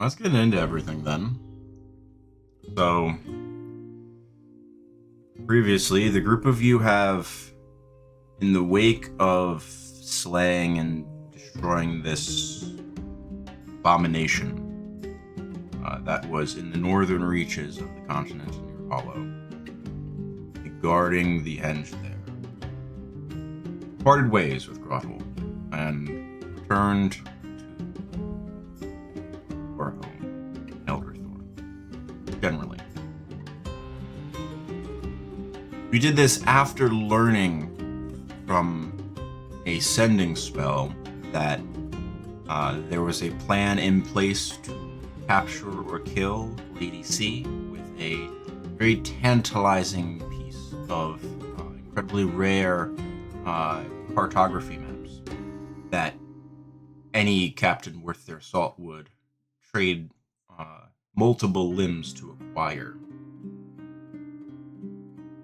let's get into everything then. So, previously, the group of you have, in the wake of slaying and destroying this abomination that was in the northern reaches of the continent near Hollow, guarding the henge there, parted ways with Grottle and returned to our home, Elderthorn, generally. We did this after learning from a sending spell that there was a plan in place to capture or kill Lady C with a very tantalizing piece of incredibly rare cartography maps that any captain worth their salt would trade multiple limbs to acquire.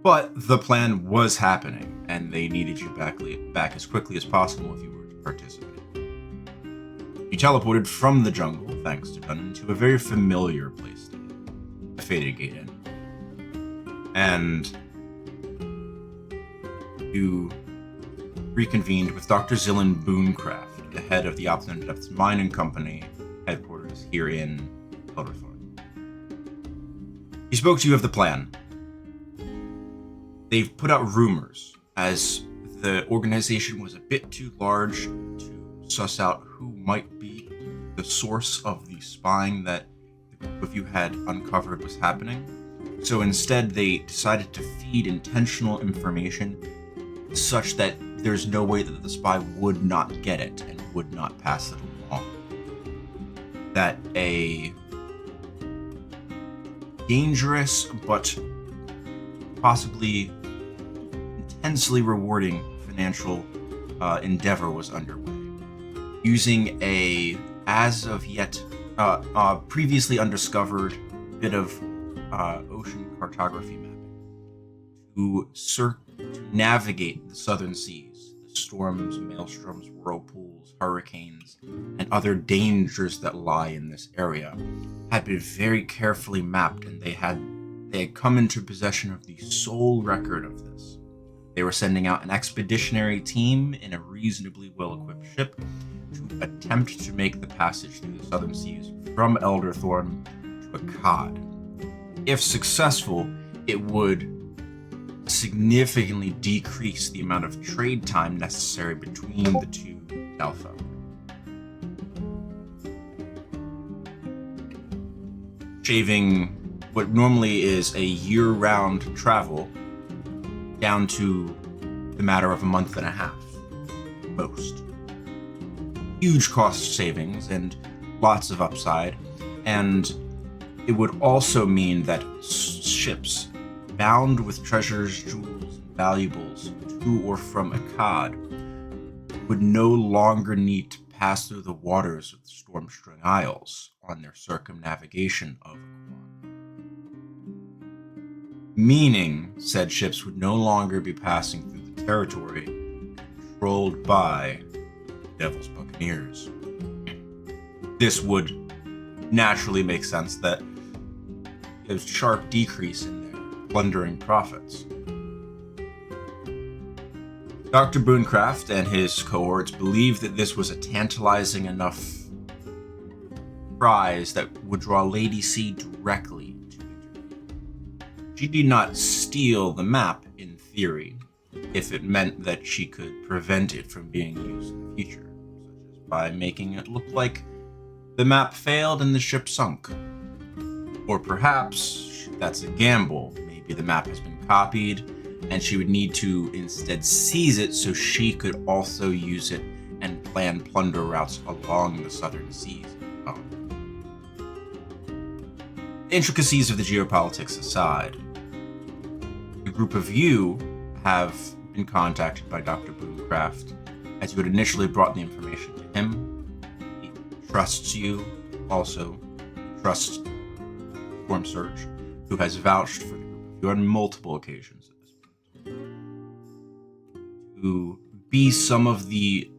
But the plan was happening, and they needed you back as quickly as possible if you were to participate. You teleported from the jungle, thanks to Dunnan, to a very familiar place to get, the Faded Gate Inn. And you reconvened with Dr. Zillan Boonecraft, the head of the Optimum Depths Mining Company headquarters here in Elderthorn. He spoke to you of the plan. They've put out rumors, as the organization was a bit too large to suss out who might be the source of the spying that the group of you had uncovered was happening. So instead, they decided to feed intentional information such that there's no way that the spy would not get it and would not pass it along. That a dangerous but possibly intensely rewarding financial endeavor was underway, using a as of yet previously undiscovered bit of ocean cartography mapping to navigate the southern seas, the storms, maelstroms, whirlpools, hurricanes, and other dangers that lie in this area had been very carefully mapped, and they had come into possession of the sole record of this. They were sending out an expeditionary team in a reasonably well-equipped ship to attempt to make the passage through the southern seas from Elderthorn to Akkad. If successful, it would significantly decrease the amount of trade time necessary between the two Alpha. Shaving what normally is a year-round travel down to the matter of a month and a half, most. Huge cost savings and lots of upside, and it would also mean that ships bound with treasures, jewels, and valuables to or from Akkad would no longer need to pass through the waters of the Stormstring Isles on their circumnavigation of Akkad. Meaning, said ships would no longer be passing through the territory controlled by Devil's Buccaneers. This would naturally make sense that there's a sharp decrease in their plundering profits. Dr. Boonecraft and his cohorts believed that this was a tantalizing enough prize that would draw Lady C directly to intervene. She did not steal the map, in theory, if it meant that she could prevent it from being used in the future, such as by making it look like the map failed and the ship sunk. Or perhaps that's a gamble. Maybe the map has been copied and she would need to instead seize it so she could also use it and plan plunder routes along the southern seas. The intricacies of the geopolitics aside, the group of you have been contacted by Dr. Boonecraft as you had initially brought the information to him. He trusts you also. He trusts Storm Surge, who has vouched for the group of you on multiple occasions at this point, to be some of the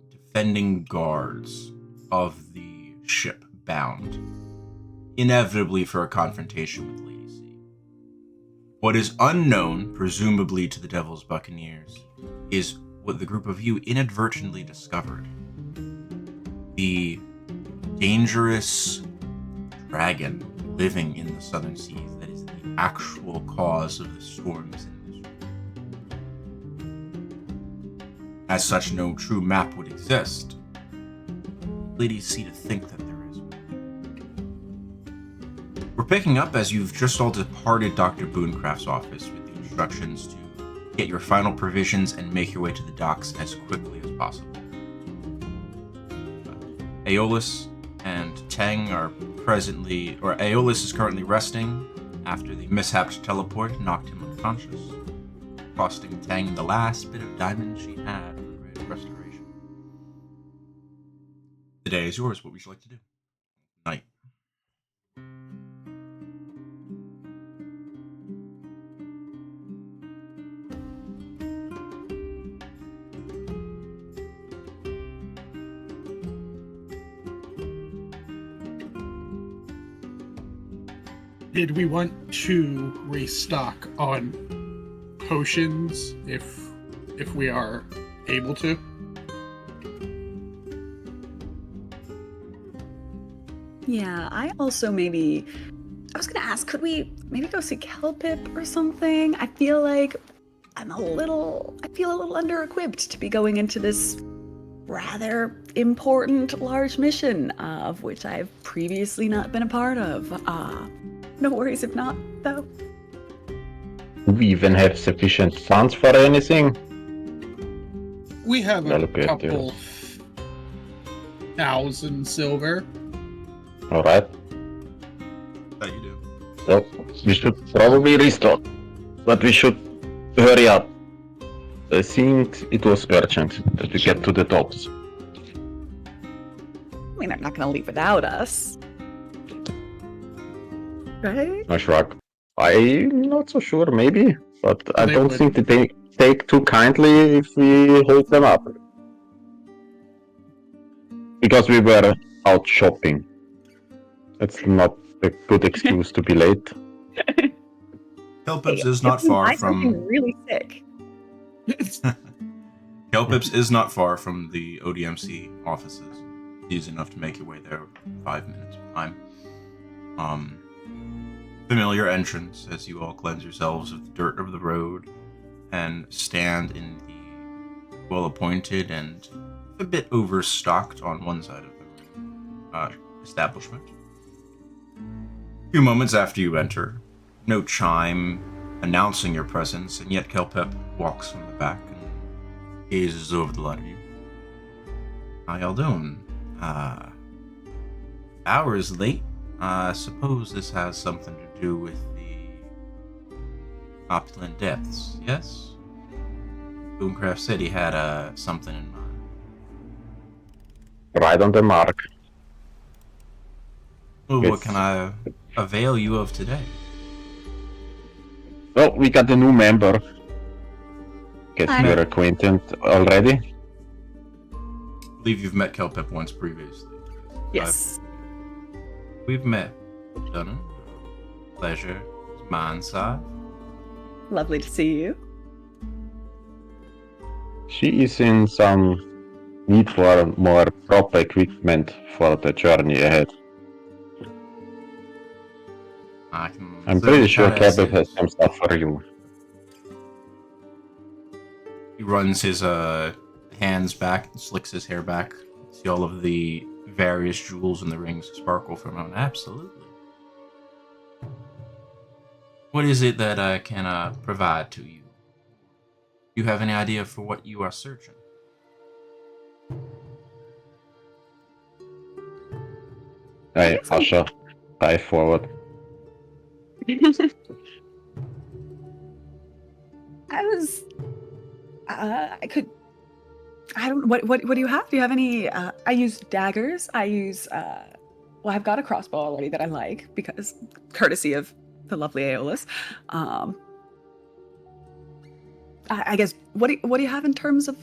defending guards of the ship bound inevitably for a confrontation with Lady C. What is unknown, presumably to the Devil's Buccaneers, is what the group of you inadvertently discovered. The dangerous dragon living in the southern seas that is the actual cause of the storms in this region. As such, no true map would exist. Ladies see to think that there is one. We're picking up as you've just all departed Dr. Booncraft's office with the instructions to get your final provisions and make your way to the docks as quickly as possible. Aeolus and Tang are Aeolus is currently resting after the mishap teleport knocked him unconscious, costing Tang the last bit of diamond she had for greater restoration. The day is yours. What would you like to do? Night. Did we want to restock on potions if we are able to? Yeah, I was gonna ask, could we maybe go see Kelpip or something? I feel a little under-equipped to be going into this rather important large mission, of which I've previously not been a part of. No worries if not, though. Do we even have sufficient funds for anything? We have a couple thousand silver. Alright. That you do. So, we should probably restock. But we should hurry up. I think it was urgent that we get to the docks. I mean, they're not gonna leave without us. Right? I shrug. I'm not so sure, maybe. But I They don't would. think that they take too kindly if we hold them up. Because we were out shopping. It's not a good excuse to be late. Kelpip's is not far Something from really sick. Kelpip's is not far from the ODMC offices. Easy enough to make your way there in 5 minutes of time. Familiar entrance as you all cleanse yourselves of the dirt of the road and stand in the well-appointed and a bit overstocked on one side of the establishment. A few moments after you enter, no chime announcing your presence, and yet Kelpip walks from the back and gazes over the lot of you. How y'all doing? Hours late. I suppose this has something to do with the opulent depths, yes? Booncraft said he had something in mind. Right on the mark. Well, Yes. what can I avail you of today? Well, we got a new member. Guess Hi. you're acquainted already? I believe you've met Kelpip once previously. Yes. We've met, done it. Pleasure is mine, sir. Lovely to see you. She is in some need for more proper equipment for the journey ahead. I'm pretty sure Cabot has some stuff for you. He runs his hands back and slicks his hair back. See all of the various jewels and the rings sparkle from him. Absolutely. What is it that I can provide to you? Do you have any idea for what you are searching? I usher I forward. What do you have? Do you have any, I use daggers. I've got a crossbow already that I like because courtesy of the lovely Aeolus. I guess, what do you have in terms of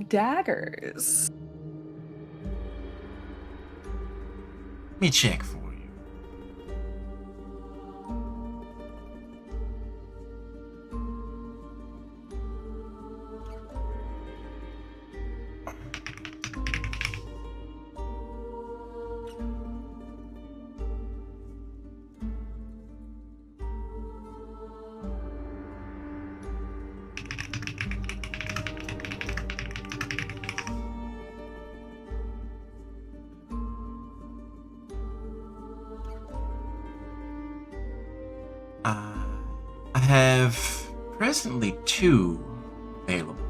daggers? Let me check for you. have presently 2 available.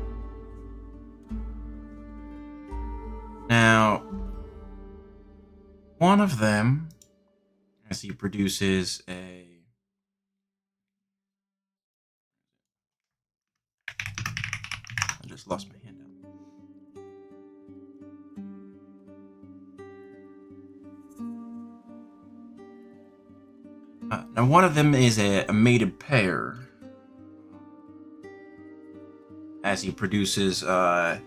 Now, one of them, as he produces I just lost my handout. Now, one of them is a mated pair. As he produces 2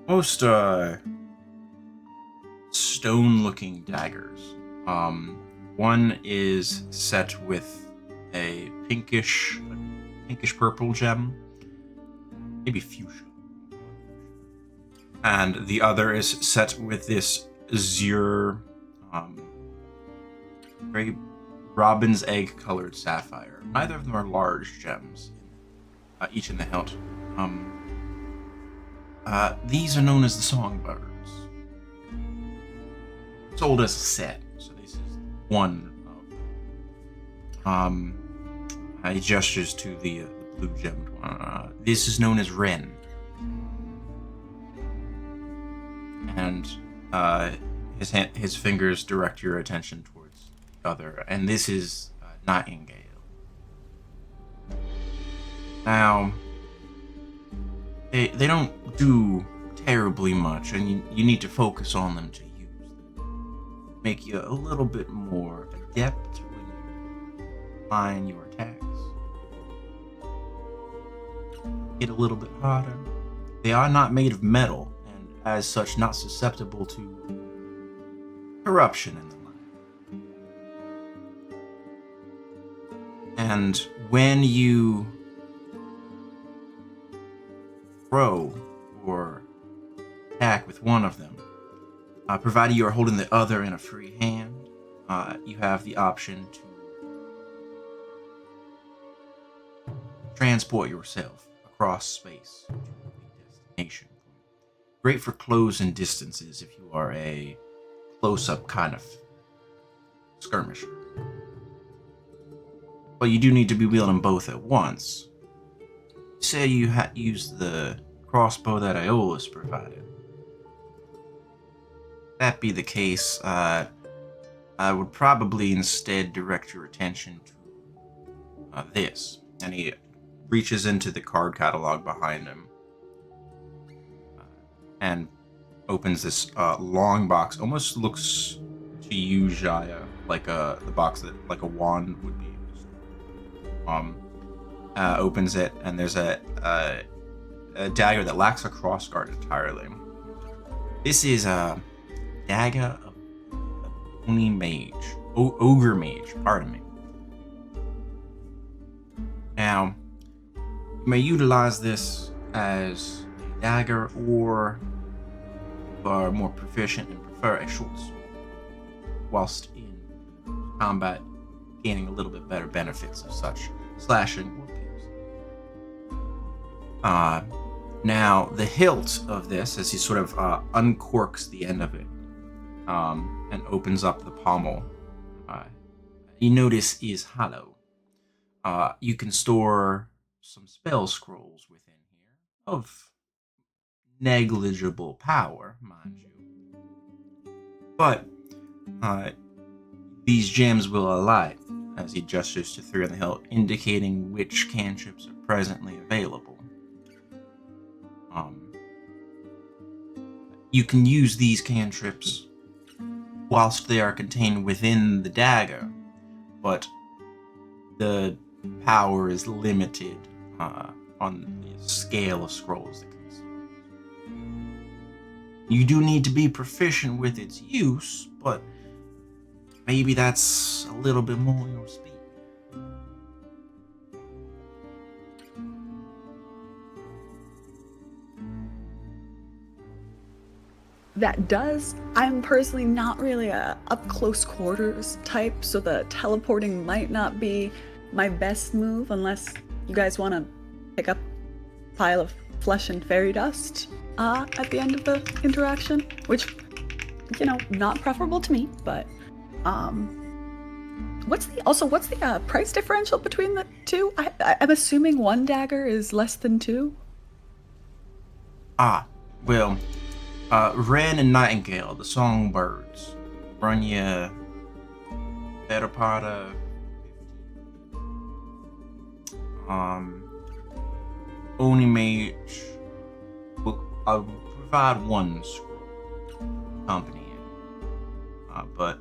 most stone-looking daggers. One is set with a pinkish purple gem, maybe fuchsia, and the other is set with this azure, very robin's egg colored sapphire. Neither of them are large gems, each in the hilt. These are known as the songbirds. Sold as a set, so this is one of them. He gestures to the blue gemmed one. This is known as Wren. And his fingers direct your attention towards the other, and this is Nightingale. Now, they don't do terribly much, and you need to focus on them to use them. Make you a little bit more adept when you applying your attacks. Get a little bit harder. They are not made of metal, and as such not susceptible to corruption in the light. And when you throw or attack with one of them, provided you are holding the other in a free hand, you have the option to transport yourself across space to a destination. Great for close and distances if you are a close-up kind of skirmisher. But you do need to be wielding both at once. Say you used the crossbow that Aeolus provided. If that be the case, I would probably instead direct your attention to this. And he reaches into the card catalog behind him and opens this long box. Almost looks to you, Jaya, like the box that like a wand would be. Opens it, and there's a dagger that lacks a crossguard entirely. This is a dagger of ogre mage, pardon me. Now, you may utilize this as a dagger, or if you are more proficient and prefer a short sword, whilst in combat gaining a little bit better benefits of such slashing or piercing. Now, the hilt of this, as he sort of uncorks the end of it and opens up the pommel, you notice is hollow. You can store some spell scrolls within here of negligible power, mind you. But these gems will alight as he gestures to 3 on the hilt, indicating which cantrips are presently available. You can use these cantrips whilst they are contained within the dagger, but the power is limited on the scale of scrolls that can be used. You do need to be proficient with its use, but maybe that's a little bit more your speed. That does. I'm personally not really a up close quarters type, so the teleporting might not be my best move unless you guys want to pick up a pile of flesh and fairy dust at the end of the interaction, which, not preferable to me, but What's the price differential between the two? I'm assuming one dagger is less than two. Well, Wren and Nightingale, the songbirds, run you better part of Only Mage will provide one scroll company, but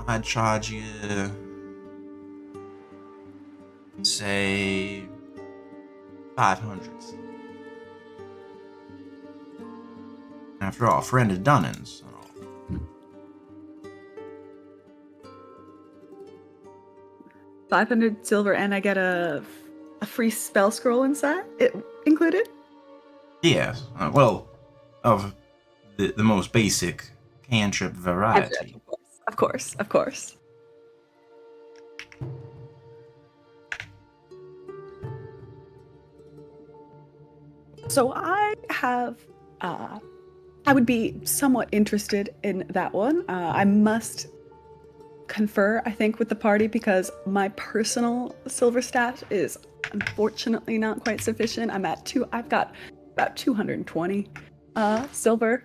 I'd charge you, say, 500. After all, friend of Dunnan's. 500 silver, and I get a free spell scroll inside it included. Yes, well, of the most basic cantrip variety. Of course. So I would be somewhat interested in that one. I must confer, I think, with the party because my personal silver stat is unfortunately not quite sufficient. I've got about 220 silver.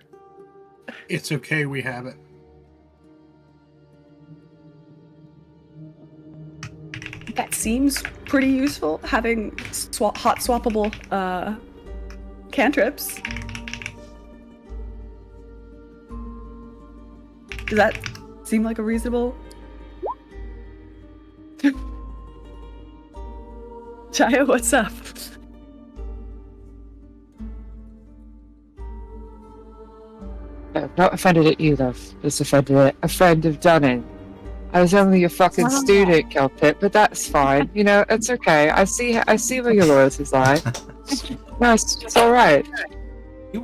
It's okay, we have it. That seems pretty useful, having hot swappable cantrips. Does that seem like a reasonable? Chaya, what's up? No, not offended at you, love. Just offended at a friend of Dunnan. I was only a fucking student, Kelpit, but that's fine. You know, it's okay. I see where your loyalties lie. No, it's all right. You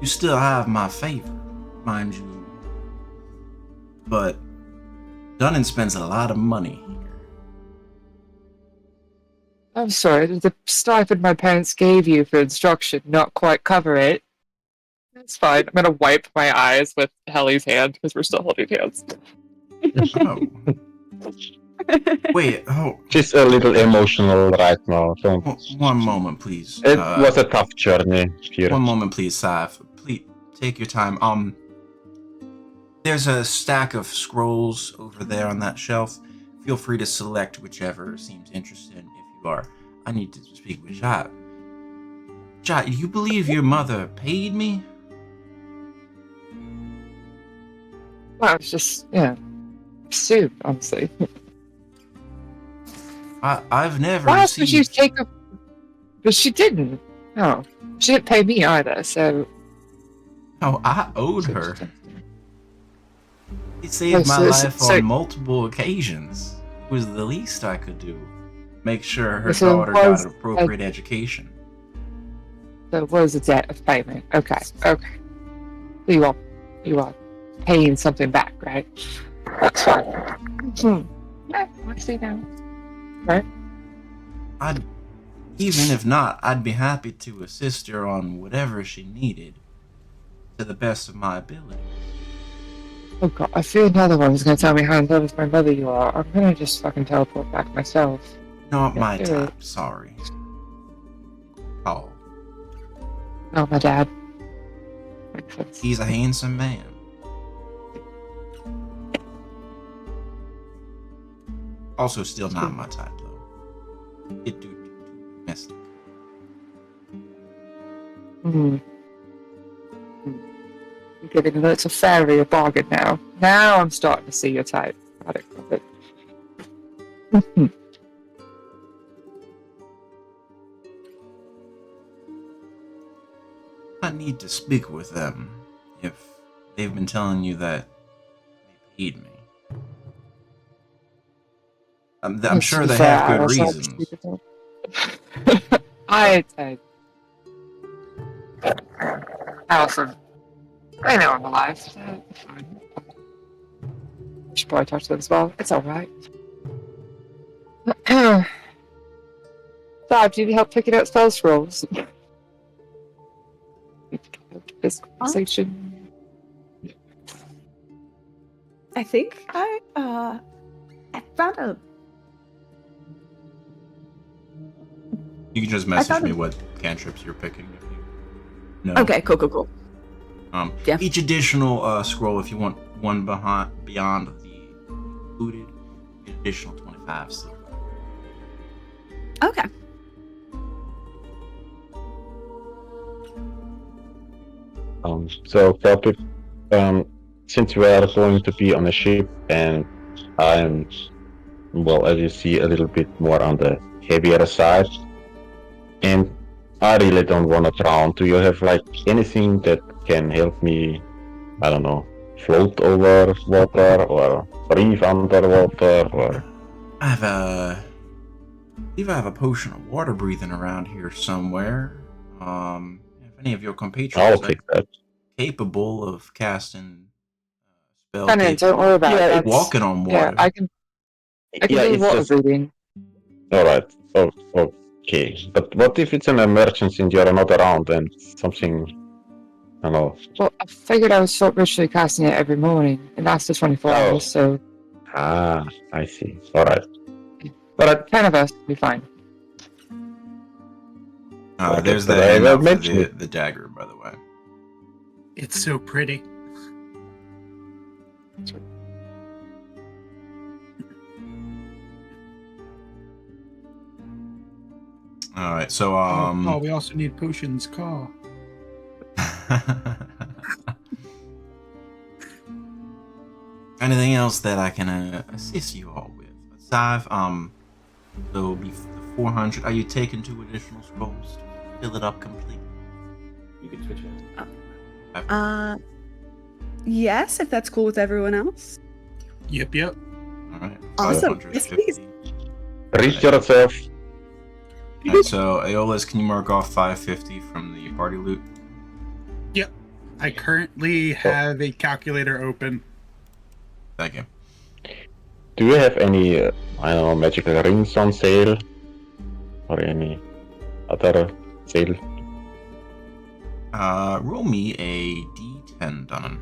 still have my favor, mind you. But Dunnan spends a lot of money here. I'm sorry, the stipend my parents gave you for instruction not quite cover it. It's fine. I'm gonna wipe my eyes with Helly's hand because we're still holding hands. Oh. Wait, She's a little emotional right now. One moment, please. It was a tough journey here. One moment, please, Saf. Please, take your time. There's a stack of scrolls over there on that shelf. Feel free to select whichever seems interesting if you are. I need to speak with Jot. Jot, you believe your mother paid me? Well, it's just, soup, honestly. I've never Why else would you received... take a... But she didn't. No. She didn't pay me either, so... No, I owed her. He saved my life on multiple occasions. It was the least I could do. Make sure her daughter got an appropriate education. So it was a debt of payment. Okay. You are paying something back, right? That's fine. Yeah, I see now. Right? Even if not, I'd be happy to assist her on whatever she needed, to the best of my ability. Oh god, I feel another one is going to tell me how in love with my mother you are. I'm going to just fucking teleport back myself. Not my type, sorry. Oh. Oh, my dad. He's a handsome man. Also still not my type, though. It do domestic. You're giving a little fairy a bargain now. Now I'm starting to see your type. Got it. I need to speak with them if they've been telling you that they paid me. I'm sure they have good reasons. Allison, I know I'm alive. Should probably talk to them as well. It's alright. Bob, do you need help picking out spell scrolls? This conversation. I think I found a. You can just message me what cantrips you're picking. If you know. Okay, cool. Yeah. Each additional scroll, if you want one beyond the included, an additional 25 silver. Okay. So, Celtic, since we are going to be on a ship and I'm, well, as you see, a little bit more on the heavier side, and I really don't want to drown. Do you have like anything that can help me, I don't know, float over water or breathe underwater or... I believe I have a potion of water breathing around here somewhere. If any of your I'll compatriots are take that. capable of casting spell Done it, don't capable worry of about it. That's, walking on yeah, water. I can do water breathing. Alright, okay. But what if it's an emergency and you're not around and something, I don't know. Well, I figured I would start ritually casting it every morning. It lasts for 24 Oh. hours, so I see. Alright. 10 of us will be fine. There's But the I handout for mentioned it. the dagger, by the way. It's so pretty. All right, so Oh, we also need potions. Call. anything else that I can assist you all with? Aside, there will be the 400. Are you taking 2 additional scrolls to fill it up completely? You can switch it. Yes, if that's cool with everyone else. Yep. All right. Awesome. 550. Yes, please. Reach yourself. All right, so Aeolus, can you mark off 550 from the party loot? I currently have a calculator open. Thank you. Do you have any, I don't know, magical rings on sale? Or any other sale? Roll me a d10, Dunnan.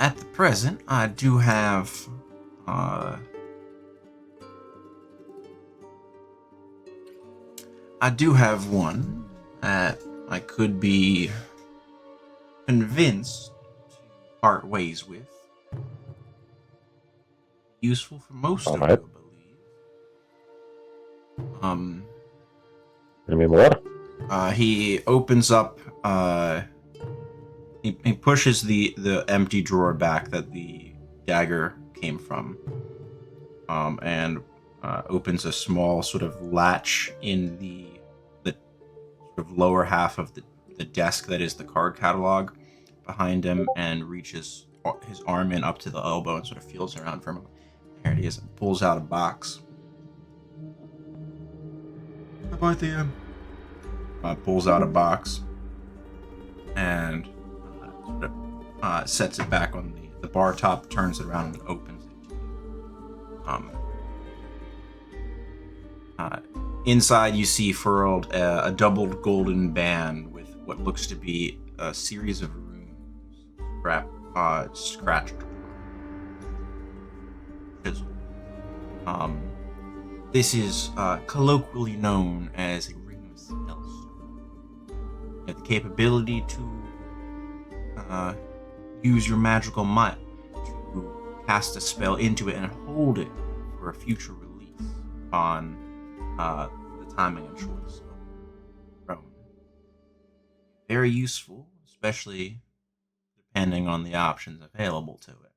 At the present, I do have one that I could be convinced to part ways with. Useful for most of you, Alright. I believe. Any more? He opens up. He pushes the empty drawer back that the dagger came from, and opens a small sort of latch in the sort of lower half of the desk that is the card catalog behind him, and reaches his arm in up to the elbow and sort of feels around for a moment. There it is. And pulls out a box. About the end. Pulls out a box and sets it back on the bar top, turns it around and opens it. Inside you see furled a doubled golden band with what looks to be a series of runes scratched. This is colloquially known as a ring of spells. You have the capability to use your magical might to cast a spell into it and hold it for a future release on the timing and choice of your own. Very useful, especially depending on the options available to it.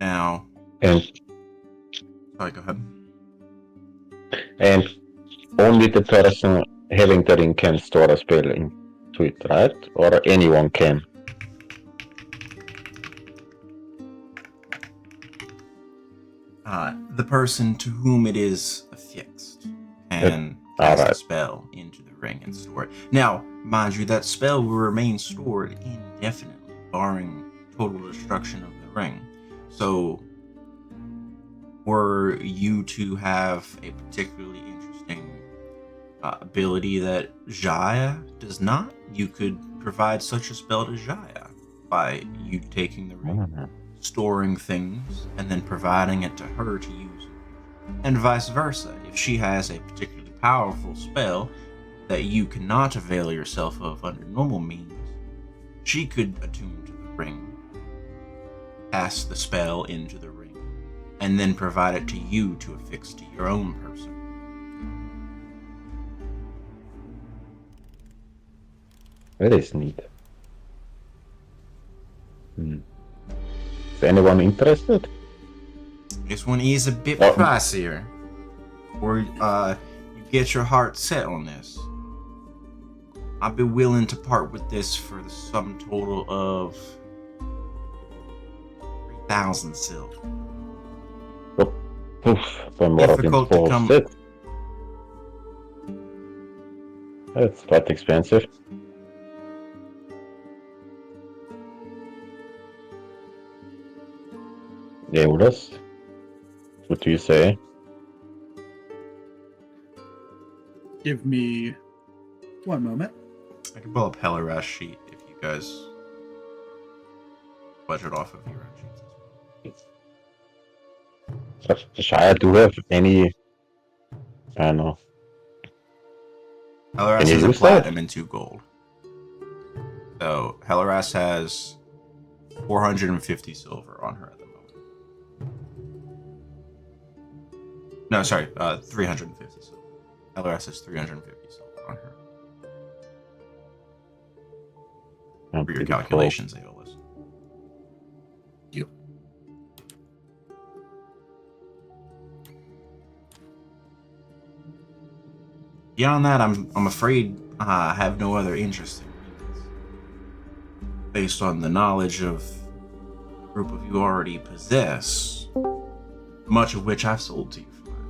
Now, And sorry, go ahead. and only the person having the ring can store a spell into it, right? Or anyone can? The person to whom it is affixed can cast Alright. a spell into the ring and store it. Now, mind you, that spell will remain stored indefinitely, barring total destruction of the ring. So, were you to have a particularly interesting ability that Jaya does not, you could provide such a spell to Jaya by you taking the ring, storing things, and then providing it to her to use. And vice versa. If she has a particularly powerful spell that you cannot avail yourself of under normal means, she could attune to the ring, cast the spell into the ring, and then provide it to you to affix to your own person. That is neat. Is anyone interested? This one is a bit Oh. pricier. Or you get your heart set on this. I'd be willing to part with this for the sum total of 3,000 silver. Oof, for more than Difficult to 4 come- sets. That's quite expensive. Euros? What do you say? Give me 1 moment. I can pull up Hellara's sheet if you guys budget off of your own sheets as well. Does Shire do have any? I don't know. Helleras Can you has a use that? platinum and 2 gold. So Helleras has 450 silver on her at the moment. No, sorry, 350 silver. Helleras has 350 silver on her. I'm For your pretty calculations, Aeolus. Yep. Beyond that, I'm afraid I have no other interesting reasons. Based on the knowledge of the group of you already possess, much of which I've sold to you for mine.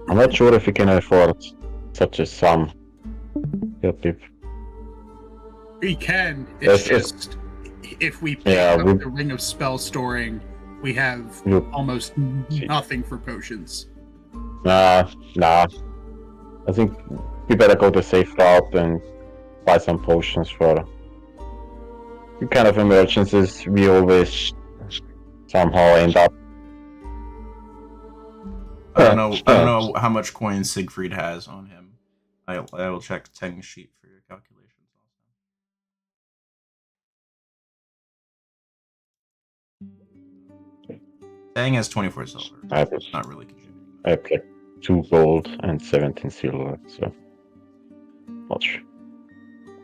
I'm not sure if we can afford such a sum. Yep, yep. We can. It's Yes, just if we pick Yeah, up we- the ring of spell storing, we have Yep. almost nothing for potions. Nah. I think we better go the safe route and buy some potions for the kind of emergencies we always somehow end up. I don't know how much coin Siegfried has on him. I will check Teng's sheet for your calculations also. Teng has 24 silver. I have, Not really contributing. I have like 2 gold and 17 silver, so much.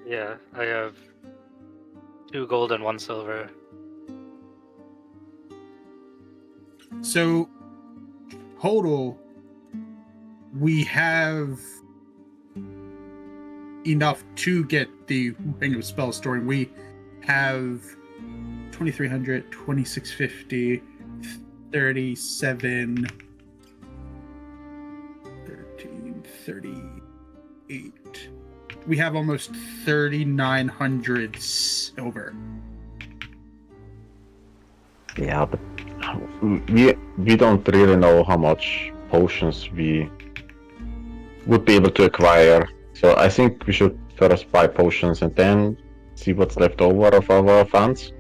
Yeah, I have 2 gold and 1 silver. So, total, we have enough to get the ring of spell storing. We have 2,300, 2,650, 37, 13, 38. We have almost 3,900 silver. Yeah, but we don't really know how much potions we would be able to acquire. So I think we should first buy potions and then see what's left over of our funds.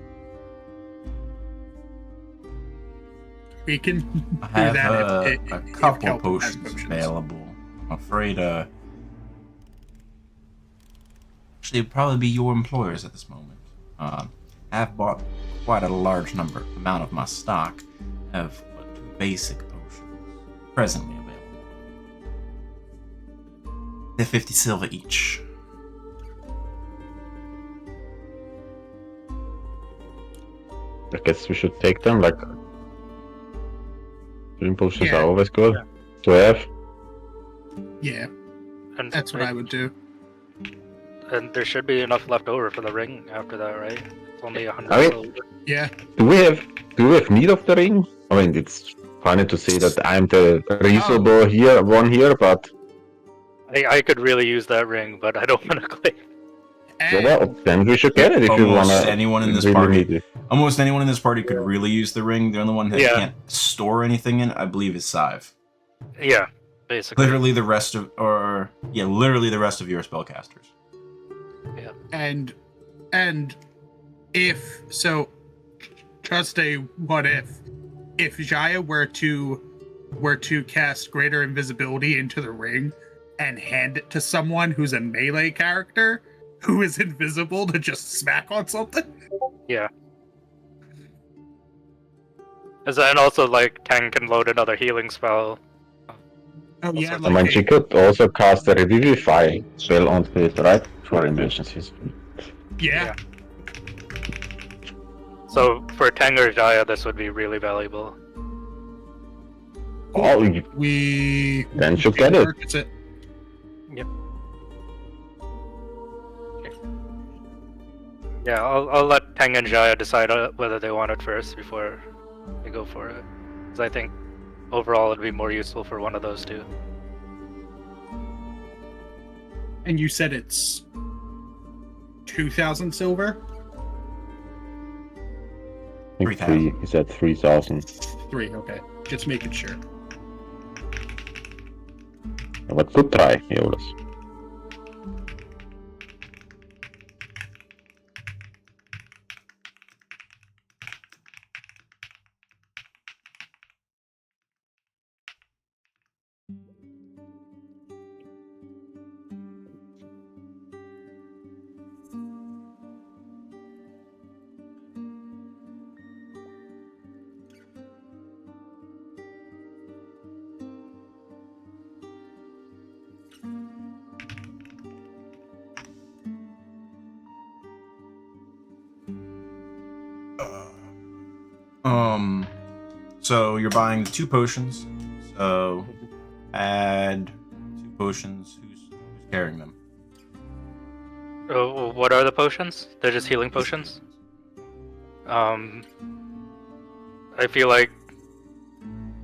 We can I do have that a if couple Kelp has potions available. I'm afraid, actually, it'd probably be your employers at this moment. I have bought quite a large amount of my stock of but 2 basic potions presently available. They're 50 silver each. I guess we should take them, like healing potions Yeah. are always good to have. Yeah, And that's what I would do. And there should be enough left over for the ring after that, right? It's only 100 I mean- silver. Yeah. Do we have need of the ring? I mean, it's funny to say that I'm the reasonable one here, but I could really use that ring, but I don't want to claim. And well, then we should get it if you Almost wanna. anyone in this really party- need it. Almost anyone in this party could really use the ring. The only one that Yeah. can't store anything in, I believe, is Sive. Yeah, basically. Literally the rest of your spellcasters. and if so, just a what if Jaya were to cast greater invisibility into the ring and hand it to someone who's a melee character who is invisible to just smack on something. And also, like, Tang can load another healing spell. Oh yeah, Also- I mean, she could also cast a revivify spell onto it, right? For emergencies. yeah. So for Tang or Jaya, this would be really valuable. Oh, We then she'll get it. purchase it. Yeah, I'll let Tang and Jaya decide whether they want it first before they go for it. Because I think overall it'd be more useful for one of those two. And you said it's 2,000 silver? I think 3,000. he said 3,000. 3, okay. Just making sure. But good try, Eolus. So you're buying the 2 potions. So add 2 potions. Who's carrying them? Oh, what are the potions? They're just healing potions? I feel like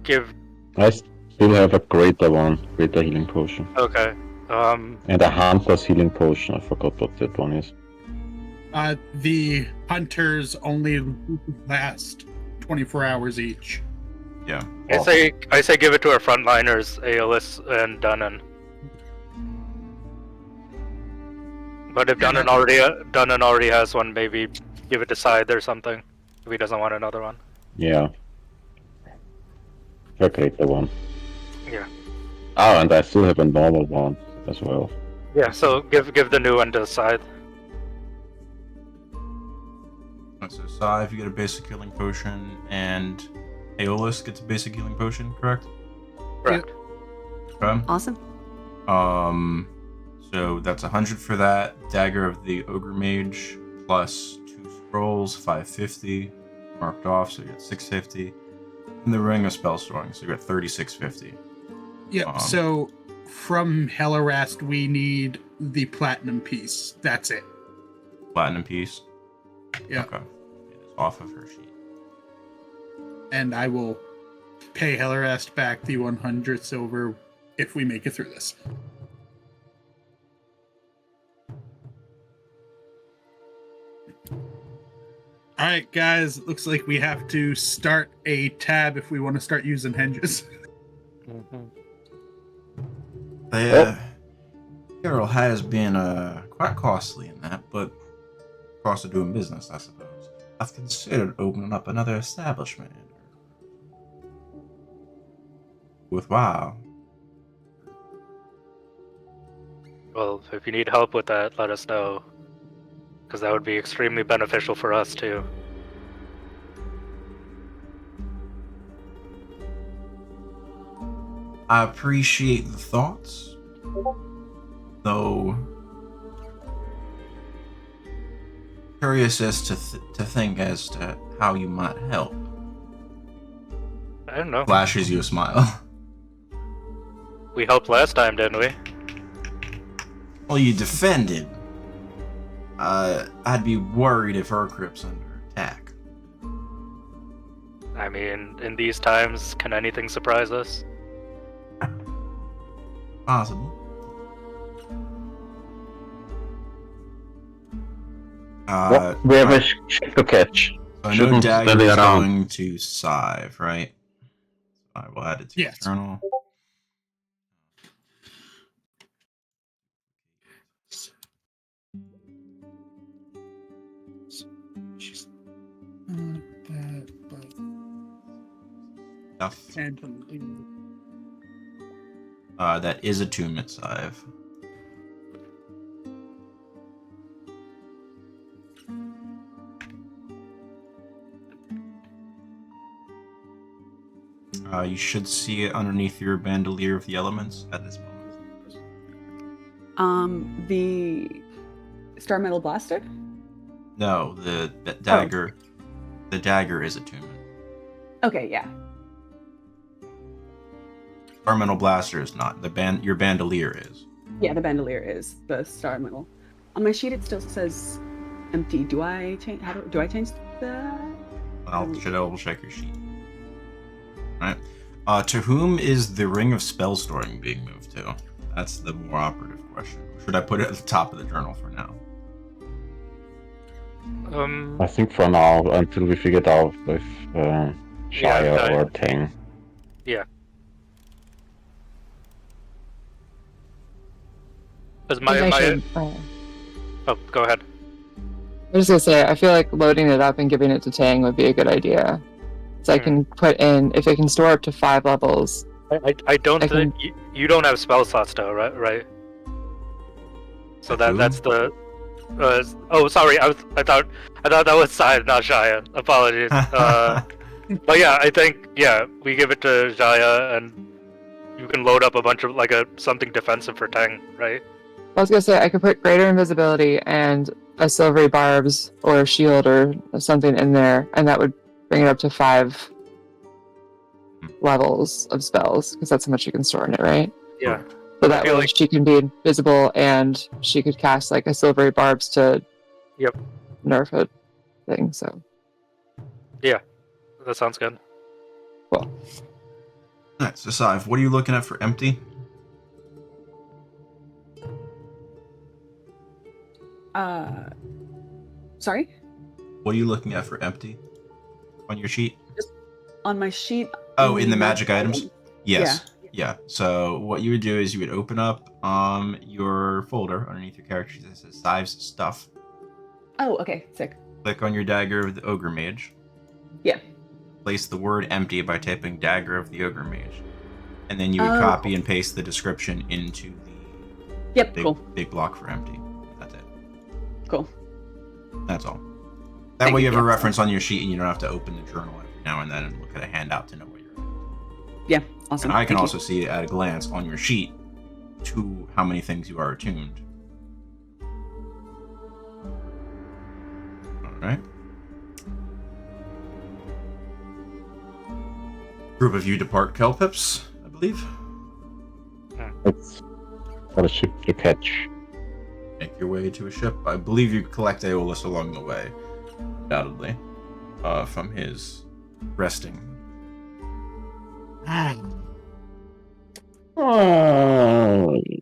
give... I still have a greater healing potion. Okay. And a Hunter's healing potion, I forgot what that one is. The hunters only last 24 hours each. Yeah. I say give it to our frontliners, Aeolus and Dunnan. But if Dunnan already has one, maybe give it to Scythe or something. If he doesn't want another one. Yeah. A greater one. Yeah. Oh, and I still have a normal one as well. Yeah, so give the new one to Scythe. So Scythe, you get a basic healing potion, and Aeolus gets a basic healing potion, correct? Correct. Okay. Awesome. So that's 100 for that. Dagger of the Ogre Mage plus 2 scrolls, 550 marked off, so you got 650. And the Ring of Spell Storing, so you got 3650. Yeah, so from Hellerast, we need the platinum piece. That's it. Platinum piece. Yeah. Okay. It is off of her sheet. And I will pay Hellerast back the 100 silver if we make it through this. All right, guys. Looks like we have to start a tab if we want to start using hinges. The Carol has been quite costly in that, but cost of doing business, I suppose. I've considered opening up another establishment. Worthwhile. Well, if you need help with that, let us know. Because that would be extremely beneficial for us, too. I appreciate the thoughts, though curious as to think as to how you might help. I don't know. Flashes you a smile. We helped last time, didn't we? Well, you defended I'd be worried if Urkrip's under attack. I mean, in these times, can anything surprise us? Possible. Well, we have a ship to catch. So I know Shouldn't Dagger study is around. going to Sive, right? I will add it to Yes. the journal. She's not that, but Stuff. handling. That is attunement Sive. You should see it underneath your Bandolier of the Elements at this moment. The Star Metal Blaster? No, the dagger. The dagger is attunement. Okay, yeah. Environmental Blaster is not. Your Bandolier is. Yeah, the Bandolier is the Star Metal. On my sheet, it still says empty. Do I change? Do I change that? Should double check your sheet. Alright. To whom is the Ring of Spell Storing being moved to? That's the more operative question. Should I put it at the top of the journal for now? I think for now, until we figure it out with Shia or Tang. Yeah. Because my Oh, go ahead. I was gonna say, I feel like loading it up and giving it to Tang would be a good idea. So I can put in, if it can store up to 5 levels. I don't think you don't have spell slots though, right? So that's the. Oh, sorry. I thought that was Side, not Shia. Apologies. But yeah, I think we give it to Jaya, and you can load up a bunch of something defensive for Tang, right? I was gonna say I could put greater invisibility and a silvery barbs or a shield or something in there, and that would bring it up to 5 levels of spells, because that's how much you can store in it, right? Yeah. So that way she can be invisible, and she could cast like a silvery barbs to nerf a thing. So yeah, that sounds good. Cool. Alright, so Sive, what are you looking at for empty? Sorry? What are you looking at for empty on your sheet? Just on my sheet. Oh, in the magic items? item. Yes. Yeah. So what you would do is you would open up your folder underneath your character sheet that says Sive's stuff. Oh, okay. Sick. Click on your Dagger of the Ogre Mage. Yeah. Place the word empty by typing Dagger of the Ogre Mage. And then you would copy and paste the description into the big block for empty. That's it. Cool. That's all. That way you have a reference on your sheet and you don't have to open the journal every now and then and look at a handout to know where you're at. Yeah, awesome. And I can also see at a glance on your sheet to how many things you are attuned. Alright. Group of you depart Kelpips, I believe. It's got a ship to catch. Make your way to a ship. I believe you collect Aeolus along the way, undoubtedly, from his resting.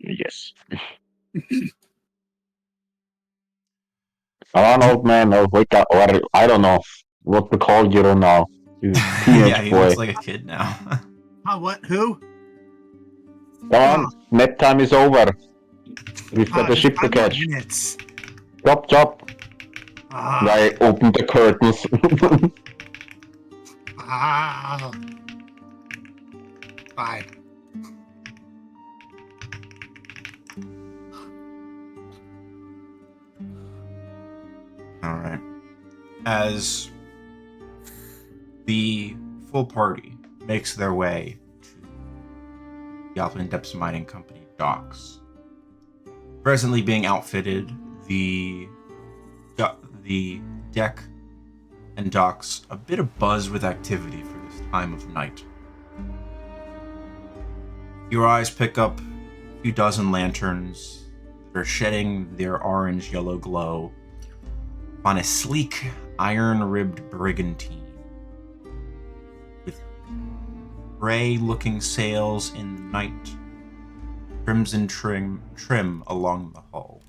Yes. Come on, old man, or wake up, or I don't know what to call you now. He's a teenage Yeah, he boy. looks like a kid now. What? Who? Come on, nap time is over. We've got a ship to catch. Minutes. Chop. I opened the curtains. Fine. Alright. As the full party makes their way to the Alpine Depths Mining Company docks, presently being outfitted, the deck and docks a bit abuzz with activity for this time of night. Your eyes pick up a few dozen lanterns that are shedding their orange-yellow glow on a sleek, iron-ribbed brigantine with gray-looking sails in the night, crimson trim along the hull.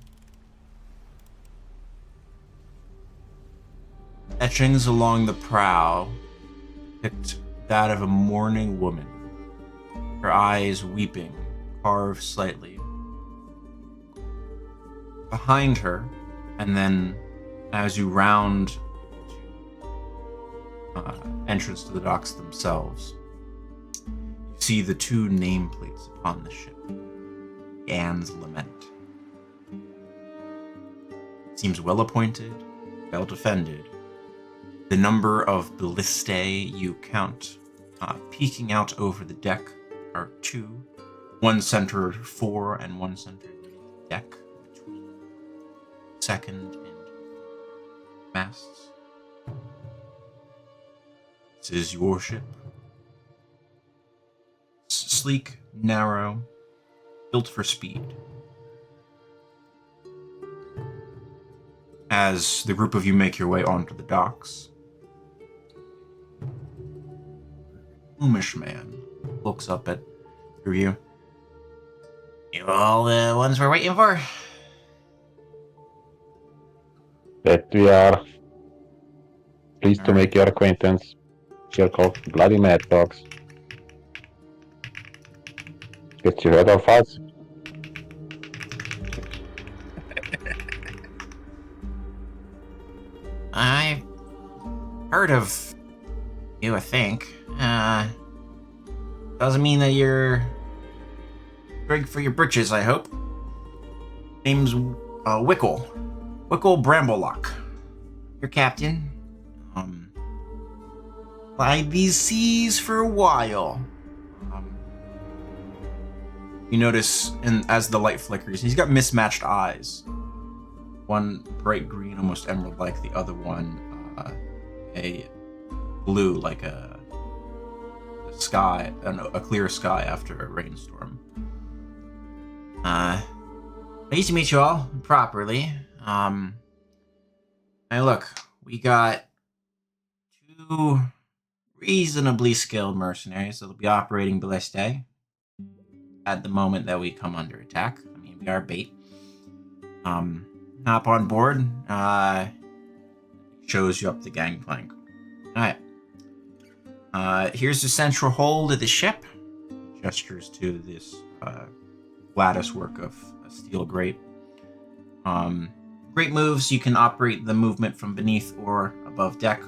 Etchings along the prow depict that of a mourning woman, her eyes weeping, carved slightly. Behind her, and then as you round entrance to the docks themselves, you see the two nameplates upon the ship. Anne's Lament. It seems well appointed, well defended. The number of ballistae you count peeking out over the deck are 2, one centered fore and one centered beneath the deck between second and masts. This is your ship. Sleek, narrow, built for speed. As the group of you make your way onto the docks, Umish man looks up at you. You all the ones we're waiting for? That we are. Pleased to All make your acquaintance. You're called Bloody Mad Dogs. Guess you heard our fights? I've heard of you, I think. Doesn't mean that you're big for your britches, I hope. Name's Wickle. Wickle Bramblelock. Your captain. Plied these seas for a while. You notice, as the light flickers, he's got mismatched eyes. One bright green, almost emerald-like. The other one, a blue, like a sky, a clear sky after a rainstorm. Nice to meet you all properly. Hey, look, we got 2 reasonably skilled mercenaries that'll be operating ballistae at the moment that we come under attack. I mean, we are bait. Hop on board. Shows you up the gangplank. Alright. Here's the central hold of the ship. Gestures to this lattice work of a steel grate. Great moves. You can operate the movement from beneath or above deck.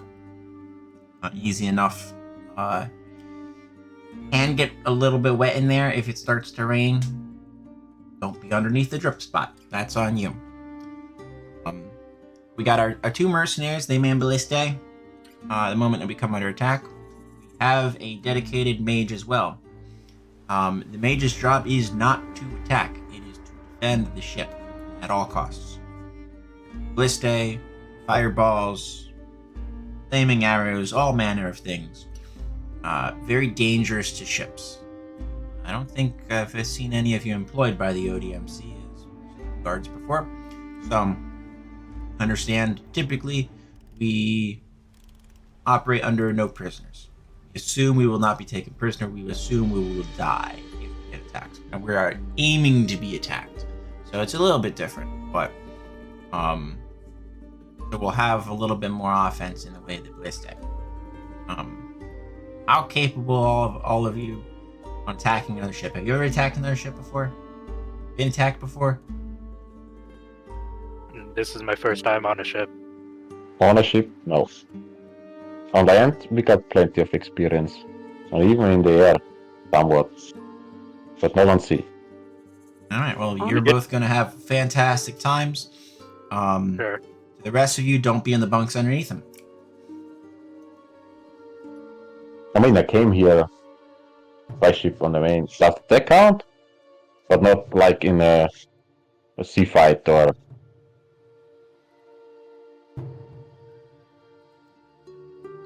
Easy enough. Can get a little bit wet in there if it starts to rain. Don't be underneath the drip spot. That's on you. We got our 2 mercenaries. They man ballistae. The moment that we come under attack, we have a dedicated mage as well. The mage's job is not to attack. It is to defend the ship at all costs. Ballistae, fireballs, flaming arrows, all manner of things. Very dangerous to ships. I don't think I've seen any of you employed by the ODMC as guards before. So, understand, typically, we operate under no prisoners. We assume we will not be taken prisoner. We assume we will die if we get attacked. And we are aiming to be attacked. So it's a little bit different, but so we'll have a little bit more offense in the way that ballistae. How capable all of you on attacking another ship? Have you ever attacked another ship before? Been attacked before? This is my first time on a ship. On a ship? No. On land, we got plenty of experience. And even in the air, somewhat. But not on sea. Alright, well, you're both going to have fantastic times. Sure. The rest of you, don't be in the bunks underneath them. I mean, I came here by ship on the main. Does that count? But not like in a sea fight or...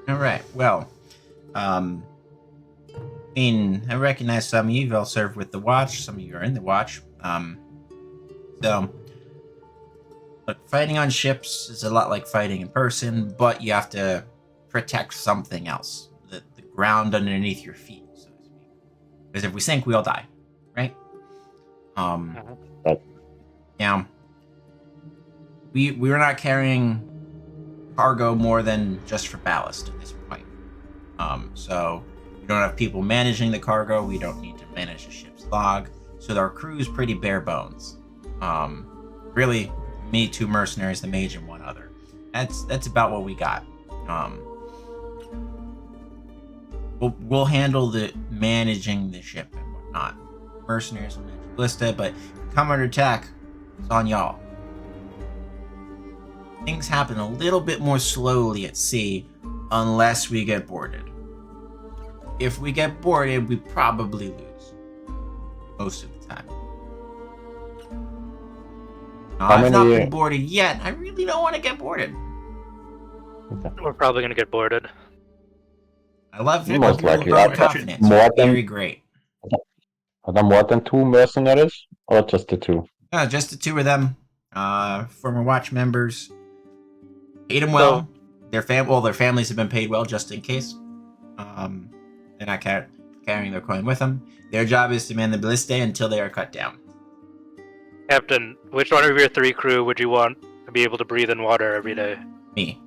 Alright, well, I recognize some of you. You've all served with the Watch. Some of you are in the Watch. So, Look, fighting on ships is a lot like fighting in person, but you have to protect something else. The ground underneath your feet, so to speak. Because if we sink, we all die, right? Yeah. We're not carrying cargo more than just for ballast at this point. So we don't have people managing the cargo. We don't need to manage the ship's log. So our crew is pretty bare bones. Really, me, 2 mercenaries, the mage, and 1 other. That's about what we got. We'll handle the managing the ship and whatnot. Mercenaries will manage the ballista, but come under attack, it's on y'all. Things happen a little bit more slowly at sea unless we get boarded. If we get boarded, we probably lose most of the time. I've not been boarded yet. I really don't want to get boarded. We're probably gonna get boarded. I love Most likely. confidence. Very great. Are there more than 2 mercenaries, or just the 2? Just the 2 of them. Former watch members. Paid them well. Their families have been paid well, just in case. They're not carrying their coin with them. Their job is to man the ballistae until they are cut down. Captain, which one of your 3 crew would you want to be able to breathe in water every day? Me.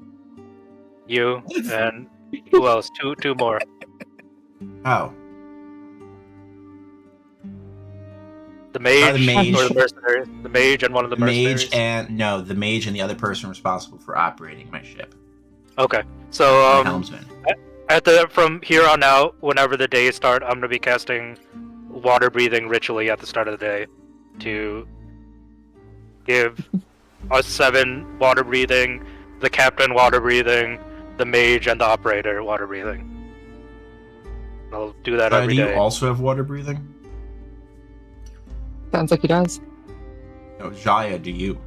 You and who else? Two more. Oh. The mage, the mage. or the mercenary? The mage and one of the mercenaries? The mage and the other person responsible for operating my ship. Okay. The So, helmsman. from here on out, whenever the days start, I'm going to be casting water breathing ritually at the start of the day to give us 7 water breathing, the captain water breathing, the mage and the operator water breathing. I'll do that every day. Do you also have water breathing? Sounds like he does. No, Jaya, do you?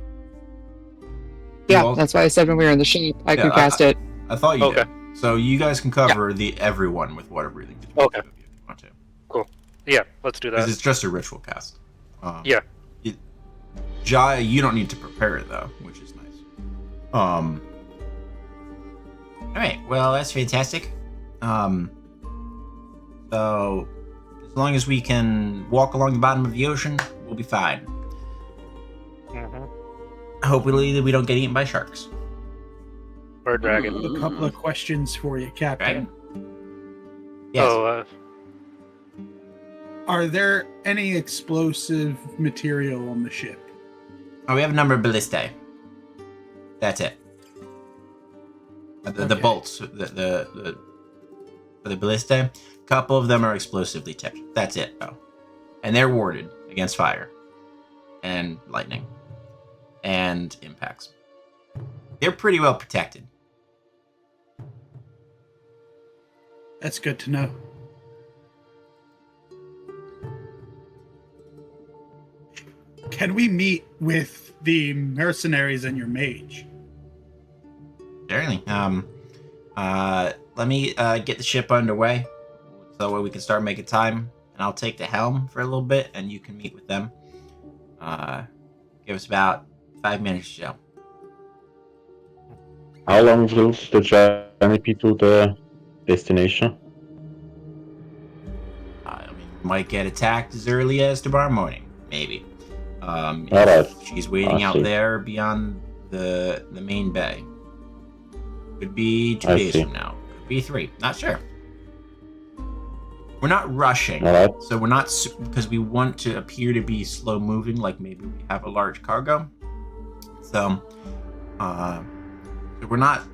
Yeah, that's why I said when we were in the ship, I could cast it. I thought you did. So you guys can cover everyone with water breathing. Okay. If you want to. Cool. Yeah, let's do that. Because it's just a ritual cast. Yeah. Jaya, you don't need to prepare it though, which is nice. All right. Well, that's fantastic. So as long as we can walk along the bottom of the ocean, we'll be fine. Hopefully we don't get eaten by sharks. Or a dragon. A couple of questions for you, Captain. Dragon? Yes. Oh, Are there any explosive material on the ship? We have a number of ballistae. That's it. The bolts, for the ballistae, a couple of them are explosively tipped. That's it, though. And they're warded against fire and lightning and impacts. They're pretty well protected. That's good to know. Can we meet with the mercenaries and your mage? Certainly. Let me get the ship underway so that way we can start making time. And I'll take the helm for a little bit, and you can meet with them. Give us about 5 minutes or so. How long will the journey be to the destination? Might get attacked as early as tomorrow morning, maybe. Alright. She's waiting out there beyond the main bay. Could be 2 days from now. Could be 3. Not sure. We're not rushing, so we're not, because we want to appear to be slow moving, like maybe we have a large cargo. So, we're not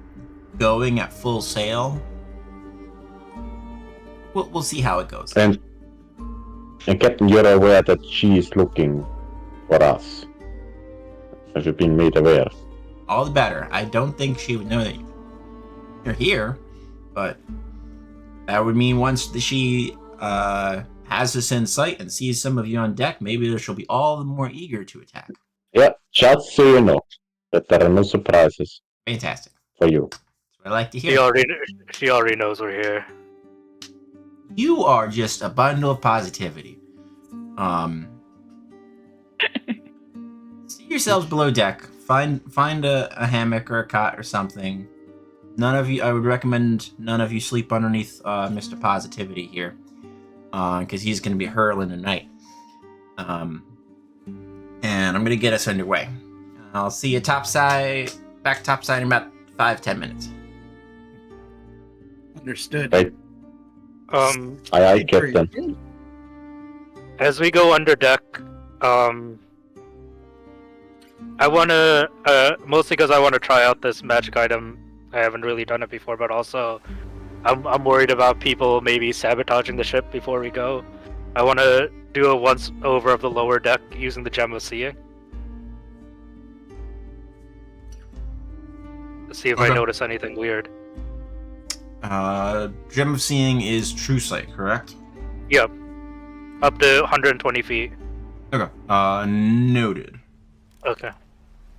going at full sail. We'll see how it goes. And Captain, you're aware that she is looking for us. Have you been made aware? All the better. I don't think she would know that you're here, but that would mean once she has us in sight and sees some of you on deck, maybe she'll be all the more eager to attack. Yeah, just so you know that there are no surprises. Fantastic. For you. That's what I like to hear. She already knows we're here. You are just a bundle of positivity. See yourselves below deck find a hammock or a cot or something. None of you. I would recommend none of you sleep underneath Mr. Positivity here, because he's going to be hurling tonight. And I'm going to get us underway. I'll see you back topside in about 5-10 minutes. Understood. Right. Aye, Captain. As we go under deck, I want to, mostly because I want to try out this magic item. I haven't really done it before, but also I'm worried about people maybe sabotaging the ship before we go. I want to do a once over of the lower deck using the Gem of Seeing. See if I notice anything weird. Gem of Seeing is True Sight, correct? Yep. Up to 120 feet. Okay. Noted. Okay.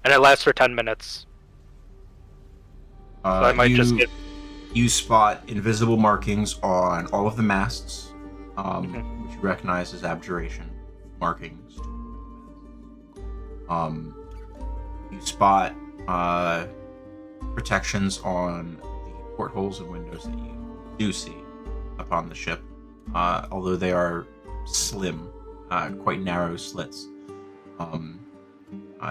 And it lasts for 10 minutes. So I might just get... You spot invisible markings on all of the masts, which you recognize as abjuration markings. You spot protections on the portholes and windows that you do see upon the ship, although they are slim, quite narrow slits.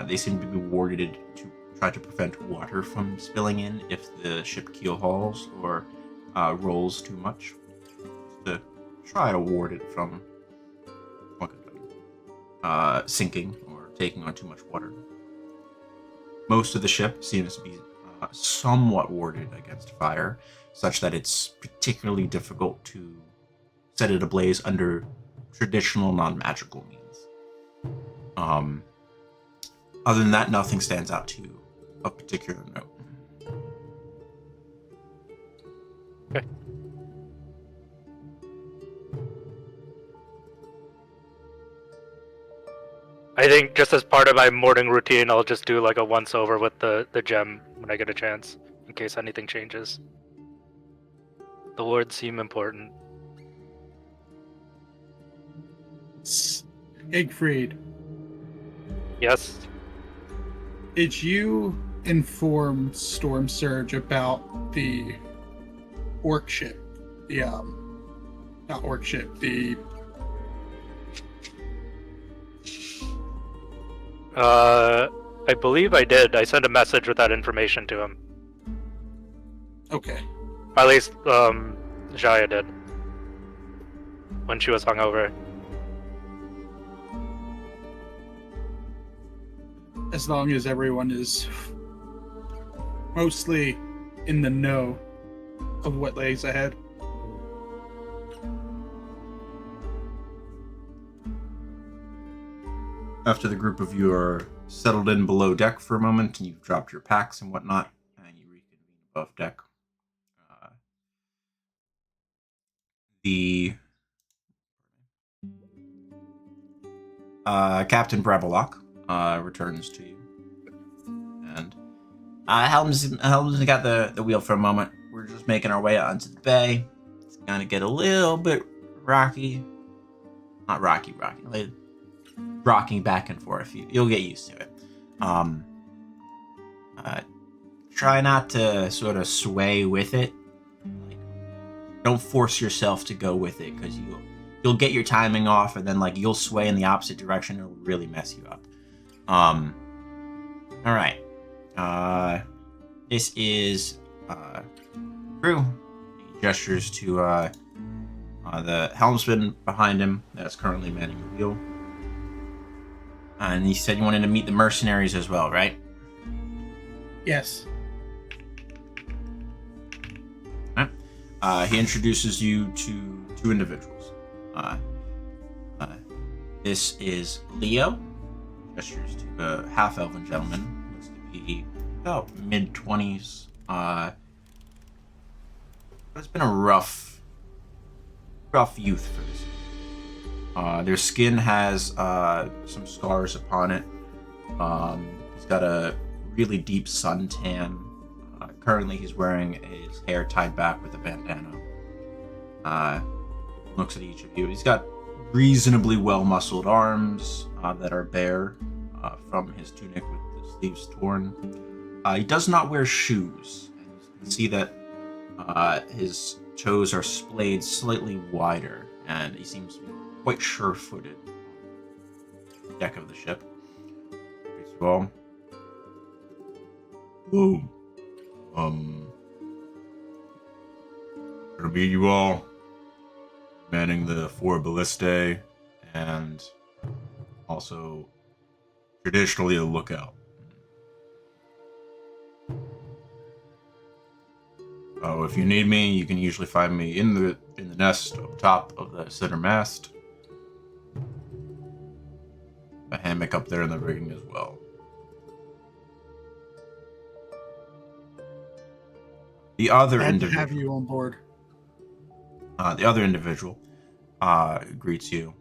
They seem to be warded to try to prevent water from spilling in if the ship keel hauls or rolls too much, to try to ward it from sinking or taking on too much water. Most of the ship seems to be somewhat warded against fire, such that it's particularly difficult to set it ablaze under traditional non-magical means. Other than that, nothing stands out to you of particular note. Okay. I think just as part of my morning routine, I'll just do like a once over with the gem when I get a chance, in case anything changes. The wards seem important. Siegfried, Yes? did you inform Storm Surge about the orc ship? Not orc ship, the... I believe I did. I sent a message with that information to him. Okay. At least, Jaya did. When she was hungover. As long as everyone is mostly in the know of what lays ahead. After the group of you are settled in below deck for a moment, and you've dropped your packs and whatnot, and you reconvene above deck, the Captain Brabelock returns to you, and Helm's got the wheel for a moment. We're just making our way out into the bay. It's gonna get a little bit rocky, not rocky, like rocking back and forth. You'll get used to it. Try not to sort of sway with it. Like, don't force yourself to go with it, because you'll get your timing off, and then like you'll sway in the opposite direction. It'll really mess you up. All right. This is Drew. He gestures to the helmsman behind him that's currently manning the wheel. And he said you wanted to meet the mercenaries as well, right? Yes. He introduces you to two individuals. This is Leo. Gestures to a half-elven gentleman. Looks to be about mid-20s. It's been a rough youth for this. Their skin has some scars upon it. He's got a really deep suntan. Currently, he's wearing his hair tied back with a bandana. Looks at each of you. He's got reasonably well-muscled arms that are bare, from his tunic with the sleeves torn. He does not wear shoes. You can see that his toes are splayed slightly wider, and he seems to be quite sure-footed on the deck of the ship. Greets you all. Whoa. To meet you all. Manning the 4 ballistae, and also traditionally a lookout. Oh, if you need me, you can usually find me in the nest up top of the center mast. A hammock up there in the rigging as well. The other Glad to individual. have you on board. The other individual greets you.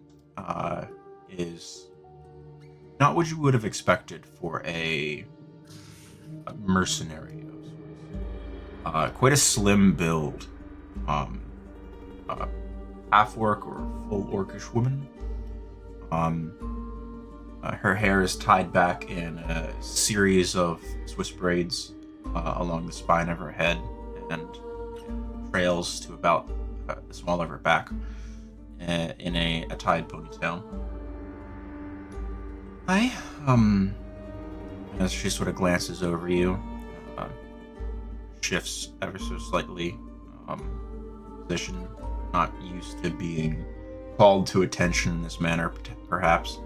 Is not what you would have expected for a mercenary of sorts. Quite a slim build. Half-orc or full orcish woman. Her hair is tied back in a series of Swiss braids along the spine of her head and trails to about the small of her back in a tied ponytail. Hi. As she sort of glances over you, shifts ever so slightly position, not used to being called to attention in this manner, perhaps.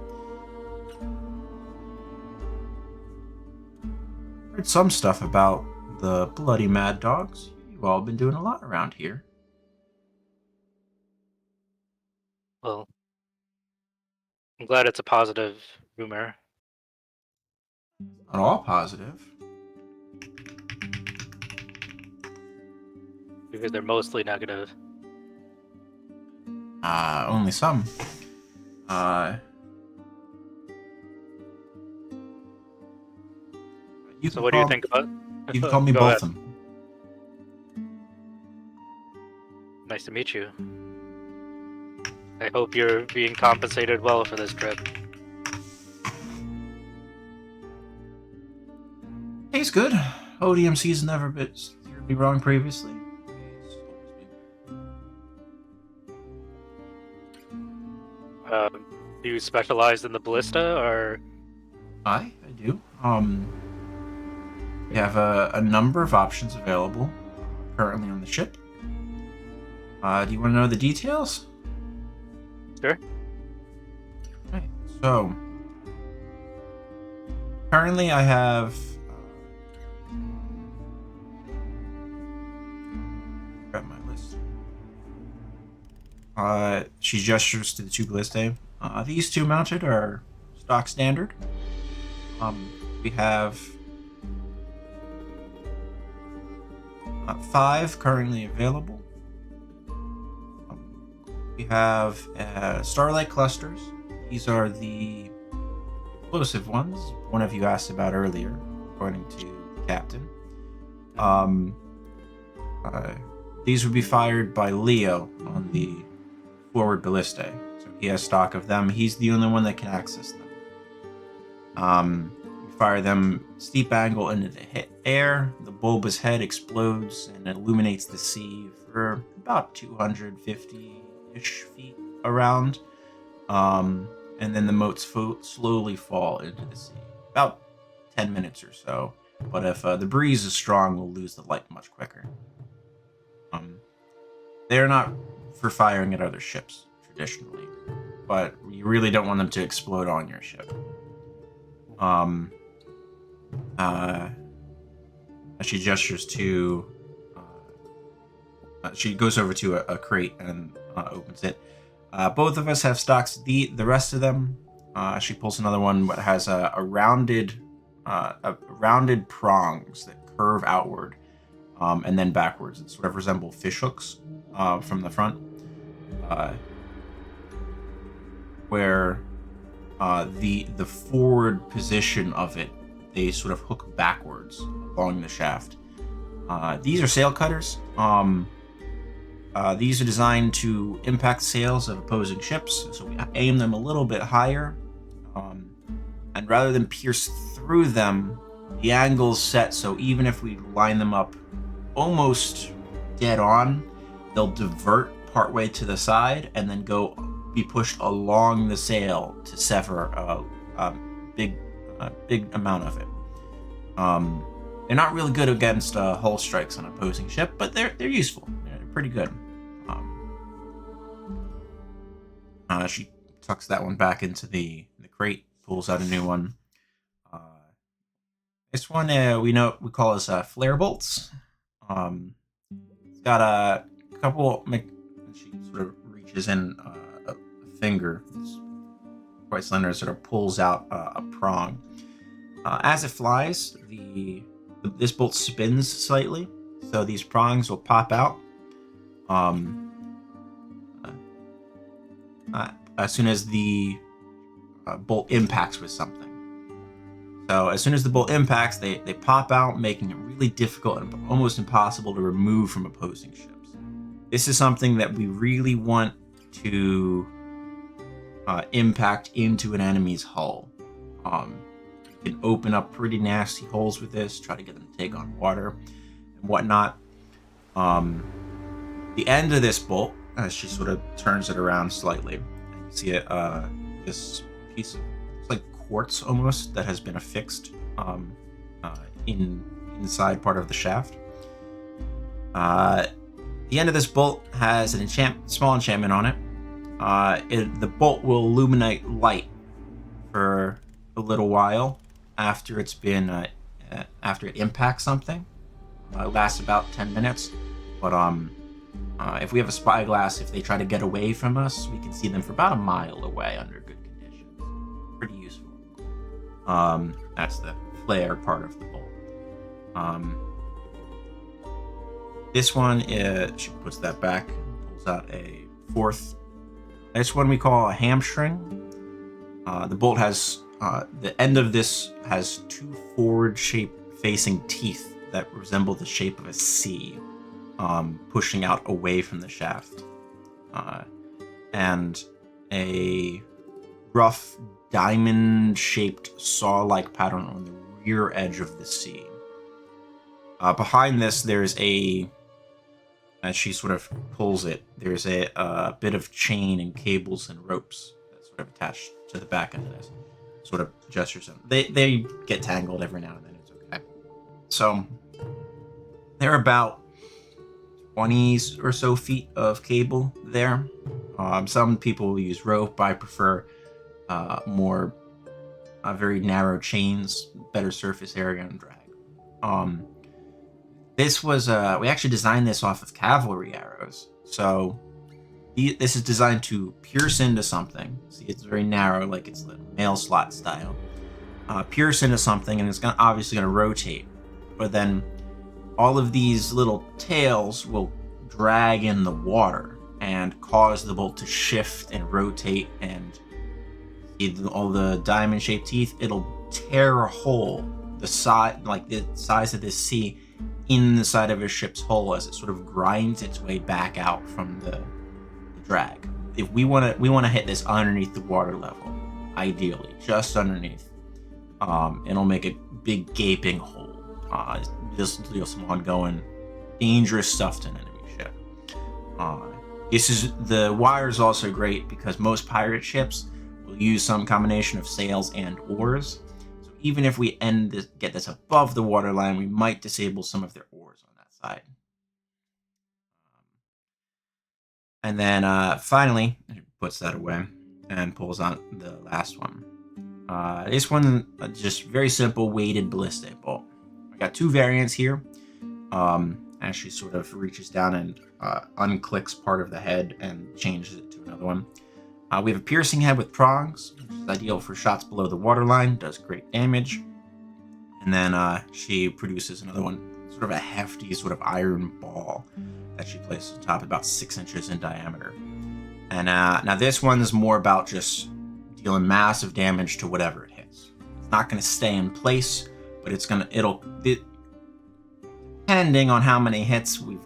Heard some stuff about the bloody mad dogs. You've all been doing a lot around here. Well, I'm glad it's a positive rumor. Not all positive. Because they're mostly negative. Only some. So what do you think about... You can call me Go Botham. Nice to meet you. I hope you're being compensated well for this trip. He's good. ODMC's never been seriously wrong previously. Do you specialize in the ballista, or...? I do. We have a number of options available currently on the ship. Do you want to know the details? Sure. Right. So, currently I have... grab my list. She gestures to the 2 ballistae. These 2 mounted are stock standard. We have 5 currently available. We have Starlight clusters. These are the explosive ones one of you asked about earlier, according to the captain. These would be fired by Leo on the forward ballistae. So he has stock of them. He's the only one that can access them. We fire them steep angle into the air. The bulbous head explodes and illuminates the sea for about 250-ish feet around. And then the motes slowly fall into the sea. About 10 minutes or so. But if the breeze is strong, we'll lose the light much quicker. They're not for firing at other ships, traditionally. But you really don't want them to explode on your ship. She gestures to... she goes over to a crate and opens it. Both of us have stocks. The rest of them, she pulls another one that has a rounded prongs that curve outward and then backwards. It sort of resemble fish hooks from the front, where the forward position of it, they sort of hook backwards along the shaft. These are sail cutters. These are designed to impact sails of opposing ships, so we aim them a little bit higher and rather than pierce through them, the angle's set so even if we line them up almost dead on, they'll divert partway to the side and then be pushed along the sail to sever a big amount of it. They're not really good against hull strikes on an opposing ship, but they're useful. They're pretty good. She tucks that one back into the crate, pulls out a new one. This one we call as flare bolts. It's got a couple. She sort of reaches in a finger. It's quite slender. Sort of pulls out a prong. As it flies, this bolt spins slightly, so these prongs will pop out. As soon as the bolt impacts with something. So as soon as the bolt impacts, they pop out, making it really difficult and almost impossible to remove from opposing ships. This is something that we really want to impact into an enemy's hull. You can open up pretty nasty holes with this, try to get them to take on water and whatnot. The end of this bolt, as she sort of turns it around slightly, you see it, this piece of it's like quartz almost that has been affixed inside part of the shaft. The end of this bolt has an small enchantment on it. The bolt will illuminate light for a little while after it's been after it impacts something. It lasts about 10 minutes, but if we have a spyglass, if they try to get away from us, we can see them for about a mile away under good conditions. Pretty useful. That's the flare part of the bolt. This one, she puts that back, pulls out a fourth. This one we call a hamstring. The bolt has, the end of this has two forward-facing teeth that resemble the shape of a C. Pushing out away from the shaft, and a rough diamond-shaped saw-like pattern on the rear edge of the C. Behind this, there's as she sort of pulls it, there's a bit of chain and cables and ropes that's sort of attached to the back end of this. Sort of gestures them. They get tangled every now and then. It's okay. So they're about 20 or so feet of cable there. Some people will use rope. I prefer more very narrow chains, better surface area and drag. This was we actually designed this off of cavalry arrows. So this is designed to pierce into something. See, it's very narrow, like it's the mail slot style. Pierce into something, and it's obviously going to rotate. But then all of these little tails will drag in the water and cause the bolt to shift and rotate, and all the diamond-shaped teeth, it'll tear a hole the size of this C in the side of a ship's hull as it sort of grinds its way back out from the drag. If we want to hit this underneath the water level, ideally just underneath, it'll make a big gaping hole. Just deal some ongoing dangerous stuff to an enemy ship. The wire is also great because most pirate ships will use some combination of sails and oars. So even if we get this above the waterline, we might disable some of their oars on that side. And then finally, it puts that away and pulls out the last one. This one, just very simple weighted ballistic bolt. I got two variants here. As she sort of reaches down and unclicks part of the head and changes it to another one. We have a piercing head with prongs, which is ideal for shots below the waterline, does great damage. And then she produces another one, sort of a hefty sort of iron ball that she places on top, about 6 inches in diameter. And now this one is more about just dealing massive damage to whatever it hits. It's not going to stay in place, but depending on how many hits we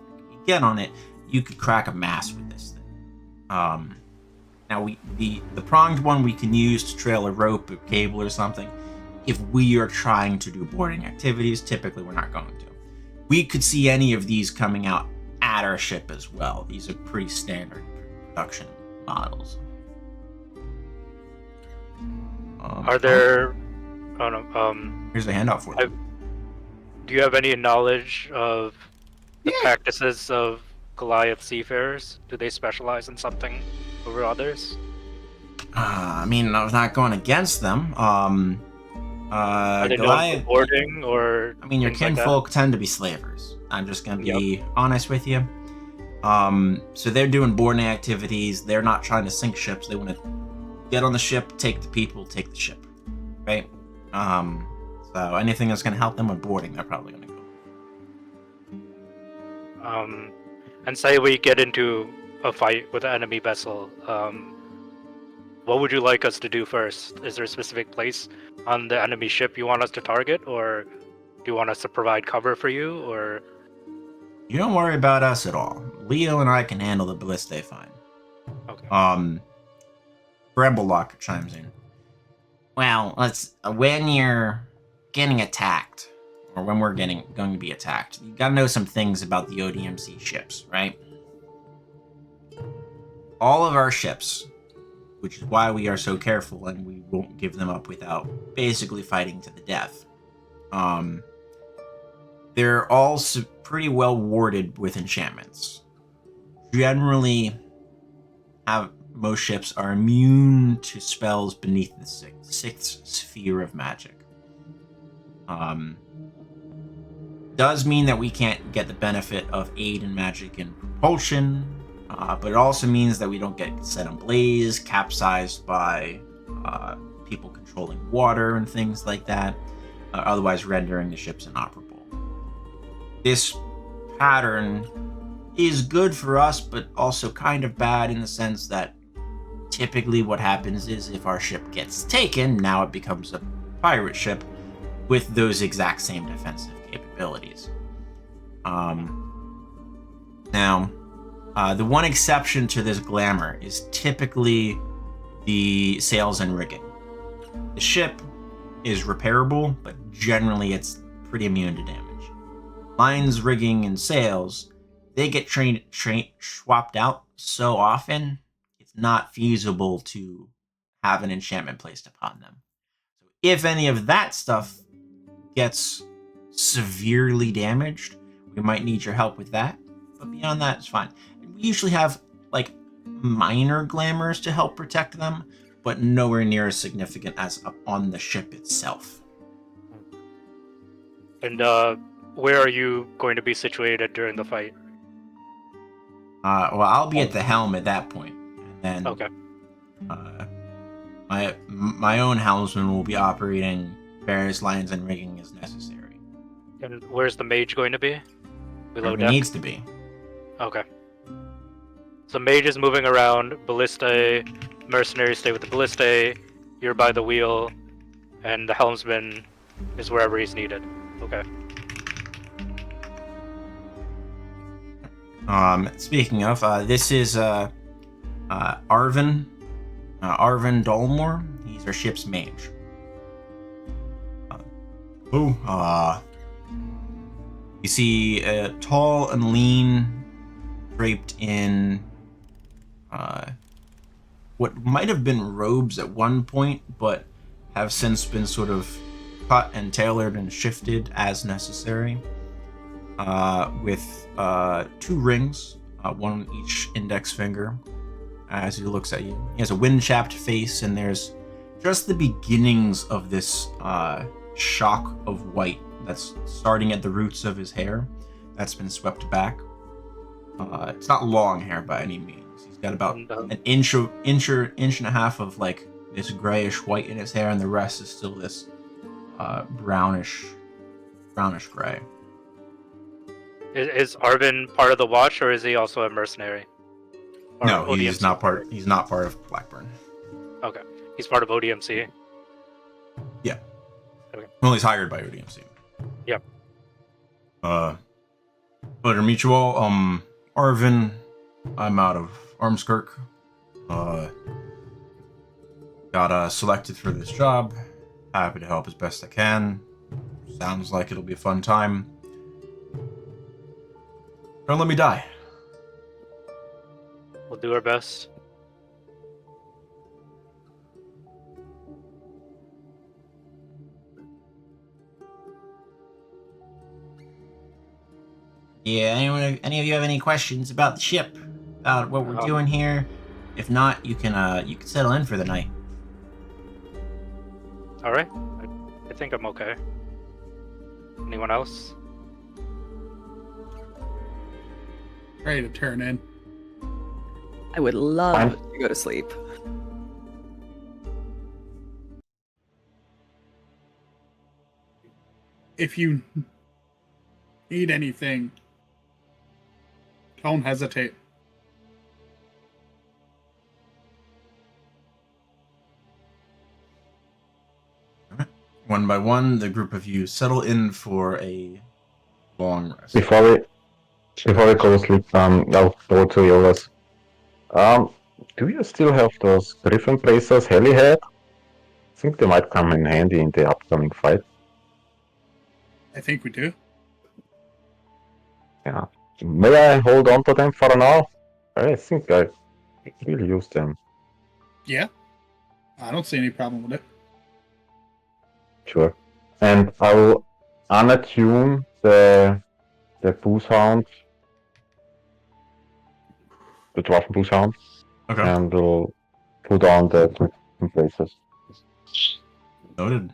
get on it, you could crack a mast with this thing. Now the pronged one we can use to trail a rope or cable or something. if we are trying to do boarding activities, typically we're not going to. We could see any of these coming out at our ship as well. These are pretty standard production models. Are there? Oh no. Here's a handout for you. Do you have any knowledge of the practices of Goliath seafarers? Do they specialize in something over others? I mean, I was not going against them. Are they known Goliath, for boarding or? I mean, your things like that? kinfolk tend to be slavers. I'm just going to be honest with you. So they're doing boarding activities. They're not trying to sink ships. They want to get on the ship, take the people, take the ship, right? So anything that's going to help them with boarding, they're probably going to go. And say we get into a fight with an enemy vessel. What would you like us to do first? Is there a specific place on the enemy ship you want us to target, or do you want us to provide cover for you, or? You don't worry about us at all. Leo and I can handle the ballistae fine. Okay. Bremblelock chimes in. Well, when you're getting attacked, or when we're going to be attacked, you gotta know some things about the ODMC ships, right? All of our ships, which is why we are so careful and we won't give them up without basically fighting to the death. They're all pretty well warded with enchantments. Generally, most ships are immune to spells beneath the sixth sphere of magic. Does mean that we can't get the benefit of aid in magic and propulsion, but it also means that we don't get set ablaze, capsized by people controlling water and things like that, otherwise rendering the ships inoperable. This pattern is good for us, but also kind of bad in the sense that typically what happens is if our ship gets taken, now it becomes a pirate ship with those exact same defensive capabilities. Now, the one exception to this glamour is typically the sails and rigging. The ship is repairable, but generally it's pretty immune to damage. Lines, rigging, and sails, they get swapped out so often, it's not feasible to have an enchantment placed upon them. So if any of that stuff gets severely damaged, we might need your help with that. But beyond that, it's fine. We usually have like minor glamours to help protect them, but nowhere near as significant as up on the ship itself. And where are you going to be situated during the fight? Well, I'll be at the helm at that point, and then Okay. My own helmsman will be operating various lines and rigging as necessary. And where's the mage going to be? Below Wherever deck? it needs to be. Okay. So mage is moving around, ballistae, mercenaries stay with the ballistae, you're by the wheel, and the helmsman is wherever he's needed. Okay. Speaking of, this is Arvin Dolmore. He's our ship's mage. You see tall and lean, draped in what might have been robes at one point, but have since been sort of cut and tailored and shifted as necessary. With 2 rings, one on each index finger, as he looks at you. He has a wind-chapped face, and there's just the beginnings of this shock of white that's starting at the roots of his hair that's been swept back. It's not long hair by any means. He's got about an inch and a half of like this grayish white in his hair, and the rest is still this brownish gray. Is Arvin part of the watch, or is he also a mercenary? Or No, he's ODMC? not part. He's not part of Blackburn. Okay, he's part of ODMC. Yeah. Okay. Well, he's hired by ODMC. Yep. Pleasure to meet you all. Arvin, I'm out of Armskirk. Got selected for this job. Happy to help as best I can. Sounds like it'll be a fun time. Don't let me die. We'll do our best. Yeah, any of you have any questions about the ship? About what we're doing here? If not, you can settle in for the night. All right. I think I'm okay. Anyone else? Ready to turn in. I would love to go to sleep. If you need anything, don't hesitate. One by one, the group of you settle in for a long rest. Before we go to sleep, I'll go to Yolas. Do you still have those griffin bracers Heli had? I think they might come in handy in the upcoming fight. I think we do. Yeah. May I hold on to them for now? I think I will use them. Yeah. I don't see any problem with it. Sure. And I will unattune the booze hound, the dwarven booze hound, Okay. and we'll put on the griffin bracers. Noted.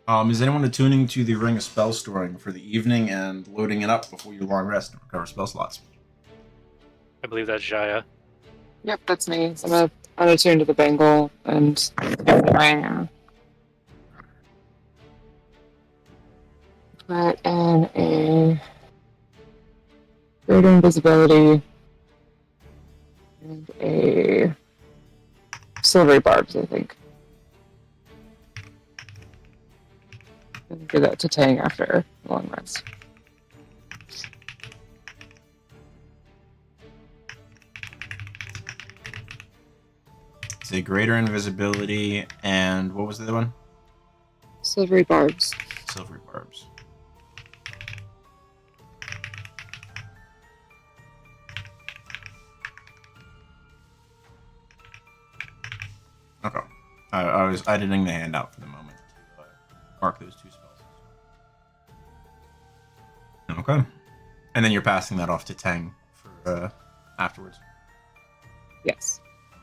Is anyone attuning to the Ring of Spell Storing for the evening and loading it up before your long rest to recover spell slots? I believe that's Jaya. Yep, that's me. So I'm gonna tune to the bangle and put in a greater invisibility and a silvery barbs, I think. And give that to Tang after a long rest. Say greater invisibility and what was the other one? Silvery barbs. Silvery barbs. Okay. I was editing the handout for the moment to mark those two spells. Okay. And then you're passing that off to Tang for afterwards. Yes.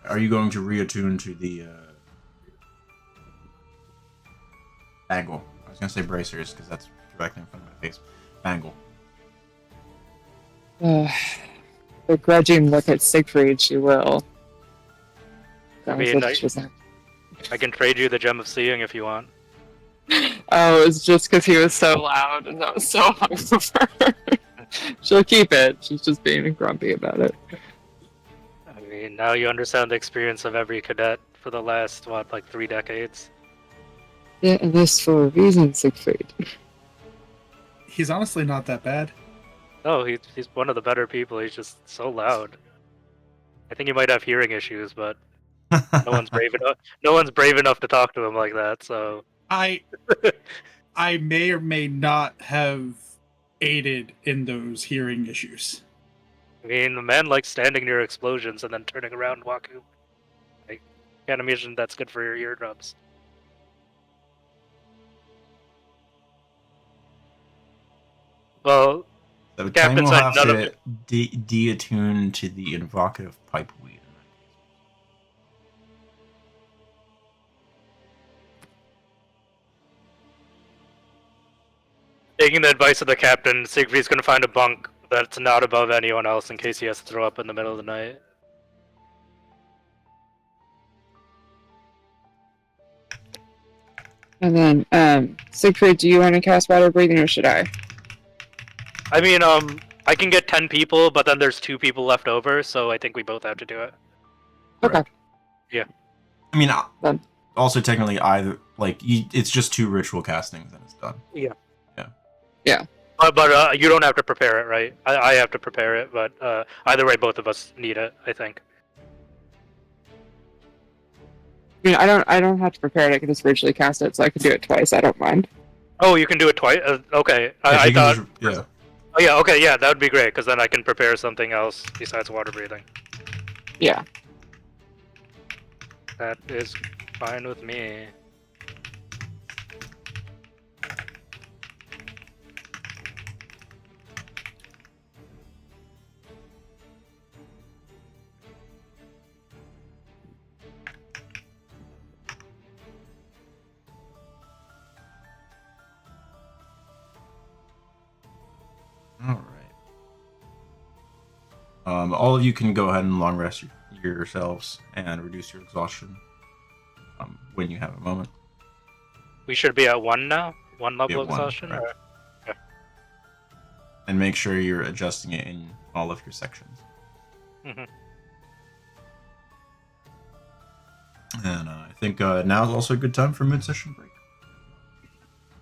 Are you going to reattune to the bangle? I was going to say bracers because that's directly in front of my face. Bangle. Begrudging look at Siegfried, she will. I mean, I can trade you the Gem of Seeing if you want. Oh, it's just because he was so loud and that was so hungover. She'll keep it. She's just being grumpy about it. I mean, now you understand the experience of every cadet for the last, 3 decades? Yeah, and this for a reason, Siegfried. He's honestly not that bad. No, he's one of the better people. He's just so loud. I think he might have hearing issues, but no one's brave enough. No one's brave enough to talk to him like that. So I may or may not have aided in those hearing issues. I mean, the man likes standing near explosions and then turning around and walking. I can't imagine that's good for your eardrums. Well, So Captain Tang will said have none to of deattune to the invocative pipe weed. taking the advice of the captain, Siegfried's gonna find a bunk that's not above anyone else in case he has to throw up in the middle of the night. And then, Siegfried, do you want to cast water breathing or should I? I mean, I can get 10 people, but then there's 2 people left over, so I think we both have to do it. Okay. Yeah. I mean, Done. also technically either it's just 2 ritual castings and it's done. Yeah. Yeah. Yeah. But you don't have to prepare it, right? I have to prepare it, but either way, both of us need it, I think. I mean, I don't have to prepare it. I can just virtually cast it, so I can do it twice. I don't mind. Oh, you can do it twice. Okay, I you can thought. just- yeah. Oh yeah, okay, yeah, that would be great because then I can prepare something else besides water breathing. Yeah. That is fine with me. All right. All of you can go ahead and long rest yourselves and reduce your exhaustion when you have a moment. We should be at 1 now? 1 Be level at 1, exhaustion? correct. Or... And make sure you're adjusting it in all of your sections. Mhm. And I think now is also a good time for mid-session break.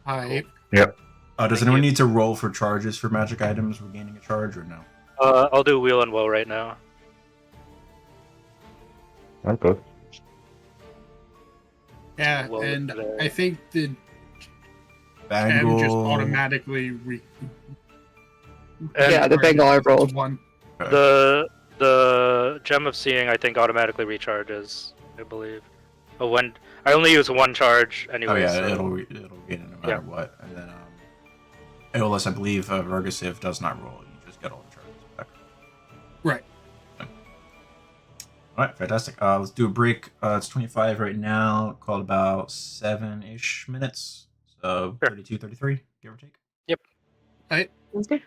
I Does Thank anyone you. need to roll for charges for magic items regaining a charge or no? I'll do wheel and woe right now. I'm good. yeah, Well, and the- I think the M just Bangle. automatically And Yeah, the Bengal I rolled. one. the gem of seeing I think automatically recharges, I believe. But when I only use 1 charge anyway. Oh yeah, so... it'll gain it no matter Yeah. what. And then Aeolus, I believe Vergasiv does not roll. You just get all the charges back. Right. All right, fantastic. Let's do a break. It's 25 right now. Called about 7-ish minutes. So Sure. 32, 33, give or take. Sounds good.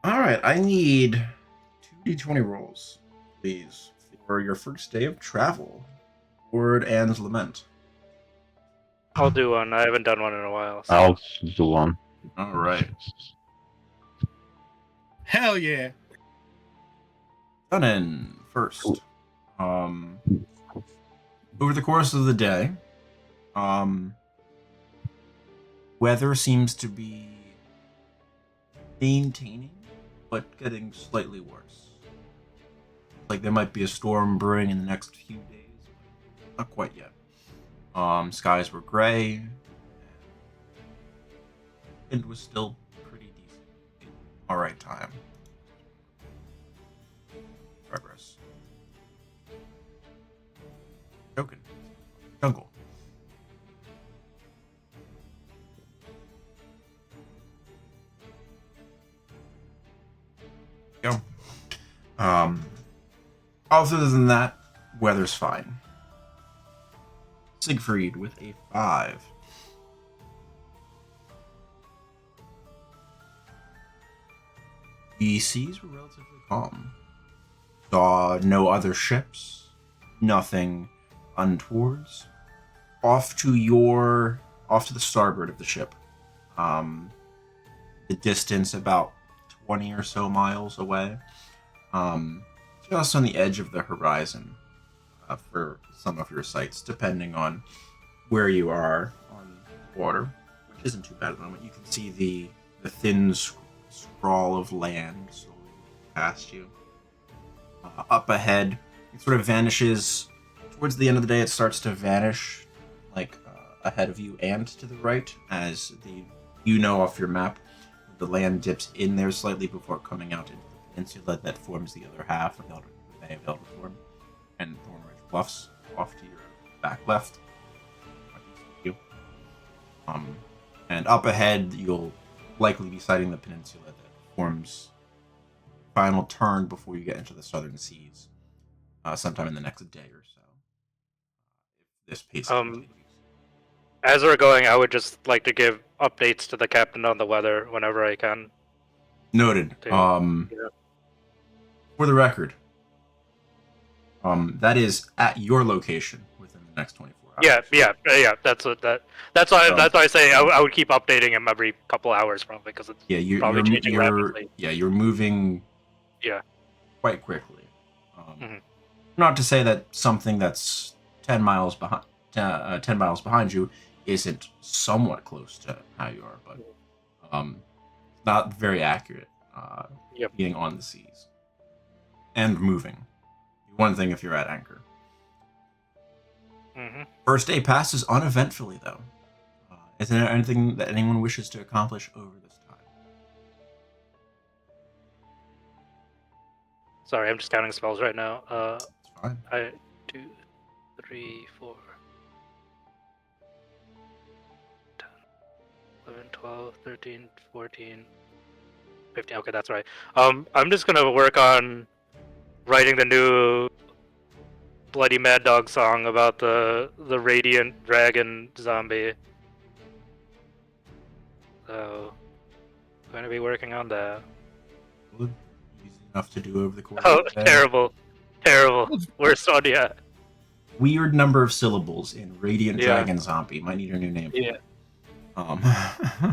All right, I need 2d20 rolls, please, for your first day of travel. Word and Lament. I'll do one. I haven't done one in a while. So. I'll do one. All right. Hell yeah. Dunnan first. Over the course of the day, weather seems to be maintaining, but getting slightly worse. Like there might be a storm brewing in the next few days, but not quite yet. Skies were gray. Wind was still pretty decent. All right, time. Progress. Token. Jungle. Go. Other than that, weather's fine. Siegfried with a 5. The seas were relatively calm. Saw no other ships, nothing untowards. Off to the starboard of the ship. The distance about 20 or so miles away. Just on the edge of the horizon for some of your sights, depending on where you are on the water, which isn't too bad at the moment. You can see the thin sprawl of land slowly past you. Up ahead, it sort of vanishes. Towards the end of the day, it starts to vanish, like ahead of you and to the right, as off your map, the land dips in there slightly before coming out into the peninsula that forms the other half of the Bay of Elderform, and Thornridge Bluffs off to your back left. And up ahead, you'll likely be sighting the peninsula that forms the final turn before you get into the southern seas, sometime in the next day or so. If this pace continues. As we're going, I would just like to give updates to the captain on the weather whenever I can. Noted. For the record, that is at your location within the next 24 hours. Yeah. That's why I say I would keep updating him every couple hours probably because it's probably changing rapidly. Yeah, you're moving. Yeah. Quite quickly. Not to say that something that's 10 miles behind you isn't somewhat close to how you are, but not very accurate. Being on the seas and moving. One thing if you're at anchor. First day passes uneventfully, though. Is there anything that anyone wishes to accomplish over this time? Sorry, I'm just counting spells right now. It's fine. 2, 3, 4, 10, 11, 12, 13, 14, 15. Okay, that's right. I'm just gonna work on writing the new Bloody Mad Dog song about the Radiant Dragon zombie. So, I'm gonna be working on that. Good. Easy enough to do over the course Oh, of the day. terrible. Worst one yet. Weird number of syllables in Radiant Yeah. Dragon Zombie. Might need a new name. Yeah. Mm-hmm.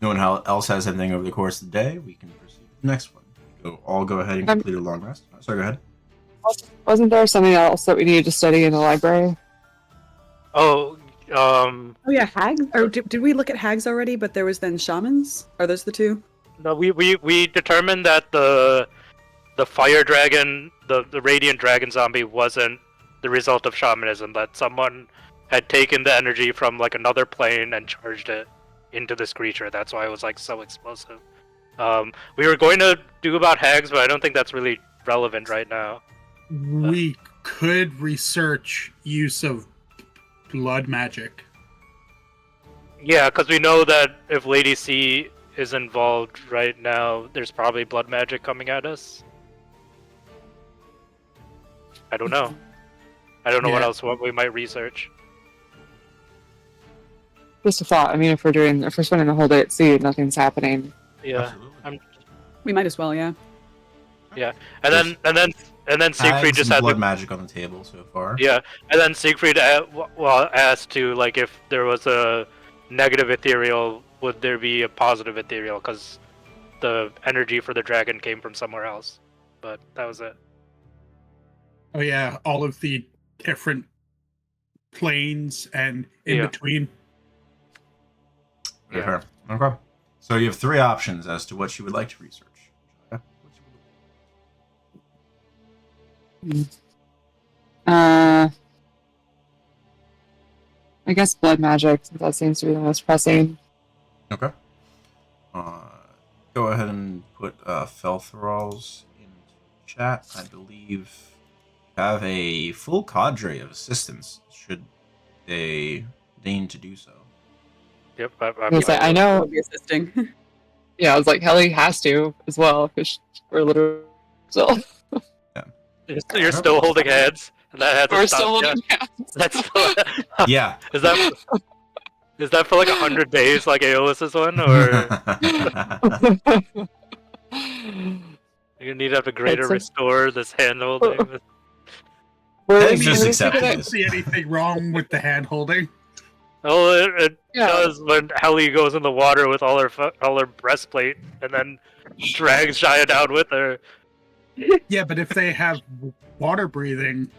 No one else has anything over the course of the day, we can proceed to the next one. All go ahead and complete a long rest. Sorry, go ahead. Wasn't there something else that we needed to study in the library? Oh, Oh yeah, hags. Or did we look at hags already? But there was then shamans. Are those the two? no, we determined that the fire dragon, the radiant dragon zombie wasn't the result of shamanism. That someone had taken the energy from like another plane and charged it into this creature. That's why it was like so explosive. We were going to do about hags, but I don't think that's really relevant right now. We could research use of blood magic. Yeah, because we know that if Lady C is involved right now, there's probably blood magic coming at us. I don't know. I don't know Yeah. what we might research. Just a thought. I mean, if we're spending the whole day at sea and nothing's happening. Yeah. Absolutely. We might as well, yeah. And then Siegfried Had just some had blood the, magic on the table so far. yeah, and then Siegfried asked to like if there was a negative ethereal, would there be a positive ethereal? Because the energy for the dragon came from somewhere else. But that was it. Oh yeah, all of the different planes and in Yeah. between. Very fair. Okay. So you have 3 options as to what you would like to research. I guess blood magic, since that seems to be the most pressing. Okay. Go ahead and put Felthralls in chat. I believe you have a full cadre of assistants, should they deign to do so. Yep. I know. I'll be assisting. Yeah, I was like, Helly has to as well, because we're literally. So You're still holding hands. And that hasn't we're stopped still yet. holding hands. That's still, Yeah. is that for like 100 days, like Aeolus's one, or you need to have a greater It's a- restore this hand holding? Thanks, just we're accept I gonna- don't see anything wrong with the hand holding. Oh, it Yeah. does when Helly goes in the water with all her breastplate and then drags Shia down with her. Yeah, but if they have water breathing,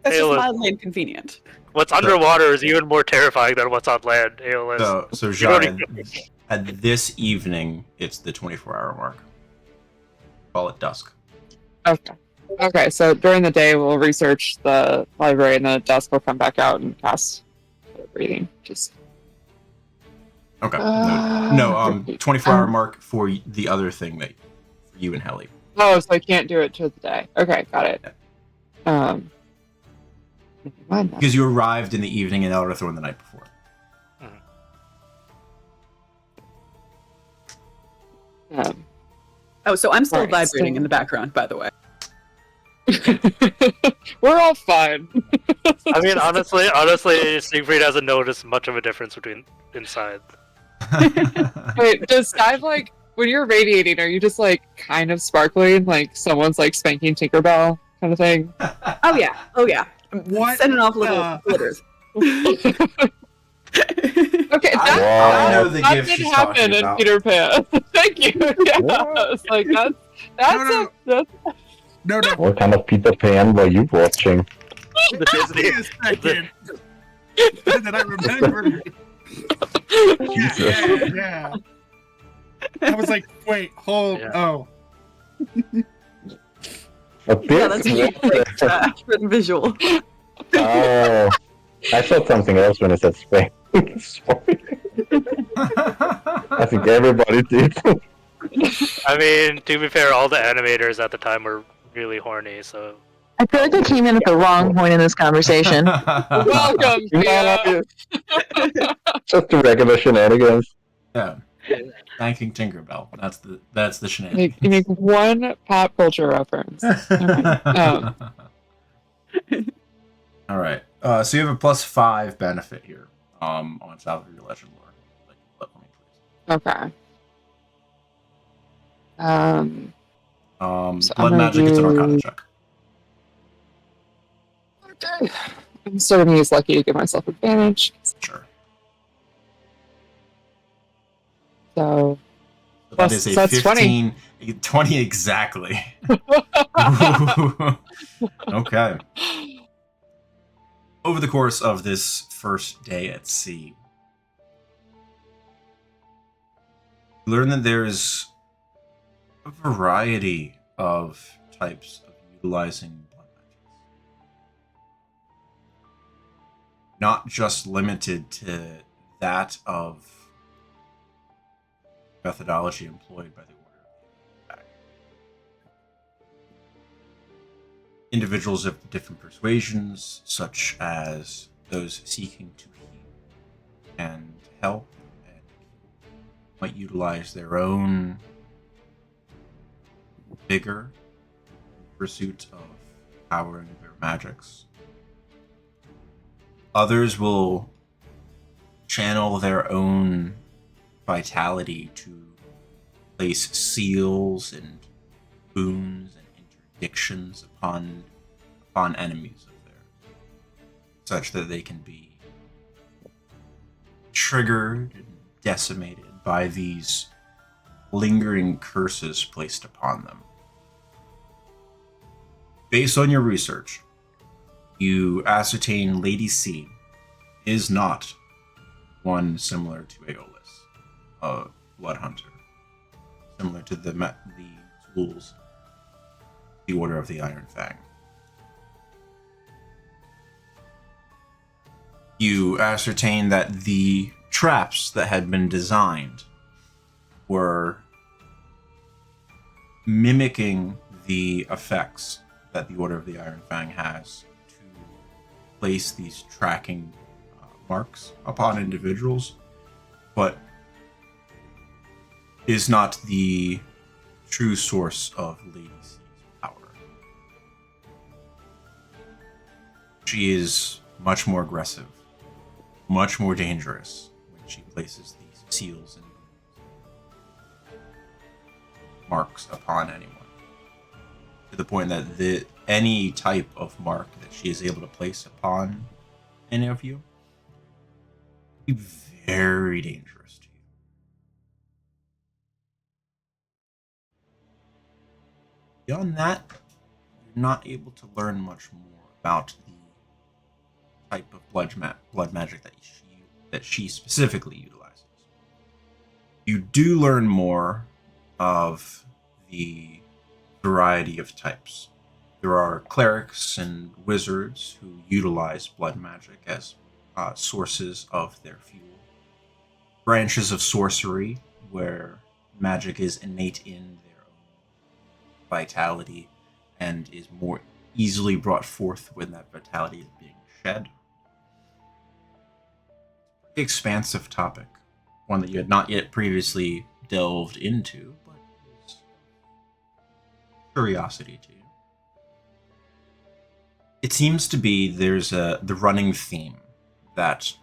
That's just Aeolus. mildly inconvenient. What's underwater is even more terrifying than what's on land, Aeolus. So You don't Jaya, even- at this evening, it's the 24-hour mark. Call it dusk. Okay. Okay, so during the day we'll research the library, and then at dusk we'll come back out and cast breathing. Just Okay. Uh, no, 24-hour mark for the other thing that for you and Helly. oh, so I can't do it to the day. Okay, got it. Never mind that. Because you arrived in the evening in Elderthorn the night before. Oh, so I'm still Alright, vibrating so- in the background, by the way. We're all fine. I mean, honestly, Siegfried hasn't noticed much of a difference between inside. Wait, does Dive like when you're radiating? Are you just like kind of sparkling, like someone's like spanking Tinkerbell kind of thing? Oh yeah, oh yeah. What Sending off little the- glitters. Okay, I know the that gift did she's happen talking in about. Peter Pan. Thank you. Yeah, it's like that's No. that's no, What kind of Peter Pan were you watching? The give me Disney. a second. And then I remembered. Yeah. I was like, wait, hold, Yeah. oh. A bit? Yeah, that's written visual. Oh, I thought something else when I said Spain. Sorry. I think everybody did. I mean, to be fair, all the animators at the time were really horny, so I feel like I came in at the wrong point in this conversation. welcome. Yeah, Pia. just the regular shenanigans. Yeah. Thanking Tinkerbell. That's the You shenanigans. make one pop culture reference. Oh. All right. So you have a +5 benefit here. On top of your legend lore. Like, let me please. Okay. So Blood I'm gonna magic. It's an Arcana use- check. Okay. I'm still gonna use lucky to give myself advantage. Sure. So So that Plus- is a so that's 15, 20 exactly. Okay. Over the course of this first day at sea, you learn that there's a variety of types of utilizing blood magic. Not just limited to that of methodology employed by the Order of the Back. Individuals of different persuasions, such as those seeking to heal and help, and might utilize their own vigor in pursuit of powering their magics. Others will channel their own vitality to place seals and boons and interdictions upon enemies of theirs, such that they can be triggered and decimated by these lingering curses placed upon them. Based on your research, you ascertain Lady C is not one similar to Aeolus, a blood hunter, similar to the tools, the Order of the Iron Fang. You ascertain that the traps that had been designed were mimicking the effects that the Order of the Iron Fang has to place these tracking marks upon individuals, but is not the true source of Lady C's power. She is much more aggressive, much more dangerous when she places these seals and marks upon anyone. To the point that any type of mark that she is able to place upon any of you be very dangerous to you. Beyond that, you're not able to learn much more about the type of blood magic that she specifically utilizes. You do learn more of the variety of types. There are clerics and wizards who utilize blood magic as sources of their fuel. Branches of sorcery, where magic is innate in their own vitality and is more easily brought forth when that vitality is being shed. Expansive topic, one that you had not yet previously delved into, but is curiosity to you. It seems to be there's the running theme that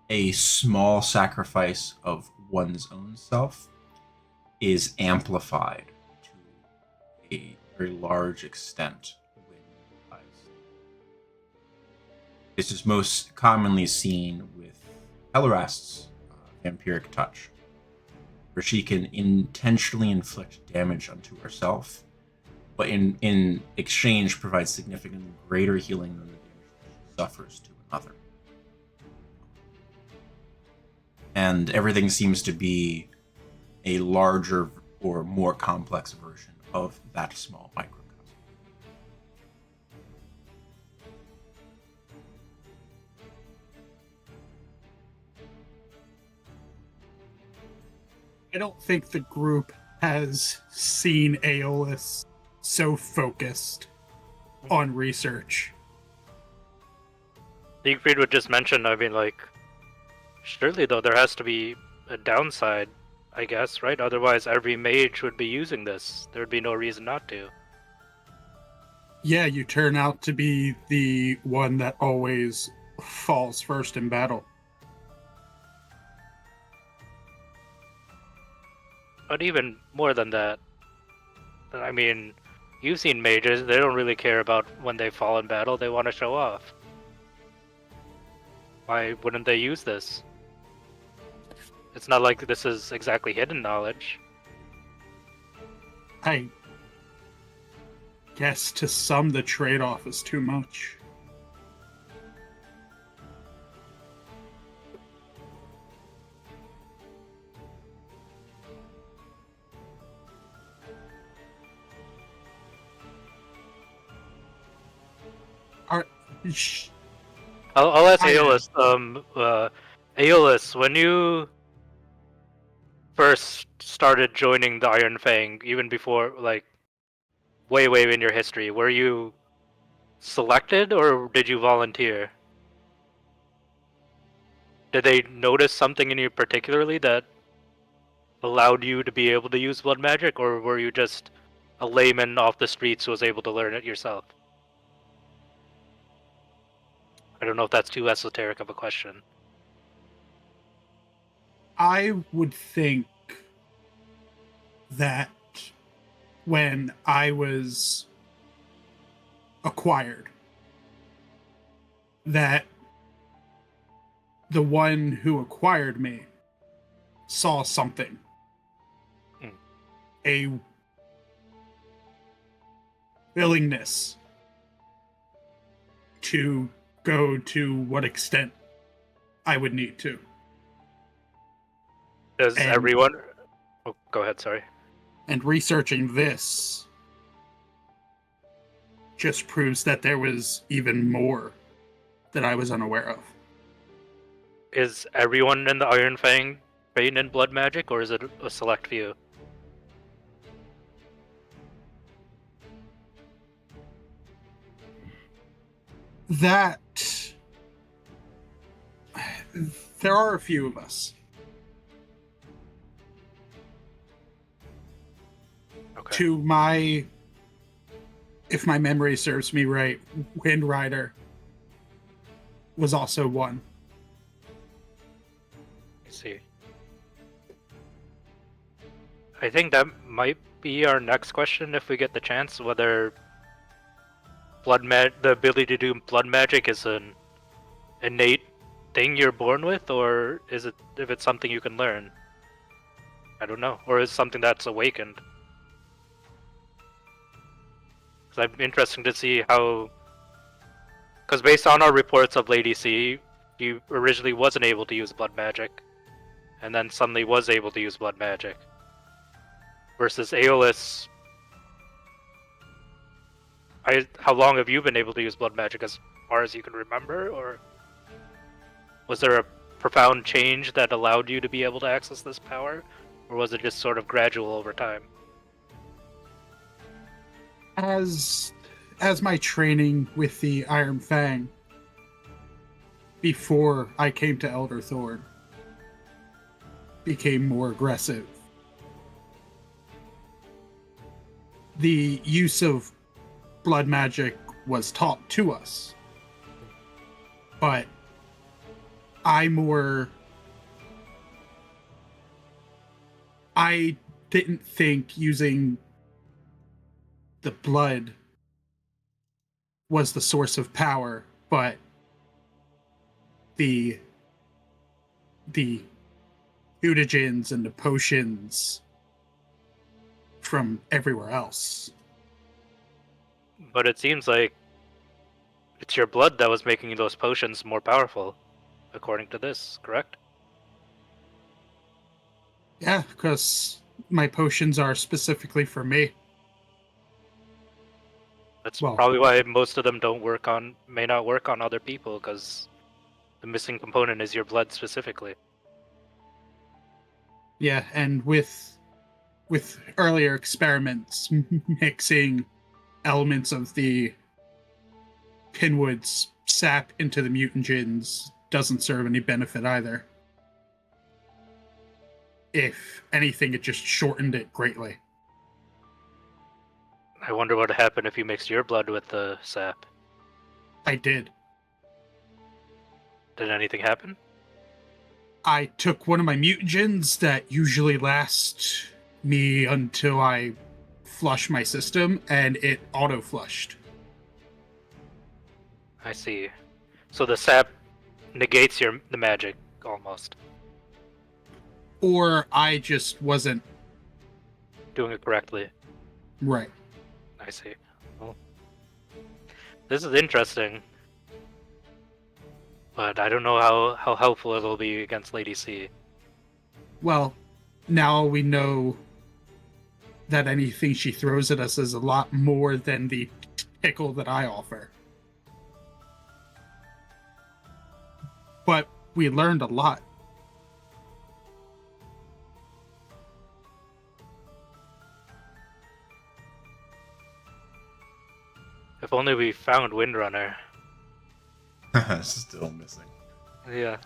a small sacrifice of one's own self is amplified to a very large extent when utilized. This is most commonly seen with Elrast's vampiric touch, where she can intentionally inflict damage unto herself, but in exchange provides significantly greater healing than the damage she suffers to another. And everything seems to be a larger or more complex version of that small microcosm. I don't think the group has seen Aeolus so focused on research. Siegfried would just mention, I mean, like, surely though there has to be a downside, I guess, right? Otherwise every mage would be using this. There would be no reason not to. Yeah, you turn out to be the one that always falls first in battle. But even more than that, I mean, you've seen mages, they don't really care about when they fall in battle, they want to show off. Why wouldn't they use this? It's not like this is exactly hidden knowledge. I guess to some the trade-off is too much. I'll ask I- Aeolus. Aeolus, when you first started joining the Iron Fang, even before, like, way in your history, were you selected or did you volunteer? Did they notice something in you particularly that allowed you to be able to use blood magic, or were you just a layman off the streets who was able to learn it yourself? I don't know if that's too esoteric of a question. I would think that when I was acquired, that the one who acquired me saw something. A willingness to go to what extent I would need to. Does And- everyone... Oh, go ahead, sorry. And researching this just proves that there was even more that I was unaware of. Is everyone in the Iron Fang trained in blood magic, or is it a select few? That there are a few of us. Okay. To my, if my memory serves me right, Wind Rider was also one. I see. I think that might be our next question if we get the chance, whether the ability to do blood magic is an innate thing you're born with, or is it if it's something you can learn? I don't know. Or is it something that's awakened? Because I'm interested to see how... Because based on our reports of Lady C, you originally wasn't able to use blood magic, and then suddenly was able to use blood magic. Versus Aeolus... How long have you been able to use blood magic, as far as you can remember, or was there a profound change that allowed you to be able to access this power, or was it just sort of gradual over time? As my training with the Iron Fang before I came to Elder Thorn became more aggressive, the use of blood magic was taught to us, but I didn't think using the blood was the source of power, but the mutagens and the potions from everywhere else. But it seems like it's your blood that was making those potions more powerful, according to this, correct? Yeah, because my potions are specifically for me. That's Well- probably why most of them may not work on other people, because the missing component is your blood specifically. Yeah, and with earlier experiments, mixing elements of the Pinwood's sap into the mutagens doesn't serve any benefit either. If anything, it just shortened it greatly. I wonder what would happen if you mixed your blood with the sap. I did. Did anything happen? I took one of my mutagens that usually last me until I flush my system, and it auto-flushed. I see. So the sap negates the magic, almost. Or I just wasn't Doing it correctly. right. I see. Well, this is interesting. But I don't know how helpful it'll be against Lady C. Well, now we know that anything she throws at us is a lot more than the tickle that I offer. But we learned a lot. If only we found Windrunner. Still missing. Yeah.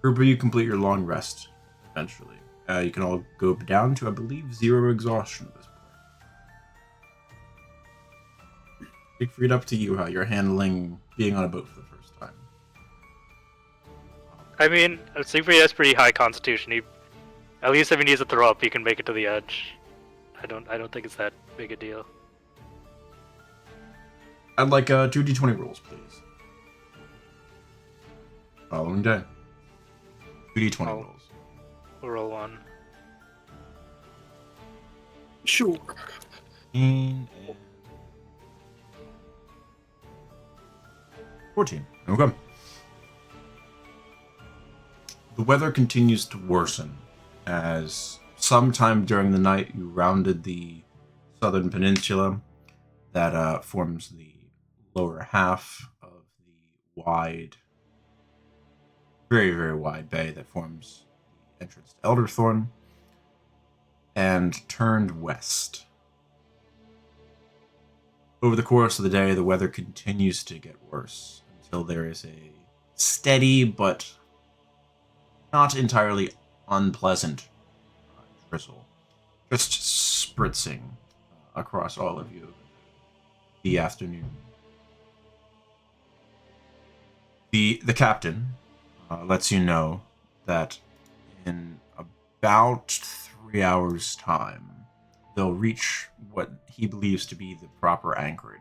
But you complete your long rest eventually. You can all go down to, I believe, 0 exhaustion at this point. Siegfried, up to you how you're handling being on a boat for the first time. I mean, Siegfried has pretty high constitution. He, at least if he needs to throw up, he can make it to the edge. I don't think it's that big a deal. I'd like 2d20 rolls, please. Following day. 2d20 Oh. rolls. We'll roll one. Sure. 15 and 14. Okay. The weather continues to worsen as sometime during the night you rounded the southern peninsula that forms the lower half of the wide, very, very wide bay that forms the entrance to Elderthorn, and turned west. Over the course of the day, the weather continues to get worse until there is a steady but not entirely unpleasant drizzle just spritzing across all of you the afternoon. The captain lets you know that in about 3 hours' time, they'll reach what he believes to be the proper anchorage,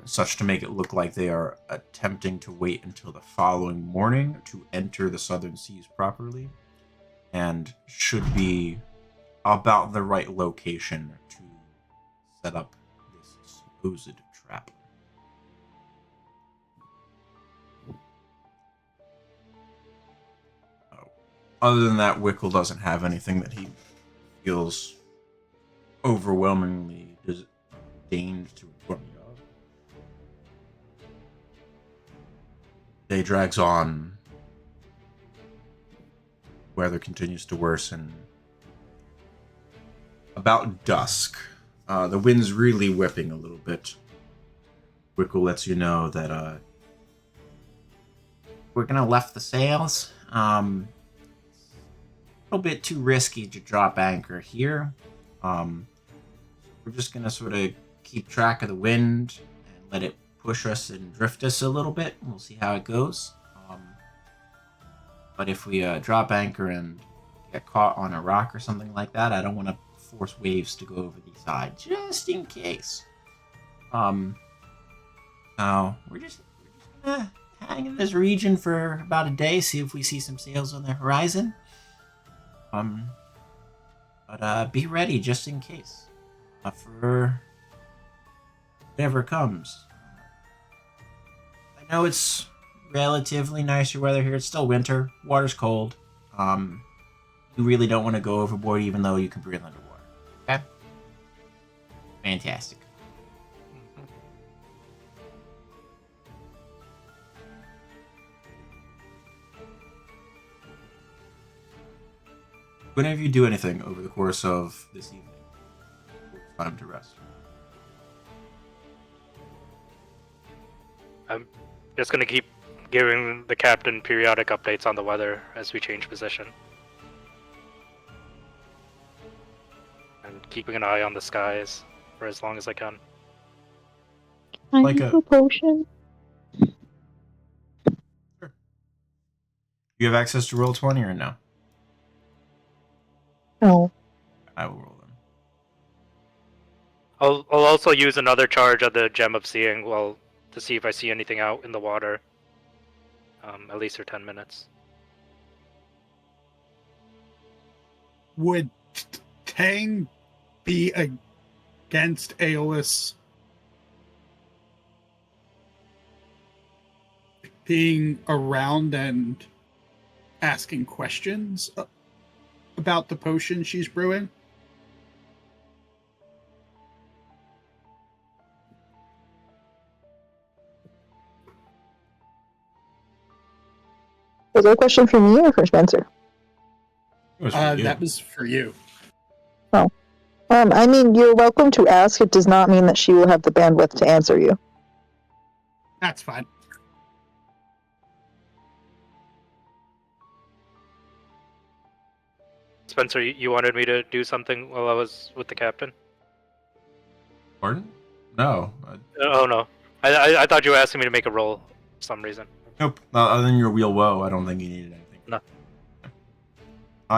such to make it look like they are attempting to wait until the following morning to enter the southern seas properly, and should be about the right location to set up this supposed trap. Other than that, Wickle doesn't have anything that he feels overwhelmingly deigned to inform you of. Day drags on. Weather continues to worsen. About dusk, the wind's really whipping a little bit. Wickle lets you know that we're gonna left the sails. A little bit too risky to drop anchor here. We're just gonna sort of keep track of the wind and let it push us and drift us a little bit. We'll see how it goes. But if we drop anchor and get caught on a rock or something like that, I don't want to force waves to go over the side, just in case. Now we're just gonna hang in this region for about a day, see if we see some sails on the horizon. But be ready just in case for whatever comes. I know it's relatively nicer weather here. It's still winter. Water's cold. You really don't want to go overboard, even though you can breathe underwater. Okay? Fantastic. Whenever you do anything over the course of this evening, it's time to rest. I'm just gonna keep giving the captain periodic updates on the weather as we change position. And keeping an eye on the skies for as long as I can. I Like need a- a potion. Sure. You have access to roll 20 or no? No. I will roll them. I'll also use another charge of the Gem of Seeing to see if I see anything out in the water. At least for 10 minutes. Would Tang be against Aeolus being around and asking questions about the potion she's brewing? Was that a question for me or for Spencer? It was for you. That was for you. I mean, you're welcome to ask. It does not mean that she will have the bandwidth to answer you. That's fine. Spencer, you wanted me to do something while I was with the captain? Pardon? No. Oh no, I thought you were asking me to make a roll for some reason. Nope. Other than your wheel woe, I don't think you needed anything. No.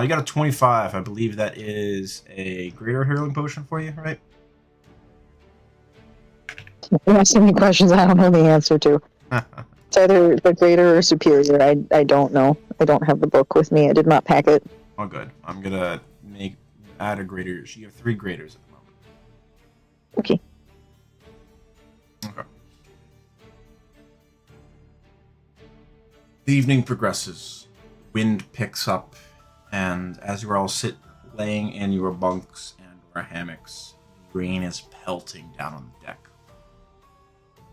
You got a 25. I believe that is a greater healing potion for you, right? You're asking me questions I don't know the answer to. It's either the greater or superior. I don't know. I don't have the book with me. I did not pack it. Oh, good. I'm gonna add a greater. You have 3 graders at the moment. Okay. Okay. The evening progresses. Wind picks up, and as you all laying in your bunks and or hammocks, rain is pelting down on the deck.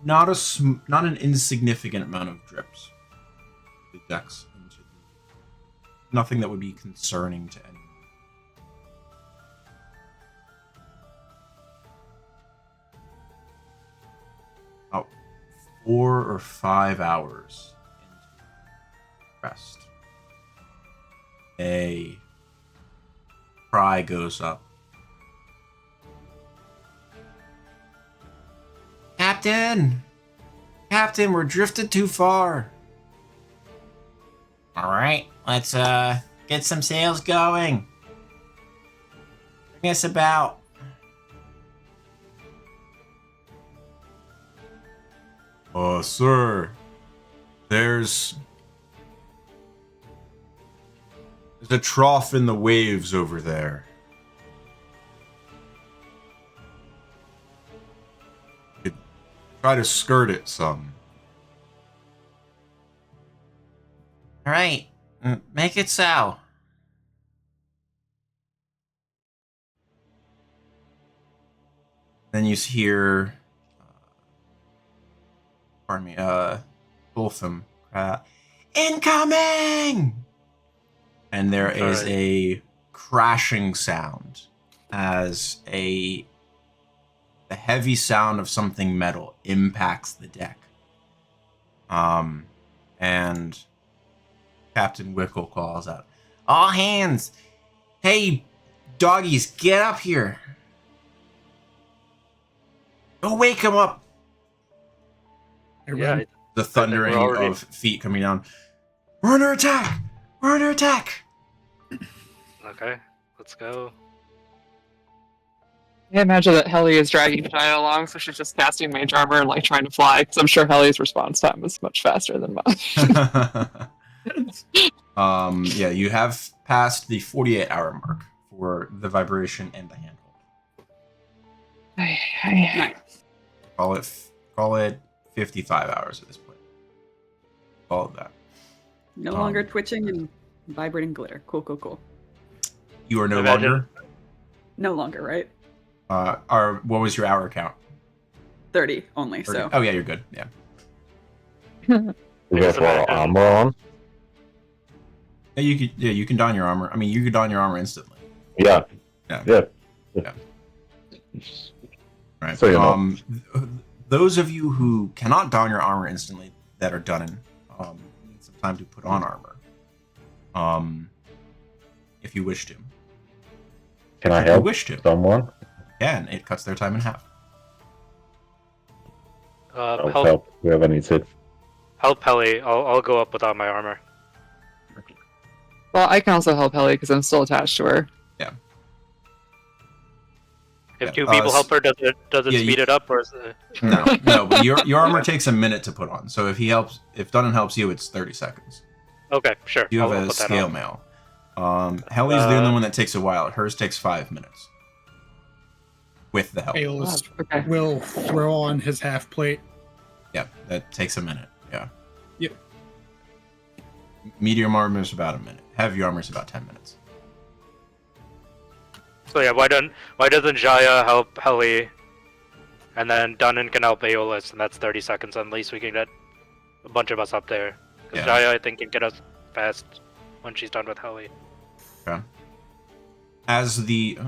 Not an insignificant amount of drips. The decks into nothing that would be concerning to anyone. About 4 or 5 hours into rest, a cry goes up. Captain, we're drifted too far. All right, let's get some sails going. Bring us about. Sir, there's a trough in the waves over there. You could try to skirt it some. All right, make it so. Then you hear, Wolfham, incoming! And there is a crashing sound as the heavy sound of something metal impacts the deck. And Captain Wickle calls out, "All hands! Hey, doggies, get up here! Go wake him up!" Yeah, The thundering of feet coming down. We're under attack! We're under attack! Okay, let's go. I imagine that Helly is dragging Jaya along, so she's just casting mage armor and like trying to fly. Because I'm sure Helly's response time is much faster than mine. Yeah, you have passed the 48-hour mark for the vibration and the handhold. Nice. Call it 55 hours at this point. All of that. No longer twitching and vibrating glitter. Cool. You are no longer. No longer, right? What was your hour count? 30 only. 30. So. Oh yeah, you're good. Yeah. You have armor on? Yeah, you can don your armor. I mean, you could don your armor instantly. Yeah. All right. So, you know. Those of you who cannot don your armor instantly that are done, need some time to put on armor. If you wish to. Can I If you help wish to. someone? And it cuts their time in half. I'll help whoever needs it. Help Helly. I'll go up without my armor. Well, I can also help Helly because I'm still attached to her. Yeah. If 2 people help her, does it speed it up, or is it? No. But your armor takes a minute to put on. So if Dunnan helps you, it's 30 seconds. Okay, sure. You have a scale mail. Helly's the only one that takes a while. Hers takes 5 minutes. With the help. Okay. Will throw on his half plate. Yeah, that takes a minute. Yeah. Yep. Medium armor is about a minute. Heavy armor is about 10 minutes. So yeah, why doesn't Jaya help Helly, and then Dunnan can help Aeolus, and that's 30 seconds. At least we can get a bunch of us up there. Because Jaya, I think, can get us fast when she's done with Helly. Okay. As the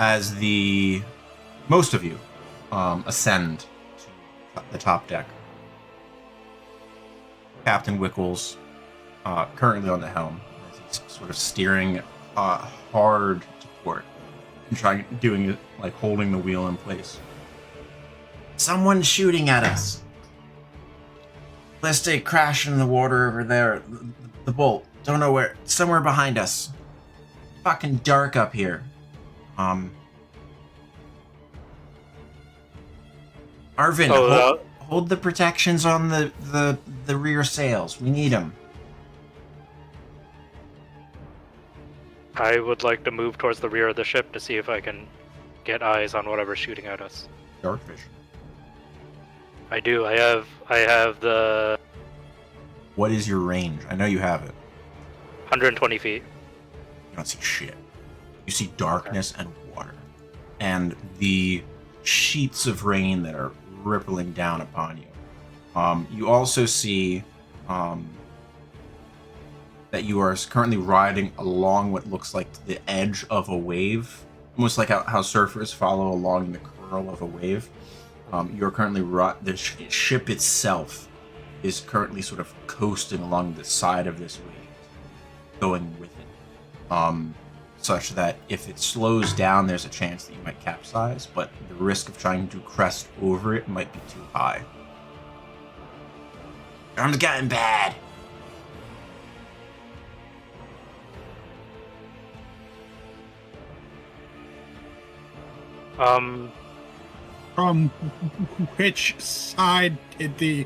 as most of you ascend to the top deck. Captain Wickles, currently on the helm, as he's sort of steering hard to port and doing it like holding the wheel in place. Someone's shooting at us. Let's stay crashing in the water over there. The bolt. Don't know where. Somewhere behind us. Fucking dark up here. Arvin, hold the protections on the rear sails. We need them. I would like to move towards the rear of the ship to see if I can get eyes on whatever's shooting at us. Dark vision. I do. I have the... What is your range? I know you have it. 120 feet. You don't see shit. You see darkness and water. And the sheets of rain that are rippling down upon you. You also see that you are currently riding along what looks like the edge of a wave. Almost like how surfers follow along the curl of a wave. You're currently the ship itself is currently sort of coasting along the side of this wave, going with it, such that if it slows down, there's a chance that you might capsize, but the risk of trying to crest over it might be too high. Storm's getting bad. From which side did the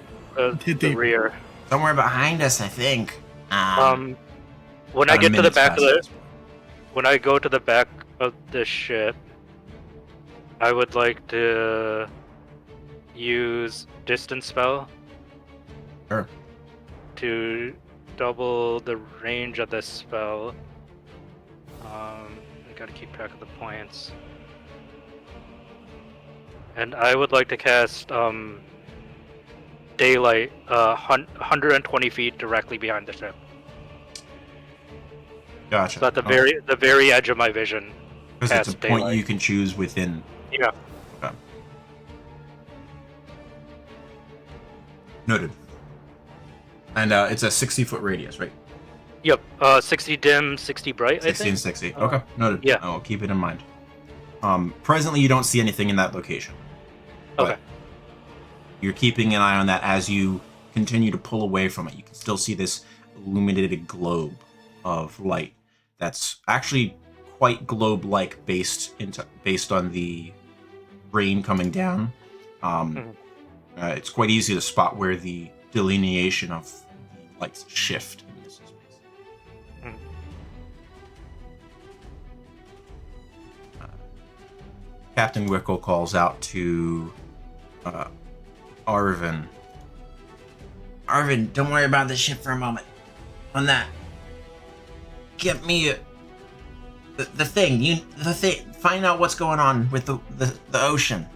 rear? Somewhere behind us, I think. When I get to the back of the, when I go to the back of the ship, I would like to use distance spell. Sure. To double the range of this spell. I gotta keep track of the points. And I would like to cast daylight 120 feet directly behind the ship. Gotcha. So at the very edge of my vision. Because it's a point you can choose within. Yeah. Okay. Noted. And it's a 60-foot radius, right? Yep. 60 dim, 60 bright. 60 I think. and 60. Okay. Noted. Yeah. I'll keep it in mind. Presently, you don't see anything in that location. Okay. You're keeping an eye on that as you continue to pull away from it. You can still see this illuminated globe of light that's actually quite globe-like based on the rain coming down. It's quite easy to spot where the delineation of the lights shift in this space. Captain Wickle calls out to Arvin. Arvin, don't worry about the ship for a moment. On that, get me the thing. Find out what's going on with the ocean.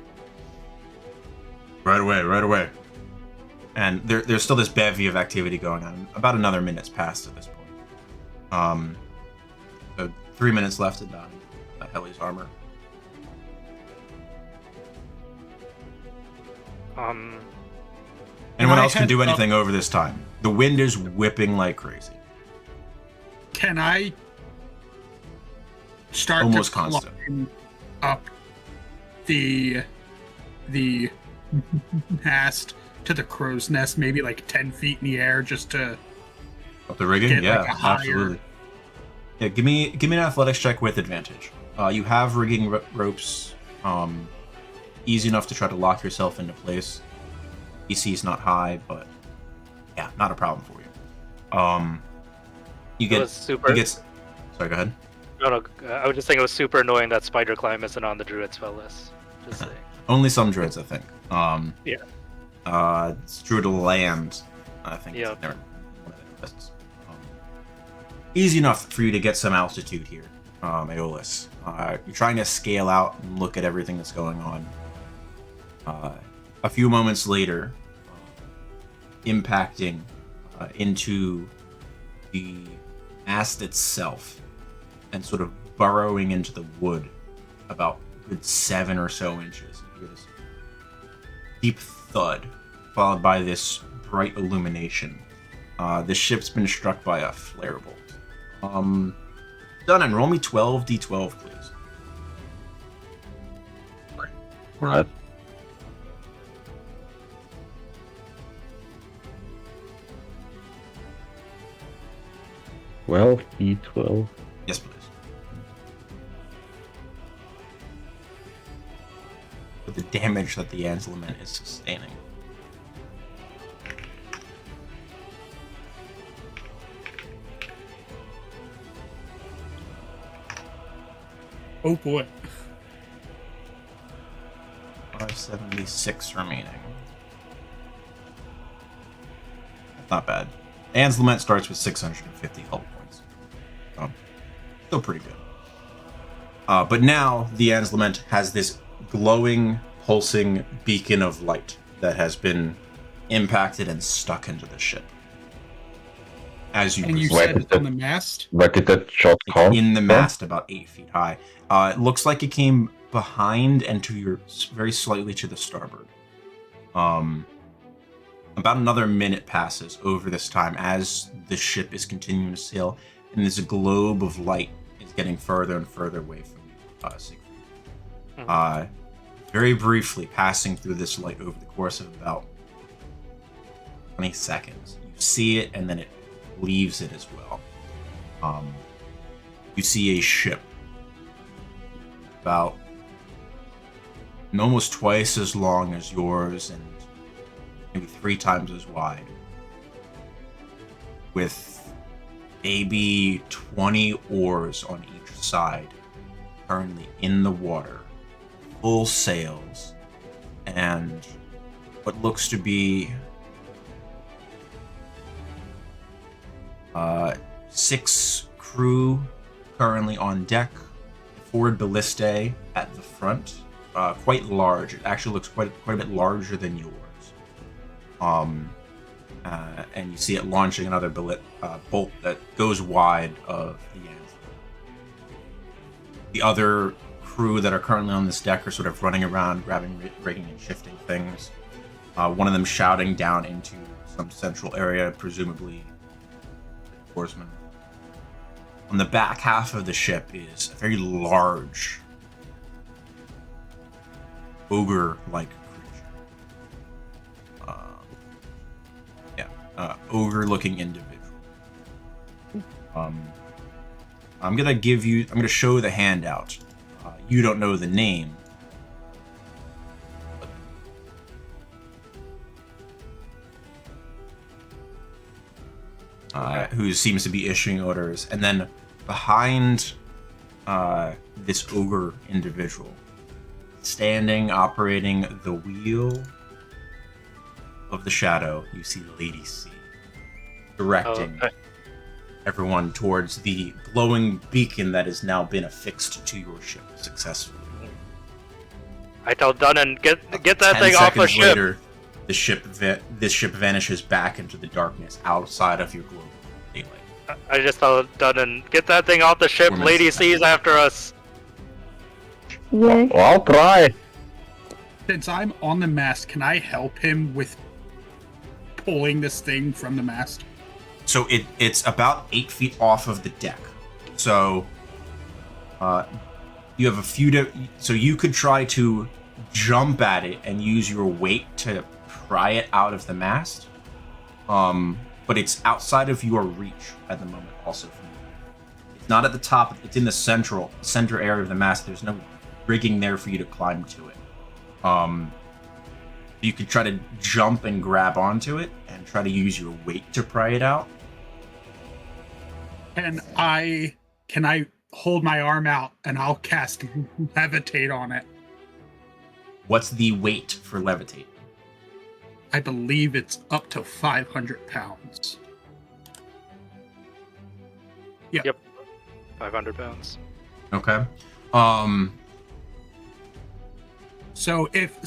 Right away. And there's still this bevy of activity going on. About another minute's passed at this point. So 3 minutes left to don Heli's armor. Anyone else can do anything over this time. The wind is whipping like crazy. Can I start almost to constant climb up the mast to the crow's nest, maybe like 10 feet in the air, just to up the rigging? get Yeah, like a higher... absolutely. Yeah, give me an athletics check with advantage. You have rigging ropes. Easy enough to try to lock yourself into place. EC is not high, but yeah, not a problem for you. Sorry, go ahead. No, I was just saying it was super annoying that Spider Climb isn't on the Druid spell list. Just saying. Only some druids, I think. Yeah. It's Druid of Land, I think. Yeah. One of the lists. Easy enough for you to get some altitude here, Aeolus. You're trying to scale out and look at everything that's going on. A few moments later, impacting into the mast itself and sort of burrowing into the wood about a good 7 or so inches. You hear this deep thud, followed by this bright illumination. The ship's been struck by a flare bolt. Done, and roll me 12d12, please. Right. Well, D12. Yes, please. With the damage that the Anslament is sustaining. Oh boy. 576 remaining. Not bad. Anne's Lament starts with 650 health points. Still pretty good. But now the Anne's Lament has this glowing, pulsing beacon of light that has been impacted and stuck into the ship. As you, And you Where said did it's on the- the mast? Where did that shot come? in the from? mast about 8 feet high. It looks like it came behind and to your very slightly to the starboard. About another minute passes over this time as the ship is continuing to sail, and this globe of light is getting further and further away from you, Siegfried. Very briefly passing through this light over the course of about 20 seconds. You see it, and then it leaves it as well. You see a ship about almost twice as long as yours and maybe 3 times as wide, with maybe 20 oars on each side, currently in the water, full sails, and what looks to be 6 crew currently on deck, forward ballistae at the front, quite large. It actually looks quite a bit larger than yours. And you see it launching another bolt that goes wide of the end. The other crew that are currently on this deck are sort of running around, grabbing, rigging, and shifting things. One of them shouting down into some central area, presumably the oarsman. On the back half of the ship is a very large, ogre-like creature. Ogre-looking individual. I'm gonna show the handout. You don't know the name. Who seems to be issuing orders, and then behind this ogre individual, standing, operating the wheel of the shadow, you see Lady C, directing everyone towards the glowing beacon that has now been affixed to your ship successfully. I tell Dunnan, get that 10 thing off the seconds ship. later, this ship vanishes back into the darkness outside of your global daylight. I just tell Dunnan, get that thing off the ship. 4 minutes Lady to C's after us. Yeah. Well, I'll try. Since I'm on the mast, can I help him with pulling this thing from the mast? So it's about 8 feet off of the deck. So you have a few so you could try to jump at it and use your weight to pry it out of the mast. But it's outside of your reach at the moment also. It's not at the top, it's in the center area of the mast. There's no rigging there for you to climb to it. You could try to jump and grab onto it and try to use your weight to pry it out. And can I hold my arm out and I'll cast levitate on it? What's the weight for levitate? I believe it's up to 500 pounds. Yep. 500 pounds. Okay. So if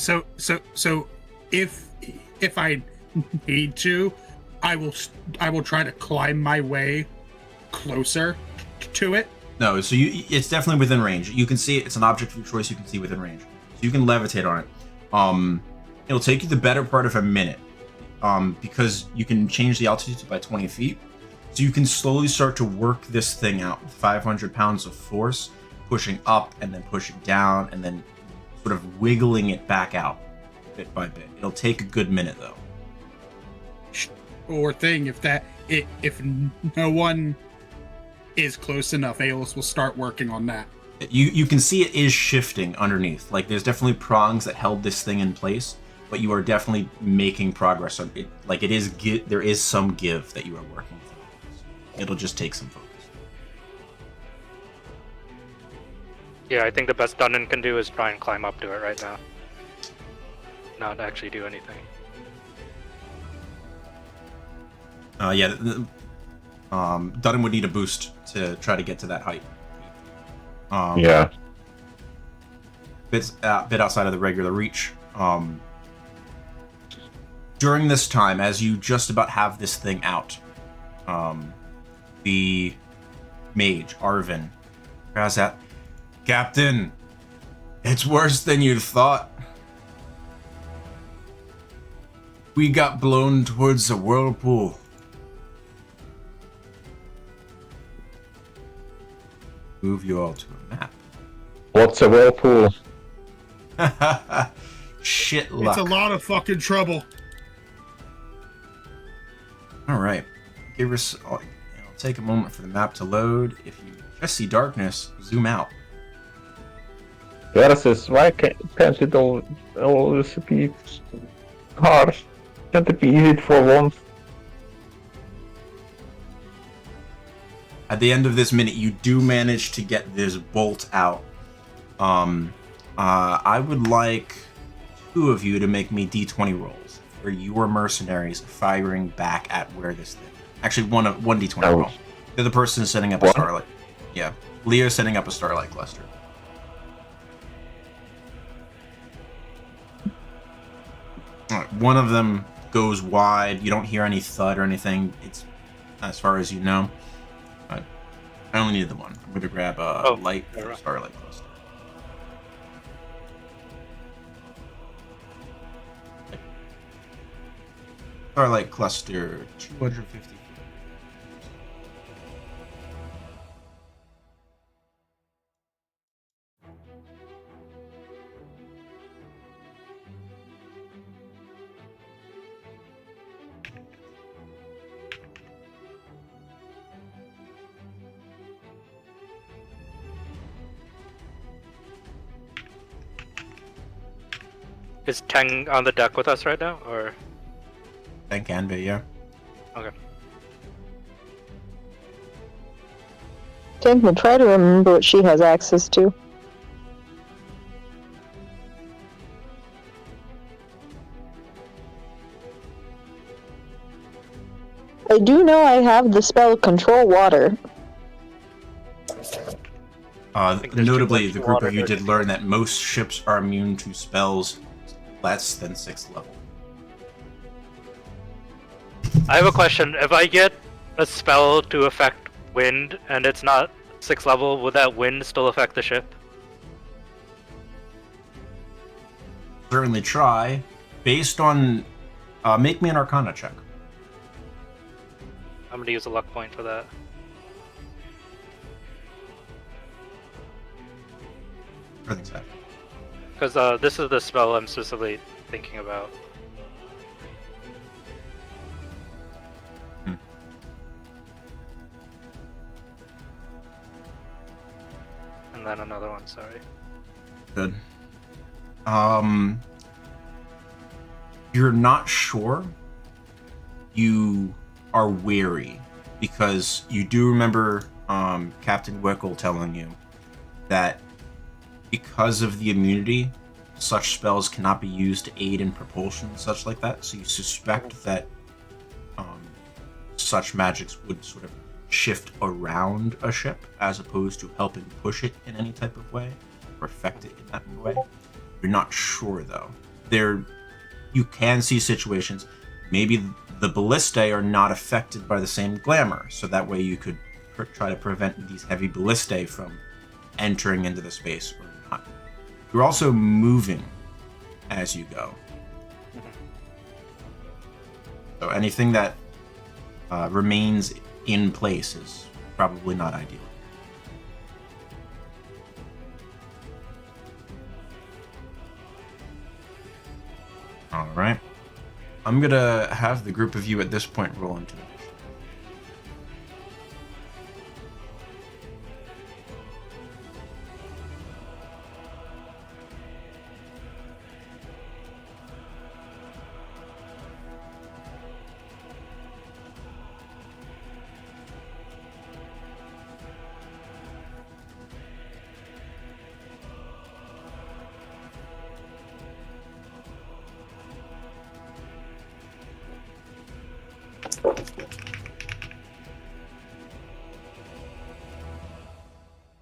I need to, I will try to climb my way closer to it No, so it's definitely within range. You can see it. It's an object of your choice. You can see within range, so you can levitate on it. It'll take you the better part of a minute, because you can change the altitude by 20 feet. So you can slowly start to work this thing out with 500 pounds of force, pushing up and then pushing down, and then sort of wiggling it back out bit by bit. It'll take a good minute though. Or thing, if no one is close enough, Aeolus will start working on that. You can see it is shifting underneath. Like there's definitely prongs that held this thing in place, but you are definitely making progress on it. Like there is some give that you are working through. It'll just take some focus. Yeah, I think the best Dunnan can do is try and climb up to it right now. Not actually do anything. Dunnan would need a boost to try to get to that height. Yeah. Bit outside of the regular reach. During this time, as you just about have this thing out, the mage, Arvin, grabs that. Captain, it's worse than you'd thought. We got blown towards the whirlpool. Move you all to a map. What's a whirlpool? Shit luck. It's a lot of fucking trouble. All right. Give us. It'll take a moment for the map to load. If you just see darkness, zoom out. Versus, why can't it always be hard? Can't it be easy for once? At the end of this minute, you do manage to get this bolt out. I would like two of you to make me d20 rolls for your mercenaries firing back at where this thing. Actually, one d20 roll. The other person is setting up a starlight. Yeah, Leo's setting up a starlight cluster. All right, one of them goes wide. You don't hear any thud or anything. It's as far as you know. I only need the one. I'm going to grab a light for starlight cluster. Starlight cluster 250. Is Teng on the deck with us right now, or? That can be, yeah. Okay. Tim will try to remember what she has access to. I do know I have the spell Control Water. Notably, the group of you did learn that most ships are immune to spells less than 6th level. I have a question. If I get a spell to affect wind and it's not 6th level, would that wind still affect the ship? Certainly try. Based on... make me an Arcana check. I'm going to use a luck point for that. Everything's happy. Because this is the spell I'm specifically thinking about. And then another one, sorry. Good. You're not sure. You are wary because you do remember Captain Wickle telling you that because of the immunity, such spells cannot be used to aid in propulsion and such like that. So you suspect that such magics would sort of shift around a ship as opposed to helping push it in any type of way or affect it in that way. You're not sure though. You can see situations. Maybe the ballistae are not affected by the same glamour, so that way you could try to prevent these heavy ballistae from entering into the space or not. You're also moving as you go. So anything that remains in place is probably not ideal. All right. I'm going to have the group of you at this point roll into it.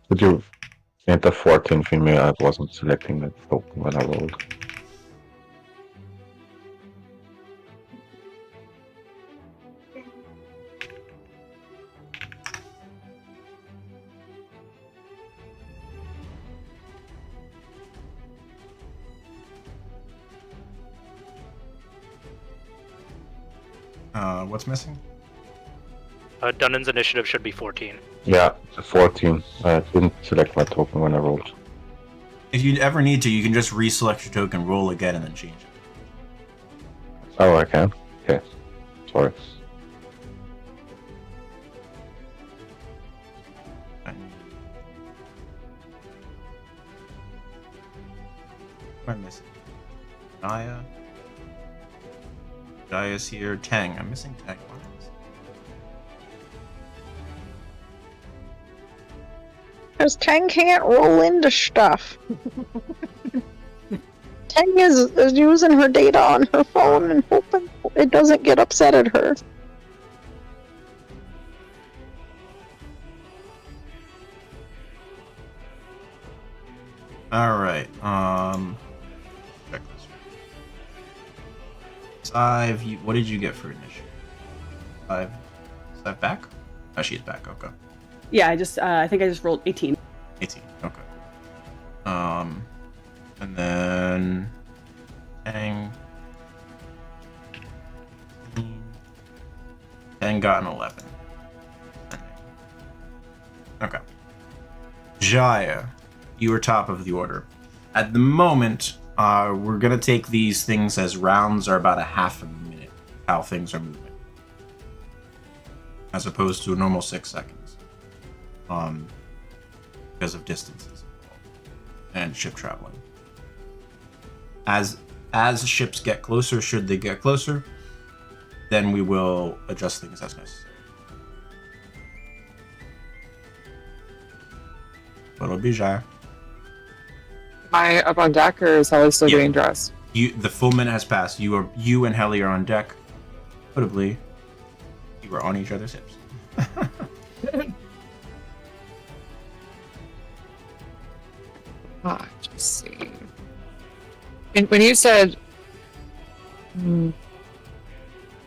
Would you enter 14 for me? I wasn't selecting the token when I rolled. What's missing? Dunnan's initiative should be 14. Yeah, 14. I didn't select my token when I rolled. If you ever need to, you can just reselect your token, roll again, and then change it. Oh, I can? Okay. Sorry. What am I missing? Jaya. Jaya's here. Tang. I'm missing Tang. What is this? Because Tang can't roll into stuff. Tang is using her data on her phone and hoping it doesn't get upset at her. Alright, check this. Sive, what did you get for initiative? Sive back? Oh, she's back, okay. Yeah, I think I just rolled 18. 18, okay. And then... Tang... Tang got an 11. Okay. Jaya, you are top of the order. At the moment, we're going to take these things as rounds are about a half a minute, how things are moving. As opposed to a normal 6 seconds. Because of distances and ship traveling. As ships get closer, should they get closer, then we will adjust things as necessary. What'll be Jaya? Am I up on deck, or is Helly still Yeah. getting dressed? The full minute has passed. You and Helly are on deck. Notably, you are on each other's hips. Just see. And when you said,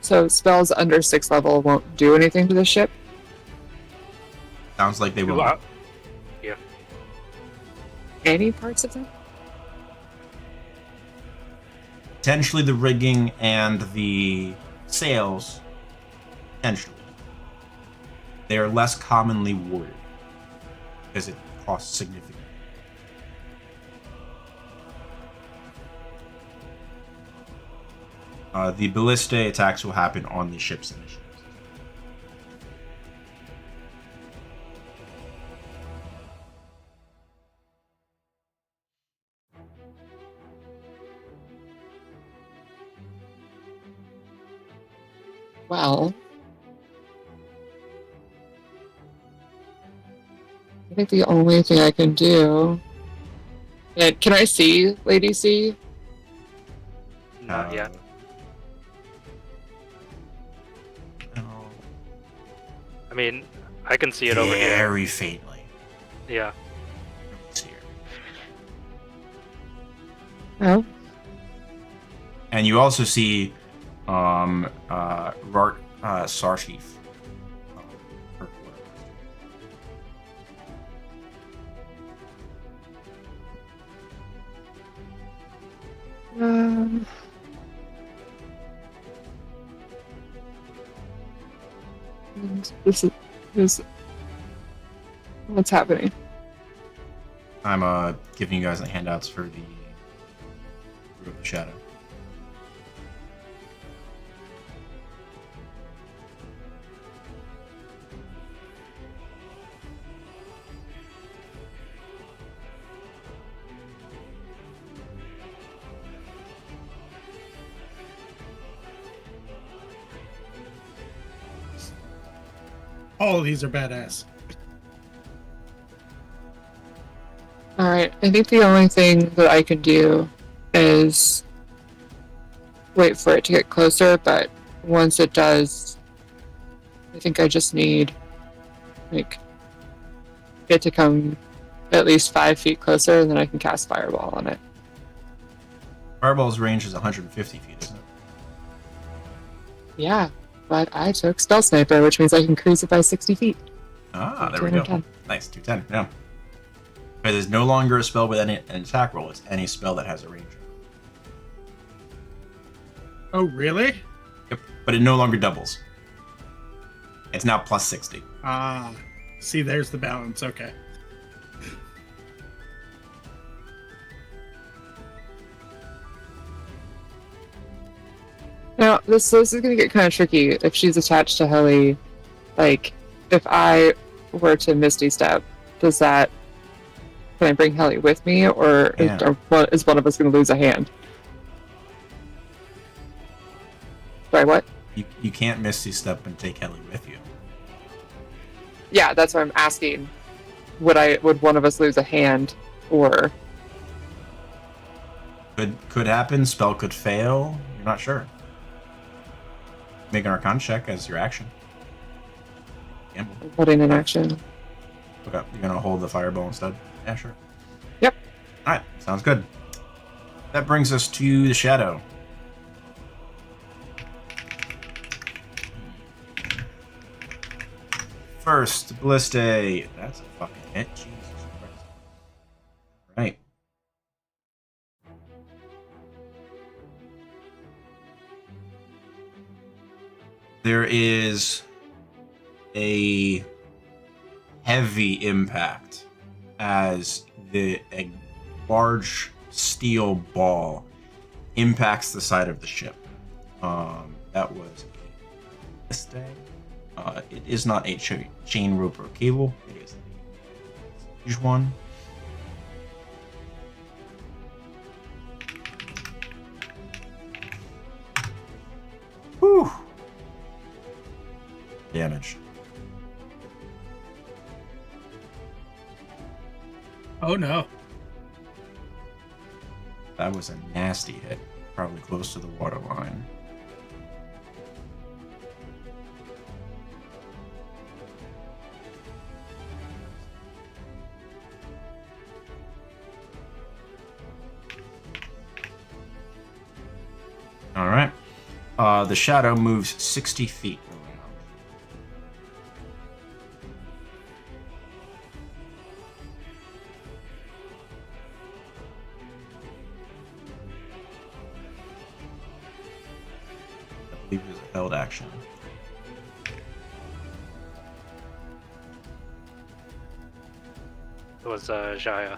so spells under 6th level won't do anything to the ship? Sounds like they will. Yeah. Any parts of them? Potentially the rigging and the sails. Potentially. They are less commonly warded. Because it costs significantly. The ballistae attacks will happen on the ship's initiatives. Well, I think the only thing I can do... Can I see Lady C? Not yet. No. I mean, I can see it over here. Very faintly. Yeah. See her. Oh. And you also see Rart Sarsheef. And this is what's happening. I'm giving you guys the handouts for the Root of the Shadow. All of these are badass. Alright, I think the only thing that I can do is wait for it to get closer, but once it does, I think I just need, like, it to come at least 5 feet closer, and then I can cast Fireball on it. Fireball's range is 150 feet, isn't it? Yeah, but I took Spell Sniper, which means I can increase it by 60 feet. Ah, there we 210. go. Nice, 210, yeah. It is no longer a spell with an attack roll, it's any spell that has a range. Oh, really? Yep, but it no longer doubles. It's now plus 60. Ah, see, there's the balance. Okay. Now, this is going to get kind of tricky if she's attached to Helly. Like, if I were to Misty Step, does that... Can I bring Helly with me, or Yeah. is one of us going to lose a hand? Sorry, what? You can't Misty Step and take Helly with you. Yeah, that's what I'm asking. Would one of us lose a hand, or... Could happen, spell could fail, you're not sure. Make an Arcana check as your action. Gamble. putting in action? Okay, you're gonna hold the fireball instead? Yeah, sure. Yep. Alright, sounds good. That brings us to the shadow. First, Balliste. That's a fucking hit. Jesus Christ. Right. There is a heavy impact as a large steel ball impacts the side of the ship. That was this day. It is not a chain, rope, or cable. It is a huge one. Whew. Damage. Oh no. That was a nasty hit. Probably close to the waterline. All right. The shadow moves 60 feet around. I believe it is a held action. It was Jaya.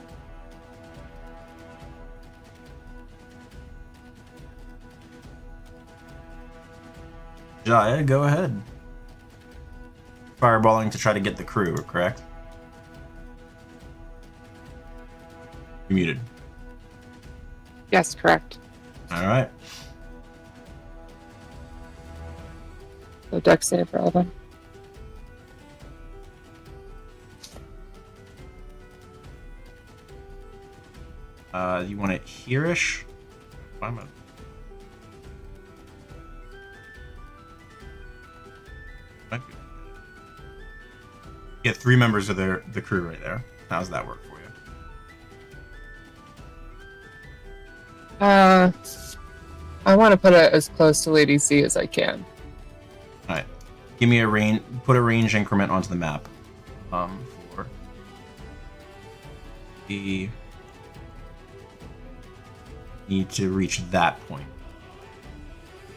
Jaya, go ahead. Fireballing to try to get the crew, correct? You're muted. Yes, correct. All right. So dex save for all of them. You want it here-ish? I'm a... Might be. You get 3 members of the crew right there. How's that work for you? I want to put it as close to Lady C as I can. All right. Give me a range. Put a range increment onto the map. For the need to reach that point.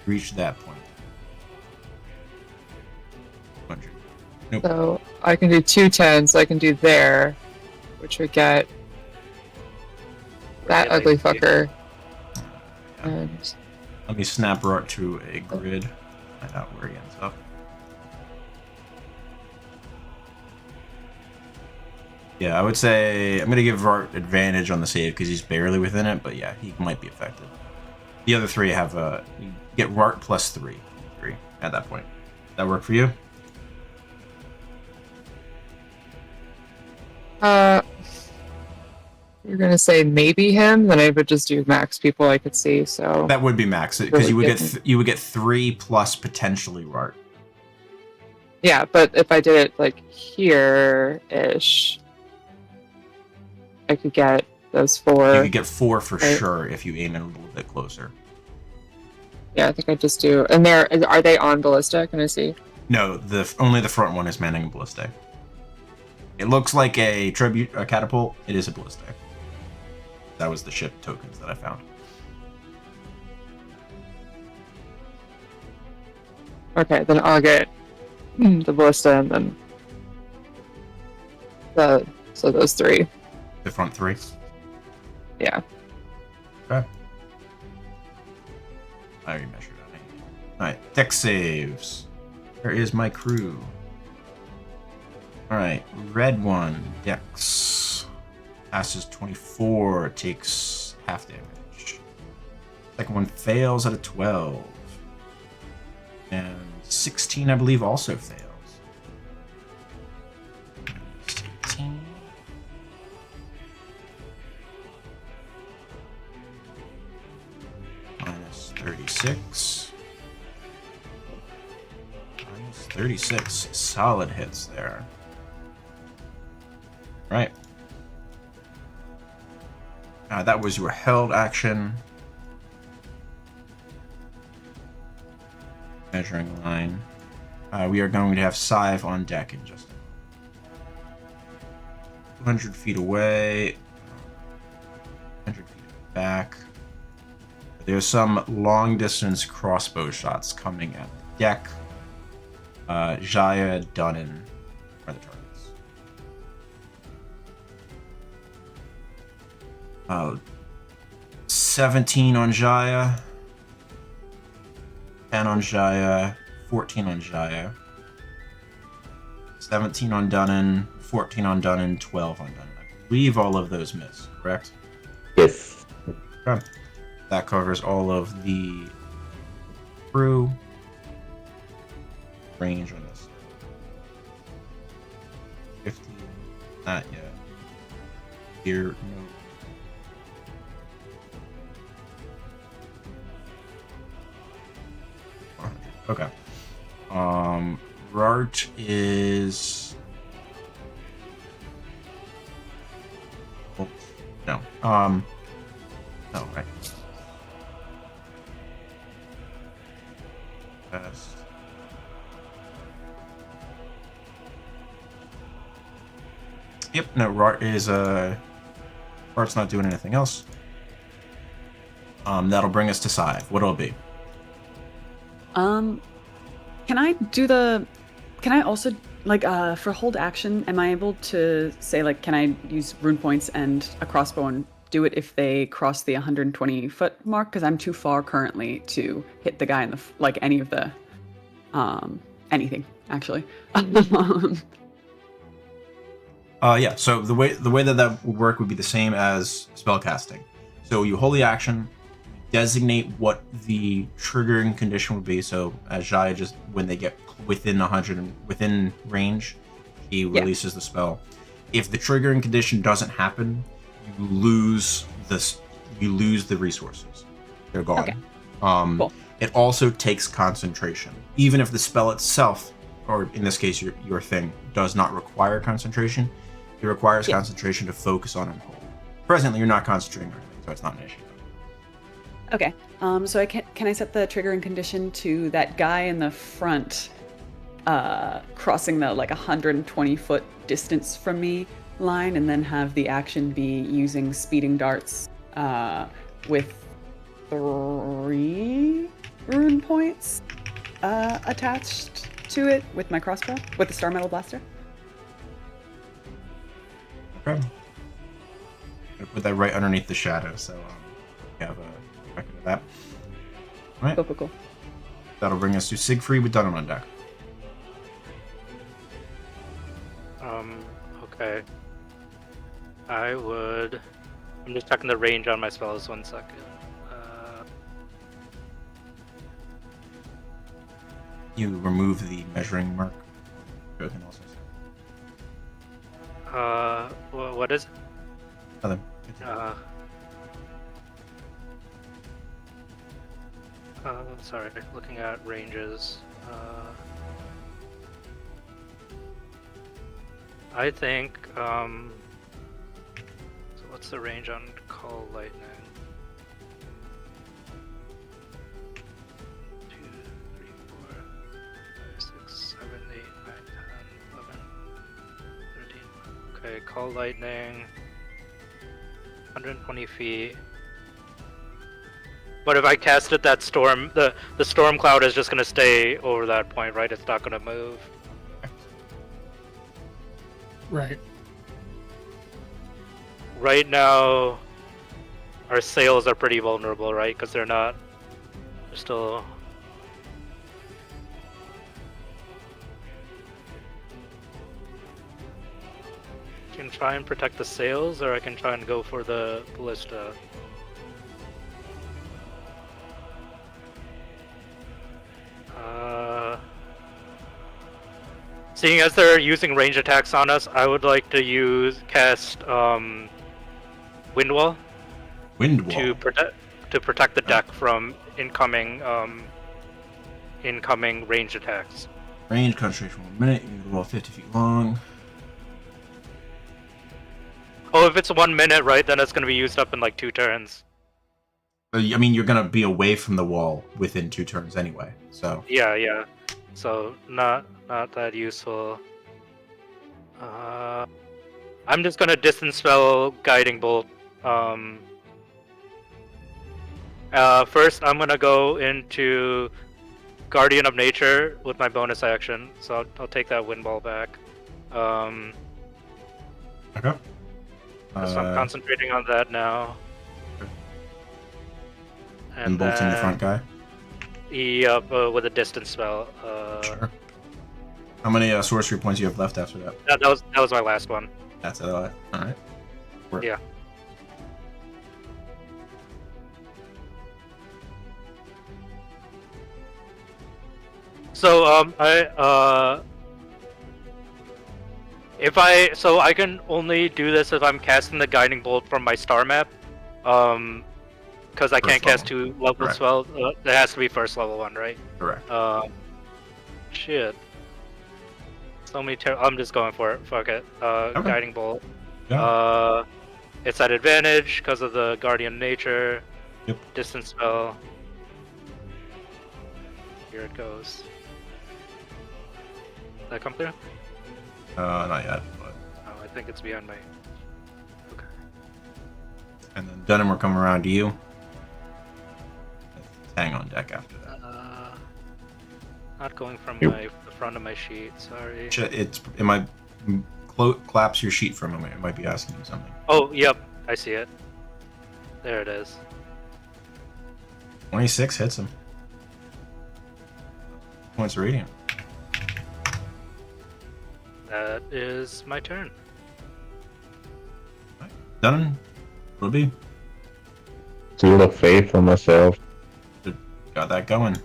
Reach that point. 100. Nope. So I can do 210s. So I can do there, which would get that ugly fucker. And Let me snap Rart to a grid. Find out where he ends up. Yeah, I would say I'm going to give Rart advantage on the save because he's barely within it, but yeah, he might be affected. The other three have you get Rart plus 3 at that point. That work for you? You're gonna say maybe him, then I would just do max people I could see. So That would be max because you would get 3 plus potentially Rart. yeah, but if I did it like here-ish, I could get those 4. You could get 4 for Right. sure if you aim it a little bit closer. Yeah, I think I just do. And are they on ballista? Can I see? No, only the front one is manning a ballistic. It looks like a catapult. It is a ballistic. That was the ship tokens that I found. Okay, then I'll get the ballista and then so those 3. The front 3. Yeah. Okay. I already measured it. Alright, deck saves. Where is my crew? Alright, red one, Dex. Passes 24, takes half damage. Second one fails at a 12. And 16, I believe, also fails. 18. Minus 36. Minus 36. Solid hits there. Right. That was your held action. Measuring line. We are going to have Scythe on deck in just a moment. 200 feet away. 100 feet back. There's some long distance crossbow shots coming at the deck. Jaya, Dunnan are the targets. 17 on Jaya, 10 on Jaya, 14 on Jaya, 17 on Dunnan, 14 on Dunnan, 12 on Dunnan. I believe all of those miss, correct? Yes. Okay. That covers all of the crew. Range on this. 50. Not yet. Here, no. Okay. Rart is. Oh, no. Oh, right. Best. Yep. No. Rart is Rart's not doing anything else. That'll bring us to Scythe. What'll it be? Can I also, like, for hold action, am I able to say, like, can I use rune points and a crossbow and do it if they cross the 120 foot mark? Because I'm too far currently to hit the guy in the, like, any of the, anything, actually. Yeah, so the way that would work would be the same as spellcasting. So you holy action, designate what the triggering condition would be. So as Jaya, just when they get within within range, he releases the spell. If the triggering condition doesn't happen, you lose the resources. They're gone. Okay. Cool. It also takes concentration. Even if the spell itself, or in this case your thing, does not require concentration, it requires concentration to focus on and hold. Presently, you're not concentrating on anything, so it's not an issue. Okay. So can I set the triggering condition to that guy in the front, crossing the like 120 foot distance from me line, and then have the action be using speeding darts with 3 rune points attached to it with my crossbow, with the Star Metal Blaster. Okay. I put that right underneath the shadow, so you have a record of that. All right. Cool. That'll bring us to Siegfried with Dunham on deck. Okay. I'm just checking the range on my spells 1 second. You remove the measuring mark. Joe can also say. What is it? Nothing. Sorry, looking at ranges. I think, so what's the range on Call Lightning? 2, 3, 4, 5, 6, 7, 8, 9, 10, 11, 13. Okay, Call Lightning, 120 feet. But if I casted that storm, the storm cloud is just gonna stay over that point, right? It's not gonna move. Right. Right now, our sails are pretty vulnerable, right? Because they're still. I can try and protect the sails, or I can try and go for the ballista. Seeing as they're using range attacks on us, I would like to cast Wind Wall. Wind Wall. To protect the deck from incoming range attacks. Range concentration 1 minute. You need a wall 50 feet long. Oh, if it's 1 minute, right? Then it's going to be used up in like 2 turns. I mean, you're gonna be away from the wall within 2 turns anyway. So. Yeah. So not that useful. I'm just gonna distance spell Guiding Bolt. First, I'm gonna go into Guardian of Nature with my bonus action, so I'll take that Wind Ball back. Okay. So I'm concentrating on that now. And bolting the front guy. With a distance spell. Sure. How many sorcery points do you have left after that? That was my last one. That's it. All right. Work. Yeah. So I can only do this if I'm casting the Guiding Bolt from my star map. Because I can't cast 2 level spells. It has to be first level 1, right? Correct. Shit. So many I'm just going for it. Fuck it. Okay. Guiding Bolt. Yeah. It's at advantage because of the Guardian Nature. Yep. Distance spell. Here it goes. Did that come through? Not yet. But... Oh, I think it's behind me. Okay. And then Dunham, we're coming around to you. Hang on deck after that. Not going from Yep. the front of my sheet. Sorry. It might collapse your sheet for a moment. It might be asking you something. Oh, yep. I see it. There it is. 26 hits him. Points of radiant. That is my turn. Dunham, what'll be? Seal of faith on myself. Got that going.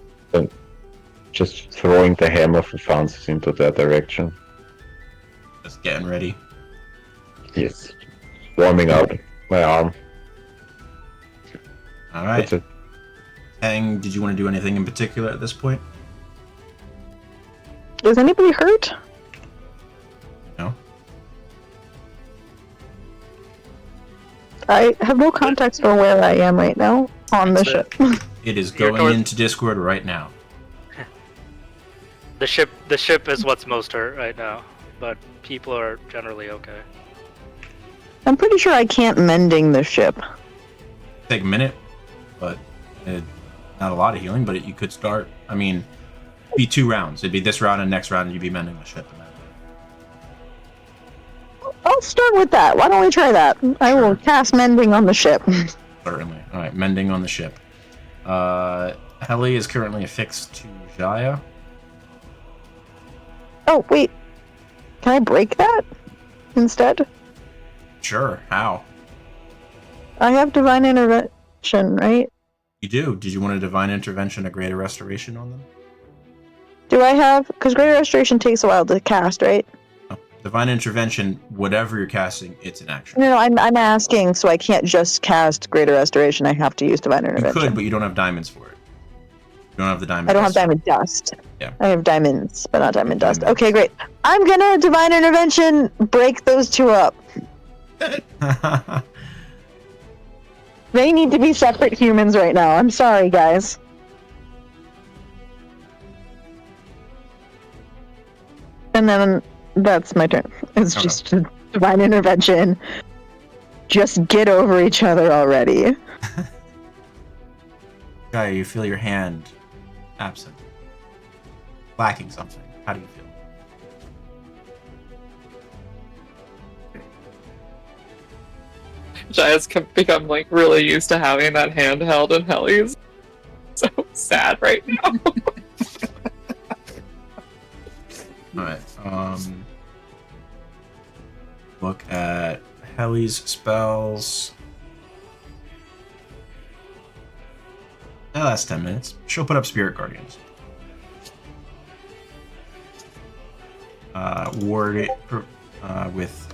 Just throwing the hammer for fancies into that direction. Just getting ready. Yes. Warming up my arm. All right. That's it. Tang, did you want to do anything in particular at this point? Is anybody hurt? No. I have no context for where I am right now on the ship. It is You're going towards- into Discord right now. The ship is what's most hurt right now, but people are generally okay. I'm pretty sure I can't mending the ship. Take a minute, but Not a lot of healing, but you could start. I mean, it'd be 2 rounds. It'd be this round and next round, and you'd be mending the ship. I'll start with that. Why don't we try that? I will cast mending on the ship. Certainly. All right, mending on the ship. Heli is currently affixed to Jaya. Oh, wait. Can I break that instead? Sure. How? I have divine intervention, right? You do. Did you want a divine intervention, a greater restoration on them? Do I have... Because greater restoration takes a while to cast, right? Oh, divine intervention, whatever you're casting, it's an action. No, I'm asking, so I can't just cast greater restoration. I have to use divine intervention. You could, but you don't have diamonds for it. You don't have the diamond. I don't have diamond dust. Yeah. I have diamonds, but not diamond dust. Okay, great. I'm gonna divine intervention break those 2 up. They need to be separate humans right now. I'm sorry, guys. And then that's my turn. It's just a divine intervention. Just get over each other already. Guy, you feel your hand absent. Lacking something. How do you feel? Jaya's become like really used to having that handheld, and Heli's so sad right now. Alright, look at Heli's spells. That lasts 10 minutes. She'll put up Spirit Guardians. Ward it with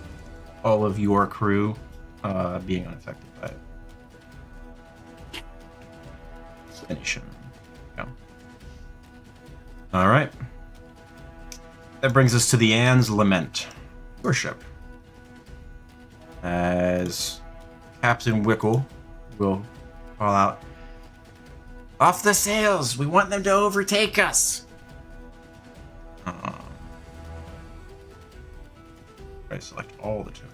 all of your crew being unaffected by it. Finish him. Go. Alright. That brings us to the Anne's Lament. Your ship. As Captain Wickle will call out, "Off the sails! We want them to overtake us!" I select all the tokens.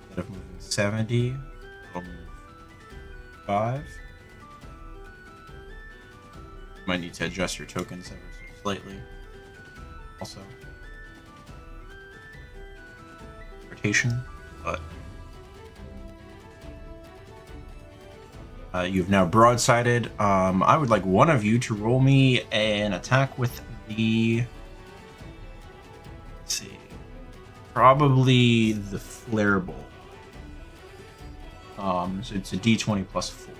Instead of moving 70, I'll move 5. You might need to adjust your tokens ever so slightly. Also, rotation, but you've now broadsided. I would like one of you to roll me an attack with the, let's see, probably the flare bolt. So it's a d20 plus 4.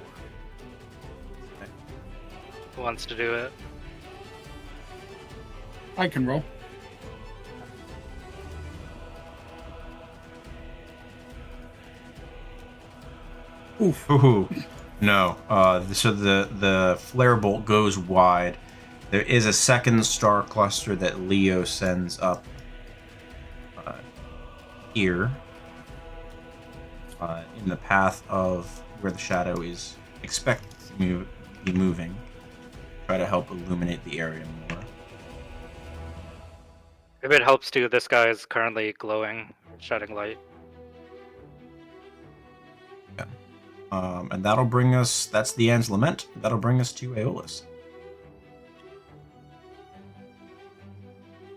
Okay. Who wants to do it? I can roll. Oof. Ooh. No. So the flare bolt goes wide. There is a second star cluster that Leo sends up here in the path of where the shadow is expected to be moving. Try to help illuminate the area more. If it helps too, this guy is currently glowing, shedding light. Yeah. And that'll bring us, that's the Anne's Lament. That'll bring us to Aeolus.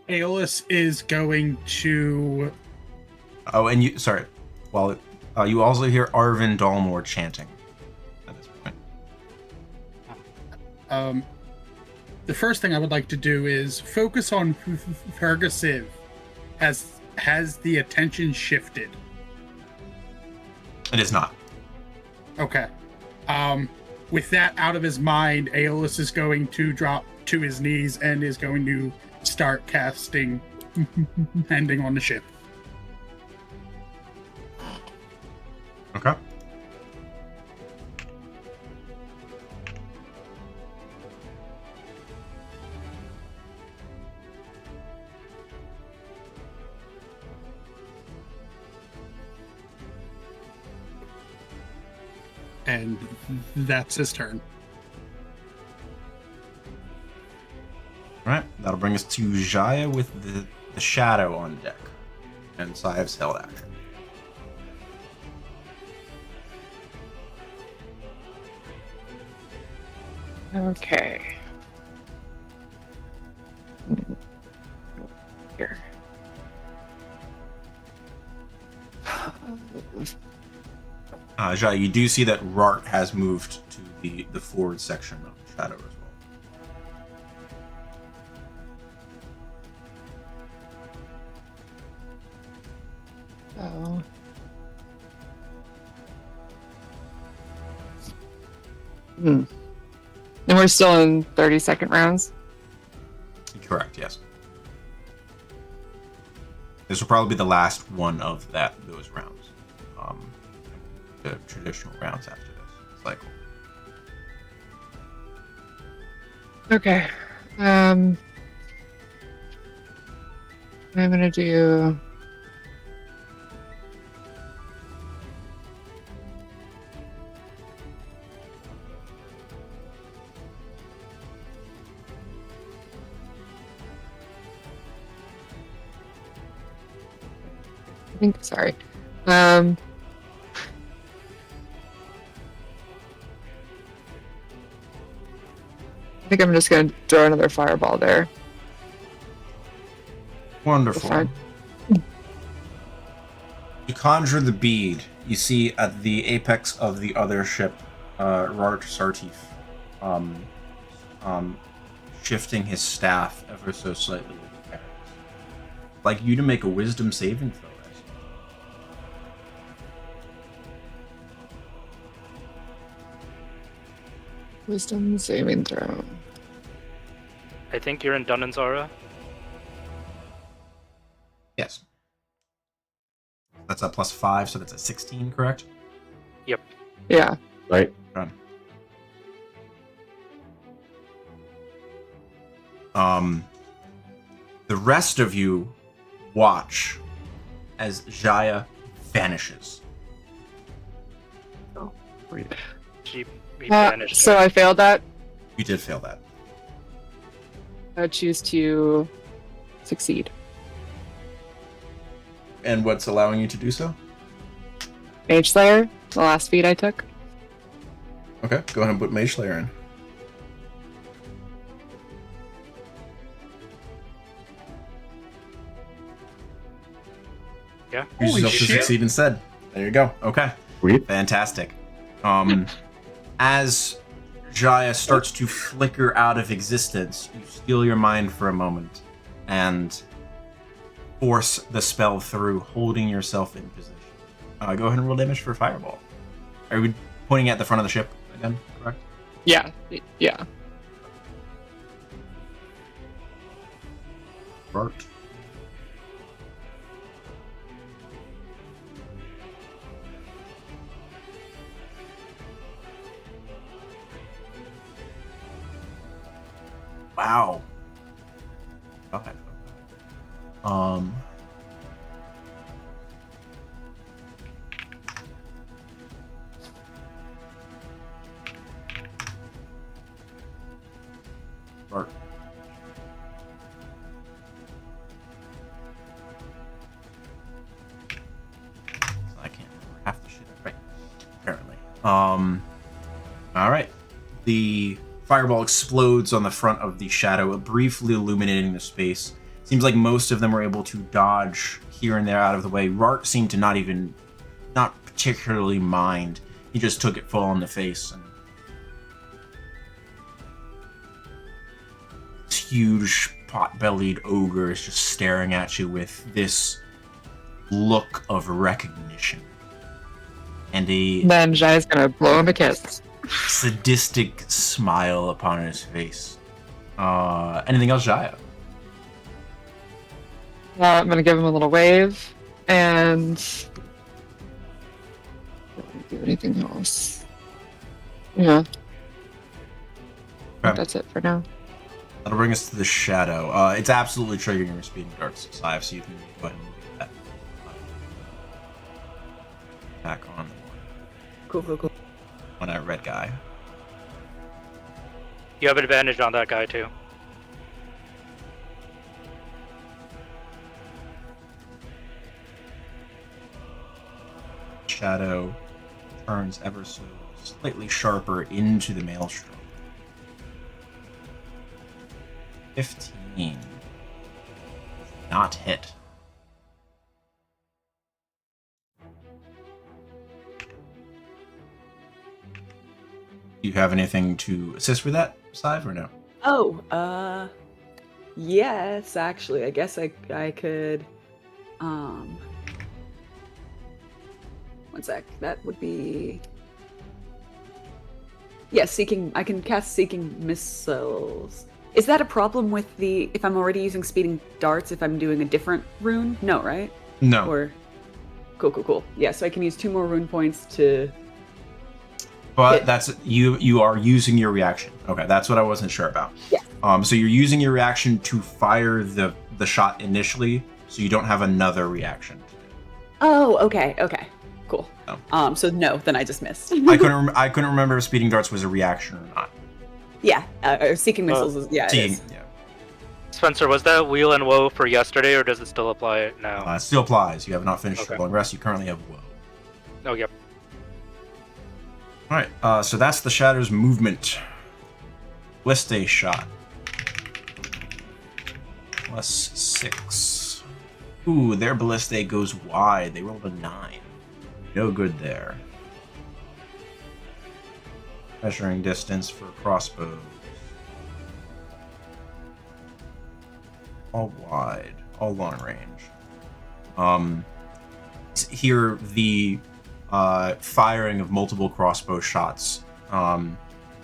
Aeolus is going to... Oh, and you, sorry. Well, you also hear Arvin Dalmor chanting at this point. The first thing I would like to do is focus on Fergusiv. Has the attention shifted? It is not. Okay. With that out of his mind, Aeolus is going to drop to his knees and is going to start casting Mending on the ship. Okay. And that's his turn. All right, that'll bring us to Jaya with the shadow on deck, and Syav's held action. Okay. Here. Jai, you do see that Rart has moved to the forward section of the shadow as well. Oh. Hmm. And we're still in 30-second rounds? Correct, yes. This will probably be the last one of those rounds. The traditional rounds after this cycle. Okay. I'm gonna do... Sorry. I think I'm just going to throw another fireball there. Wonderful. You conjure the bead. You see at the apex of the other ship, Rart Sartif, shifting his staff ever so slightly with the carrots. Like you to make a wisdom saving throw. Wisdom saving throw. I think you're in Dunnan's aura. Yes. That's a +5, so that's a 16, correct? Yep. Yeah. Right. Run. The rest of you watch as Jaya vanishes. Oh, great. She vanished. So I failed that. You did fail that. I choose to succeed. And what's allowing you to do so? Mage Slayer, the last feat I took. Okay, go ahead and put Mage Slayer in. Yeah. Use Holy yourself to shit. succeed instead. There you go. Okay. Sweet. Fantastic. As Jaya starts to flicker out of existence, you steal your mind for a moment and force the spell through, holding yourself in position. Go ahead and roll damage for Fireball. Are we pointing at the front of the ship again, correct? Yeah. Yeah. Bart. Wow. Okay. Bart. I can't remember half the shit. Right. Apparently. All right. The fireball explodes on the front of the shadow, briefly illuminating the space. Seems like most of them were able to dodge here and there out of the way. Rart seemed to not particularly mind. He just took it full in the face. And this huge pot-bellied ogre is just staring at you with this look of recognition. And Then Jai's gonna blow him a kiss. sadistic smile upon his face. Anything else, Jaya? I'm gonna give him a little wave, and don't do anything else. Yeah. I think Okay. that's it for now. That'll bring us to the shadow. It's absolutely triggering your speeding darts, Sive, so you can go ahead and get that attack on Cool. that red guy. You have advantage on that guy too. shadow turns ever so slightly sharper into the maelstrom. 15. Not hit. Do you have anything to assist with that, Sive, or no? Oh, yes, actually. I guess I could, one sec. That would be... Yeah, I can cast Seeking Missiles. Is that a problem with if I'm already using Speeding Darts, if I'm doing a different rune? No, right? No. Or... Cool. Yeah, so I can use 2 more rune points to... But hit. that's you are using your reaction. Okay, that's what I wasn't sure about. Yeah. So you're using your reaction to fire the shot initially, so you don't have another reaction. Oh, okay. Cool. Oh. So no, then I just missed. I couldn't remember if Speeding Darts was a reaction or not. Yeah, or Seeking Missiles is... Yeah, it is. Yeah. Spencer, was that Wheel and Woe for yesterday, or does it still apply now? It still applies. You have not finished Okay. your long rest. You currently have Woe. Oh, yep. Alright, so that's the Shadow's movement. Ballista shot. +6. Ooh, their Ballista goes wide. They rolled a 9. No good there. Measuring distance for crossbows. All wide. All long range. Here, the firing of multiple crossbow shots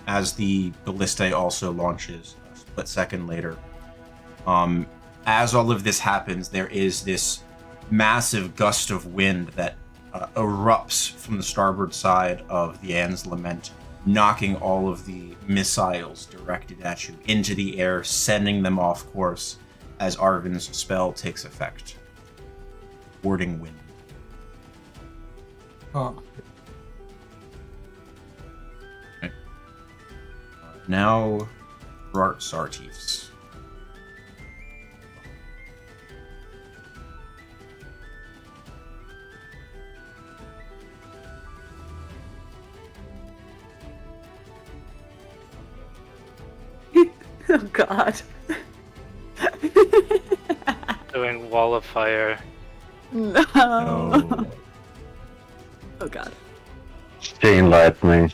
as the ballista also launches a split second later. As all of this happens, there is this massive gust of wind that erupts from the starboard side of the Anne's Lament, knocking all of the missiles directed at you into the air, sending them off course as Arvin's spell takes effect. Warding wind. Oh. Okay. Now, Rart Sartifs. Oh god. Doing Wall of Fire. No. No. Oh god. Chain lightning.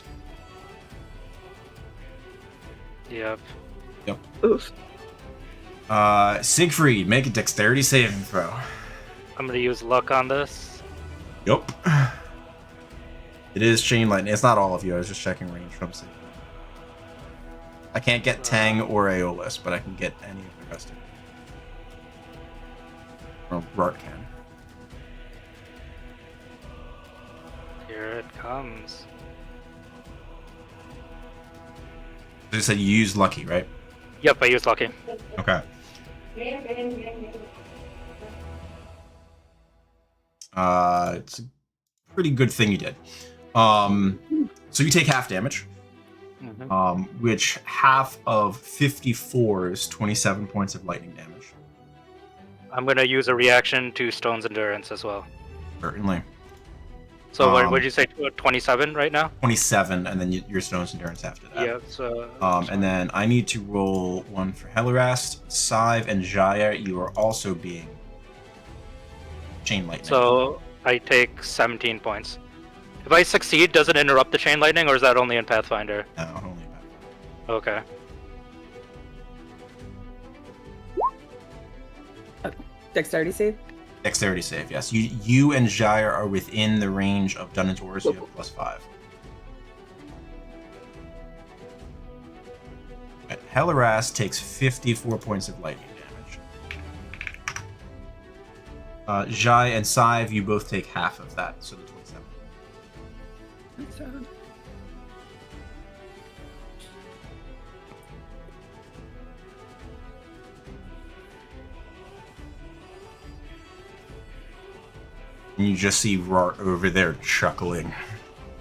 Yep. Oof. Siegfried, make a dexterity saving throw. I'm gonna use luck on this. Yup. It is chain lightning. It's not all of you. I was just checking range from Siegfried. I can't get Tang or Aeolus, but I can get any of the rest of it. Or Rart can. Here it comes. You said you used lucky, right? Yep, I used lucky. Okay. It's a pretty good thing you did. So you take half damage, which half of 54 is 27 points of lightning damage. I'm gonna use a reaction to Stone's Endurance as well. Certainly. So what did you say? 27 right now? 27, and then your Stone's Endurance after that. Yeah. So. And then I need to roll one for Hellerast, Sive, and Jaya. You are also being chain lightning. So I take 17 points. If I succeed, does it interrupt the chain lightning, or is that only in Pathfinder? No, only about. Okay. Dexterity save? Dexterity save, yes. You and Jaya are within the range of Dunn's orders. You have +5. Right, Hellerast takes 54 points of lightning damage. Jai and Sive, you both take half of that, so the 27. And you just see Rart over there chuckling.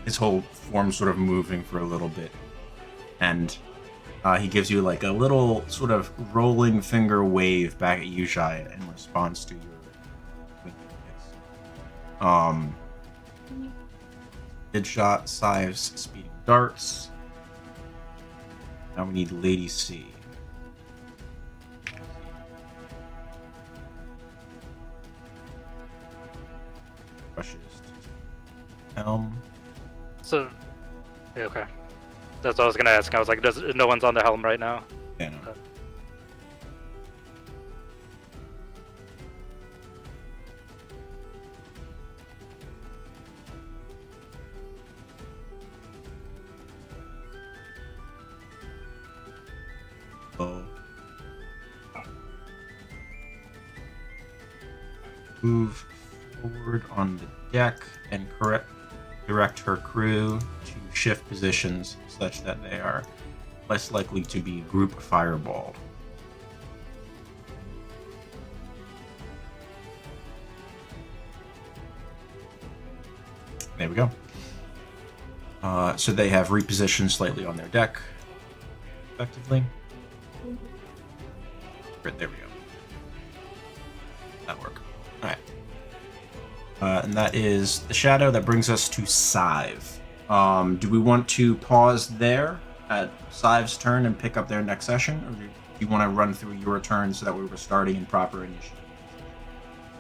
His whole form sort of moving for a little bit. And he gives you like a little sort of rolling finger wave back at you, Jaya, in response to your witness. Shot, Scythes, Speeding Darts. Now we need Lady C. Rushes to Helm. So, yeah, okay. That's what I was gonna ask. I was like, no one's on the helm right now? Yeah, no. Move forward on the deck and direct her crew to shift positions such that they are less likely to be group fireballed. There we go. So they have repositioned slightly on their deck, effectively. Right, there we go. That work. All right. And that is the shadow. That brings us to Scythe. Do we want to pause there at Scythe's turn and pick up their next session, or do you want to run through your turn so that we were starting in proper initiative?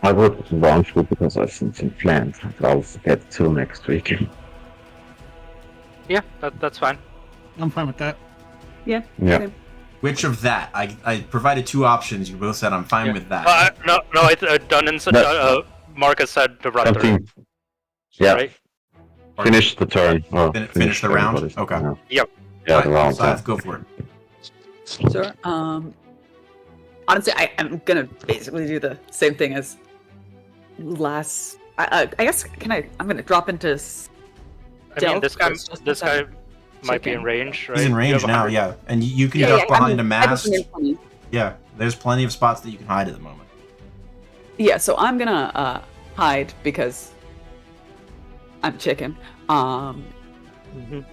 I would run through because I've some plans. I'll get to next week. Yeah, that's fine. I'm fine with that. Yeah. Yeah. Which of that? I provided two options. You both said I'm fine with that. No, Dunnan said, Marcus said to run through. Something. Yeah. Right? Finish the turn. Or Finish the round? everybody's- Okay. Yeah, Yep. yeah the Alright, round. Scythe, go for it. Sure. Honestly, I'm gonna basically do the same thing as last. I guess I'm gonna drop into. I mean, this guy might be chicken. in range, right? He's in You range have now, 100. yeah. And you can Yeah, duck yeah, behind a I mast. just need 20. Yeah, there's plenty of spots that you can hide at the moment. Yeah, so I'm gonna hide because I'm chicken. Mhm.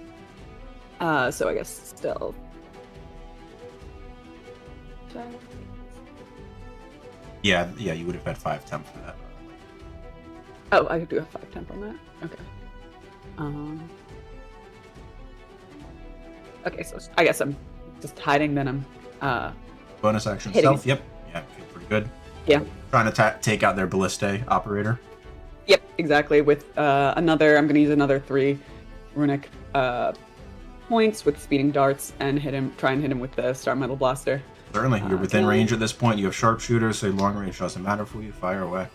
So I guess still. Yeah, you would have had 5 temp for that. Oh, I do have 5 temp on that. Okay. Okay, so I guess I'm just hiding. Then I'm Bonus action hitting. stealth, yep. Yeah, feel pretty good. Yeah. Trying to take out their ballista operator. Yep, exactly. With I'm gonna use another 3 runic points with speeding darts and try and hit him with the star metal blaster. Certainly, you're within yeah. range at this point. You have sharpshooters, so long range doesn't matter for you. Fire away.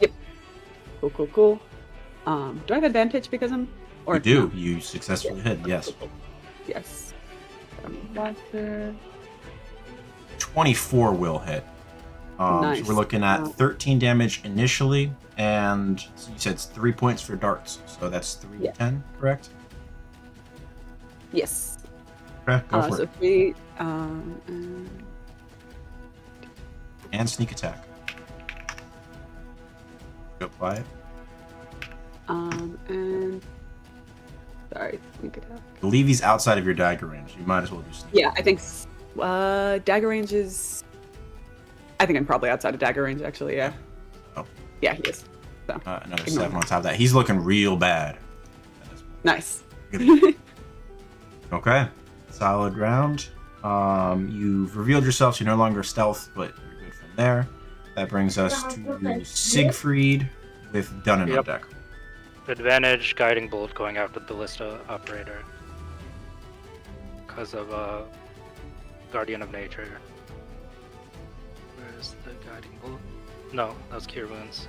Cool. Do I have advantage because I'm? You do. You successfully hit, yes. Yes. Blaster. 24 will hit. Nice. So we're looking at 13 damage initially, and you said it's 3 points for darts, so that's 3 Yeah. 10, correct? Yes. Okay, go for So it. 3. And sneak attack. Go quiet. And sorry, sneak attack. I believe he's outside of your dagger range. You might as well do sneak. Yeah, I think dagger range is. I think I'm probably outside of dagger range actually. Yeah. Oh. Yeah, he is. So Another Ignore 7 on top of that. He's looking real bad. nice. Okay. Solid round. You've revealed yourself, so you're no longer stealth, but you're good from there. That brings us to Siegfried with Dunnan on Yep. deck. Advantage, guiding bolt going after the ballista operator. Because of Guardian of Nature. Where's the guiding bolt? No, that's Cure Wounds.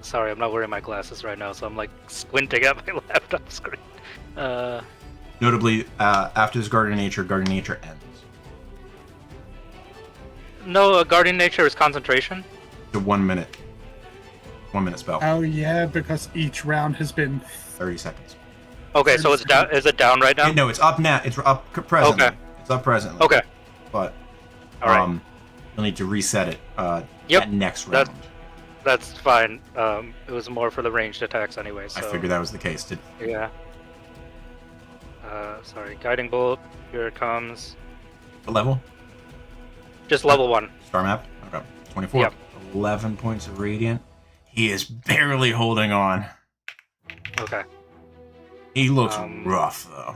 Sorry, I'm not wearing my glasses right now, so I'm like squinting at my laptop screen. Notably, after this Guardian Nature ends. No, Guardian Nature is concentration. It's a 1 minute. 1 minute spell. Oh yeah, because each round has been 30 seconds. Okay, so it's down. Is it down right now? No, it's up now. It's up presently. Okay. It's up presently. Okay. But All right. you'll need to reset it Yep, at next round. That's fine. It was more for the ranged attacks anyway. So. I figured that was the case. Yeah. Sorry, guiding bolt. Here it comes. What level? Just level 1. Star map? Okay. 24. Yep. 11 points of radiant. He is barely holding on. Okay. He looks Um, rough though.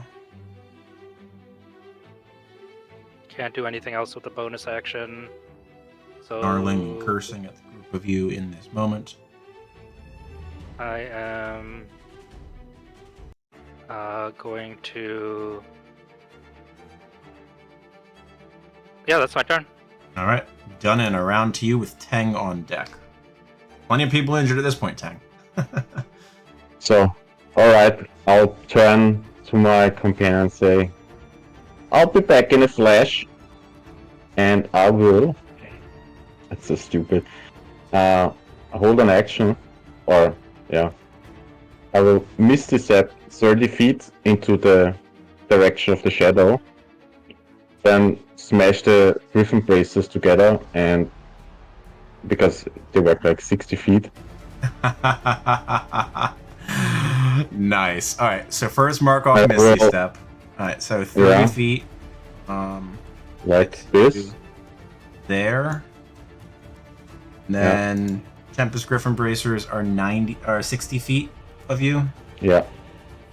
Can't do anything else with the bonus action. So Snarling and cursing at the group of you in this moment. I am going to. Yeah, that's my turn. All right, done and around to you with Tang on deck. Plenty of people injured at this point, Tang. So, alright, I'll turn to my companion and say, I'll be back in a flash, and I will, that's so stupid, hold an action, or, yeah, I will Misty Step 30 feet into the direction of the shadow, then smash the Griffin braces together, and because they work like 60 feet. Nice. All right, so first mark off Misty Step. All right, so 30 feet. Like this. There. And then Tempest Griffin bracers are 60 feet of you. Yeah.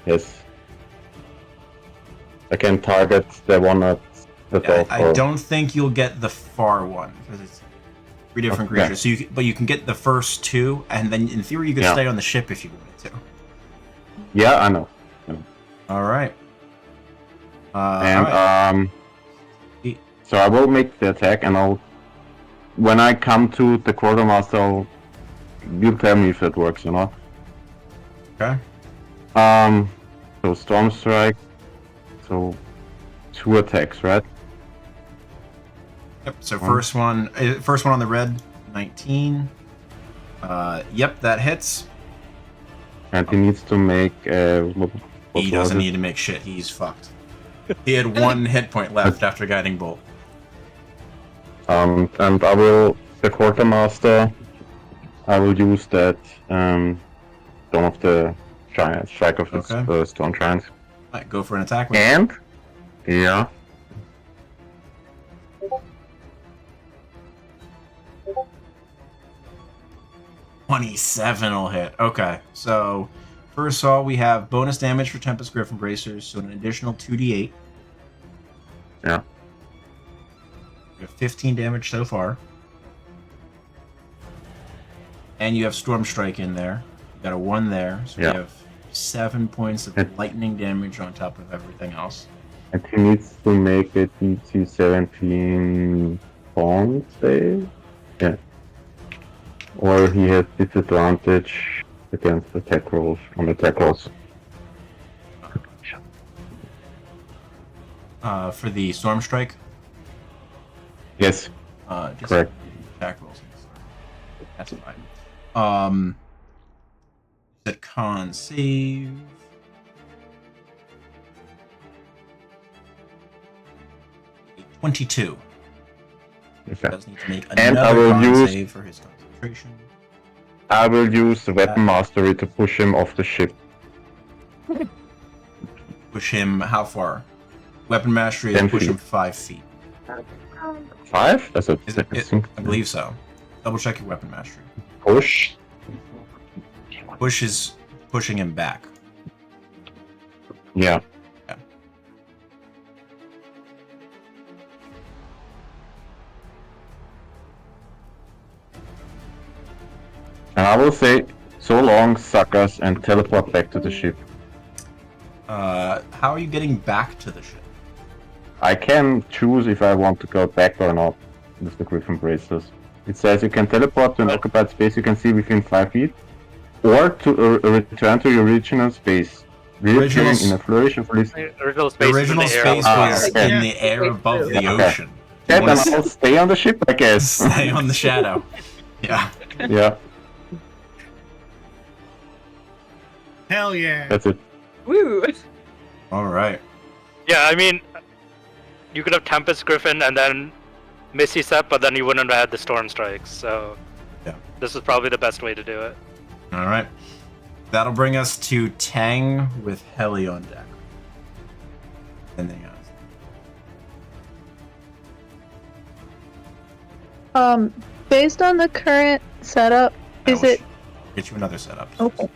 Yes. I can target the one at the top. I don't think you'll get the far one because it's 3 different creatures. So but you can get the first 2, and then in theory you could stay on the ship if you wanted to. Yeah, I know. All right. So I will make the attack, and when I come to the quartermaster, you'll tell me if it works or not. Okay. So Storm Strike. So 2 attacks, right? Yep. So first one on the red, 19. Yep, that hits. And he needs to make. He doesn't need to make shit. He's fucked. He had 1 hit point left after guiding bolt. And I will, the quartermaster, I will use that Storm of the Giant, Strike of the Storm Giants. Alright, go for an attack. And, yeah. $27 will hit. Okay, so first of all, we have bonus damage for Tempest Griffin bracers, so an additional 2d8. Yeah. You have 15 damage so far. And you have Storm Strike in there. You got a 1 there, so you have 7 points of lightning damage on top of everything else. And he needs to make a DC 17 bond save? Yeah. Or he has disadvantage against attack rolls, on attack rolls. For the Storm Strike? Yes. Correct. Attack rolls. That's fine. That con save. A 22. Okay. Does need to make And I another will con use save for his concentration. I will use the Weapon Mastery to push him off the ship. Push him how far? Weapon Mastery is push him 5 feet. 5? That's a I believe so. Double check your Weapon Mastery. Push. Push is pushing him back. Yeah. And I will say, so long, suckers, and teleport back to the ship. How are you getting back to the ship? I can choose if I want to go back or not with the Griffin braces. It says you can teleport to an occupied space you can see within 5 feet, or to return to your original space. Reappearing in a flourish of release. Original space was in the air above the ocean. Then I'll stay on the ship, I guess. Stay on the shadow. Yeah. Yeah. Hell yeah. That's it. Woo! All right. Yeah, I mean, you could have Tempest Griffin and then Misty Step, but then you wouldn't have had the Storm Strikes. So, this is probably the best way to do it. All right. That'll bring us to Tang with Heli on deck. Anything else? Based on the current setup, is it? Get you another setup. Okay.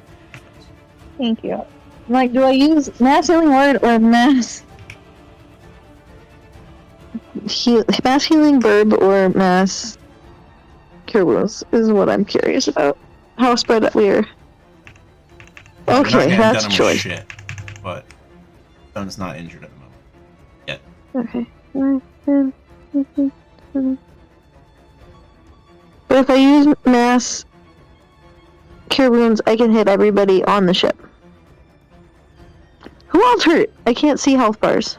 Thank you. Like, do I use mass healing word or mass healing verb or mass cure wounds is what I'm curious about. How spread out we are. You're not Okay, getting that's done with choice. shit, but Dun's not injured at the moment. Yet. Okay. But if I use mass cure wounds, I can hit everybody on the ship. Who else hurt? I can't see health bars.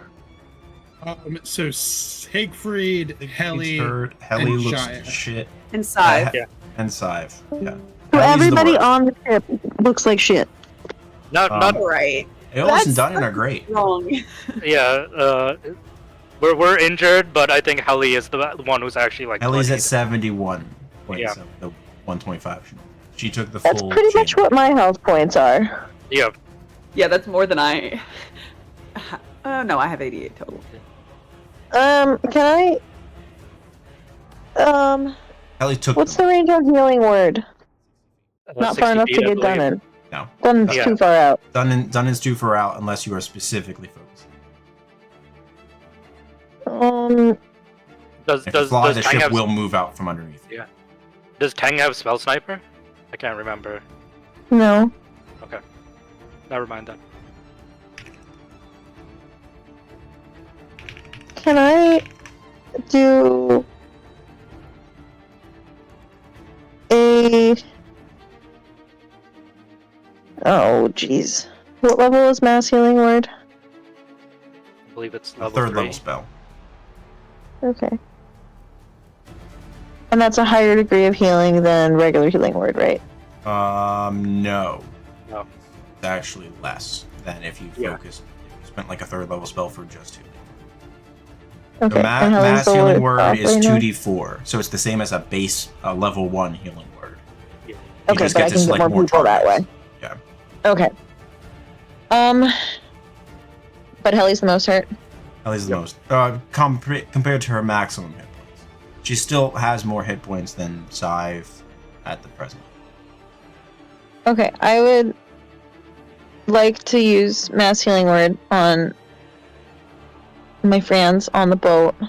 So Siegfried, Heli, He's hurt. Heli and looks Shia. And shit. Scythe. Yeah. And Scythe. Yeah. So Heli's the everybody worst. on the ship looks like shit. Not Right. Aeolus and Dunnan are great. Wrong. yeah. We're injured, but I think Heli is the one who's actually like. Heli's at bloodied. 71 points. Yeah. Of the 125. She took the That's full. pretty much chain. what my health points are. Yeah. Yeah, that's more than I. No, I have 88 total. Can I? Heli took. What's them. the range on healing word? Not 60 far enough to feet, I get believe. Dunnan. No. Dunnan's Yeah. too far out. Dunnan's too far out unless you are specifically focused. Does If you fly, the Tang ship have will move out from underneath. Yeah. Does Tang have spell sniper? I can't remember. No. Okay. Never mind then. Can I do a? Oh, jeez. What level is mass healing word? I believe it's A level third 3. level spell. Okay. And that's a higher degree of healing than regular healing word, right? No. No. It's actually less than if you Yeah. focused. If you spent like a third level spell for just healing. Okay. The and how mass the healing word off is right now? 2d4, so it's the same as a base level 1 healing word. Yeah. You Okay, just but I get to can get select more people that targets. way. Yeah. Okay. But Heli's the most hurt. Ellie's the most. Compared to her maximum hit points. She still has more hit points than Scythe at the present. Okay, I would like to use mass healing word on my friends on the boat. And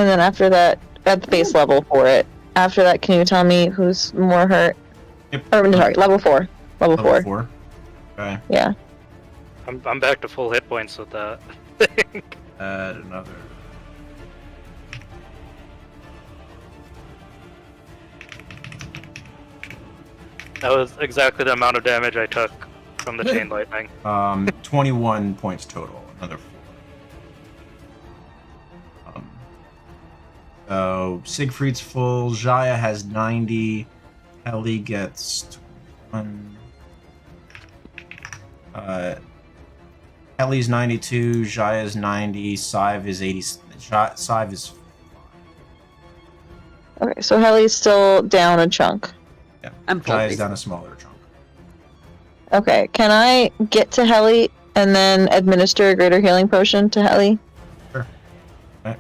then after that, at the base level for it. After that, can you tell me who's more hurt? Yep. Or, sorry, level 4. Level 4. 4. Okay. Yeah. I'm back to full hit points with that. Add another. That was exactly the amount of damage I took from the chain lightning. 21 points total. Another 4. So Siegfried's full. Jaya has 90. Heli gets 21. Heli's 92. Jaya's 90. Scythe is 80. Scythe is. Okay, so Heli's still down a chunk. Yeah. I'm full. Jaya's down a smaller chunk. Okay, can I get to Heli and then administer a greater healing potion to Heli? Sure. Okay.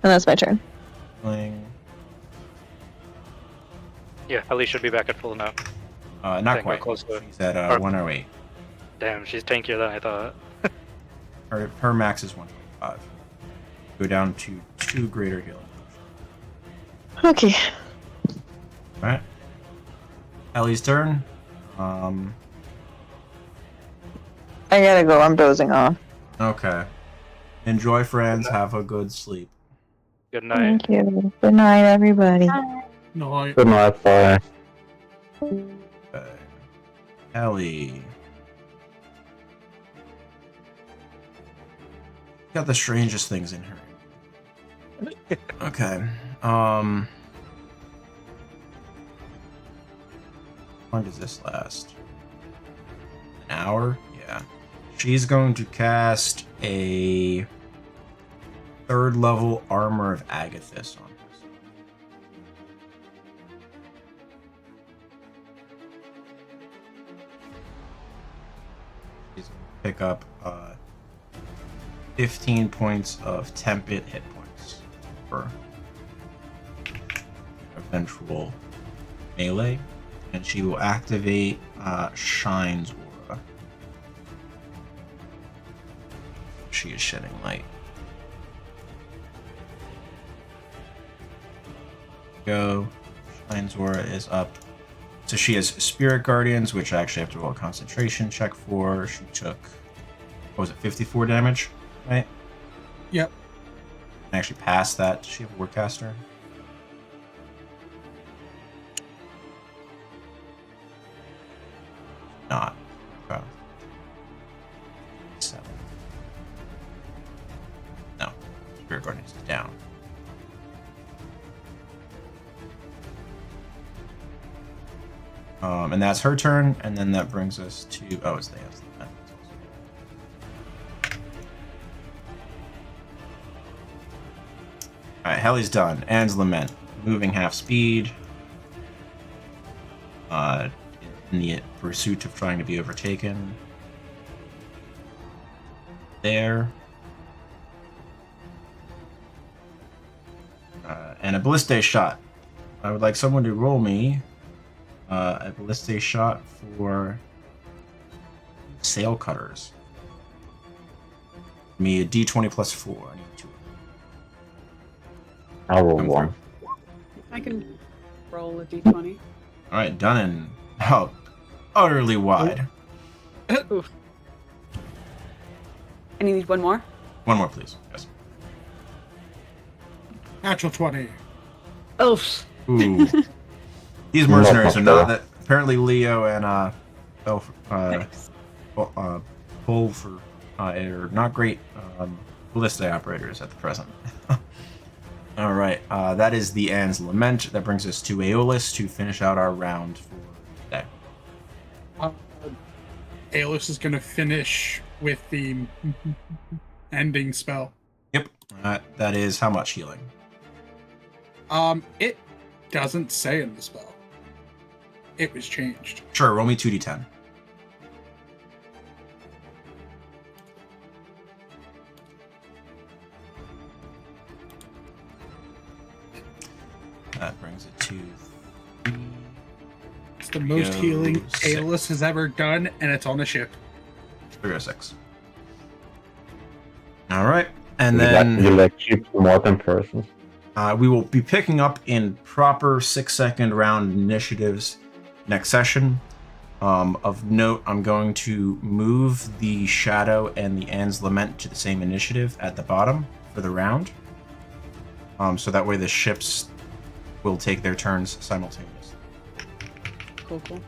And that's my turn. Healing. Yeah, Heli should be back at full now. Not Think we're quite. close to it. She's at Or- 108. Damn, she's tankier than I thought. Her max is 125. Go down to 2 greater healing. Okay. Alright. Ellie's turn. I gotta go, I'm dozing off. Okay. Enjoy, friends. Have a good sleep. Good night. Thank you. Good night, everybody. No, Good night, bye. Okay. Ellie. Got the strangest things in her. Okay. How long does this last? An hour? Yeah. She's going to cast a 3rd level Armor of Agathis on herself. She's going to pick up 15 points of Tempest hit points for eventual melee. And she will activate Shine's Aura. She is shedding light. Go. Shine's Aura is up. So she has Spirit Guardians, which I actually have to roll a concentration check for. She took, what was it, 54 damage, right? Yep. I actually passed that. Does she have Warcaster? Not. Okay. 7. No. Spirit Guardians is down. And that's her turn, and then that brings us to it's the Lament. Alright, Helly's done. Anne's Lament. Moving half speed. In the pursuit of trying to be overtaken. There. And a Ballista shot. I would like someone to roll me a Ballista shot for Sail Cutters. Give me a D20 plus 4. I need 2. I'll roll one. I can roll a d20. Alright, Dunnan. Oh, utterly wide. Oof. And you need one more? One more, please. Yes. Natural 20. Oof. Ooh. These mercenaries are not that. Apparently, Leo and Bull for are not great ballista operators at the present. All right, that is the Anne's Lament. That brings us to Aeolus to finish out our round for today. Aeolus is going to finish with the ending spell. Yep, that is how much healing? It doesn't say in the spell. It was changed. Sure, roll me 2d10. That brings it to 3. It's the most healing Aeolus has ever done, and it's on a ship. 3 or 6. All right, and then you like keep more than persons. We will be picking up in proper 6-second round initiatives next session. Of note, I'm going to move the Shadow and the Anne's Lament to the same initiative at the bottom for the round. So that way the ships will take their turns simultaneously. Cool. And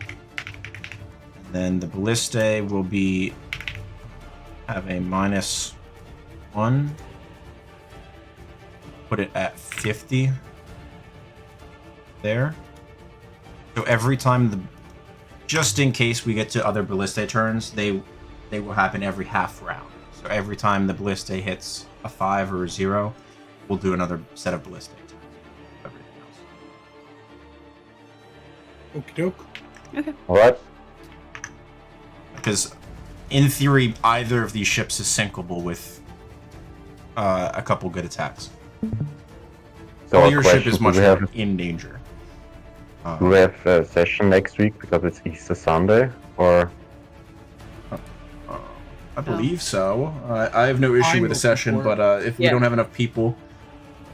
then the Ballistae will have a -1. Put it at 50. There. So every time just in case we get to other Ballistae turns, they will happen every half round. So every time the Ballistae hits a 5 or a 0, we'll do another set of Ballistae turns. Everything else. Okie doke. Okay. Alright. Because in theory, either of these ships is sinkable with a couple good attacks. So your ship is much more in danger. Do we have a session next week because it's Easter Sunday, or? I believe so. I have no issue with a session, but if we don't have enough people,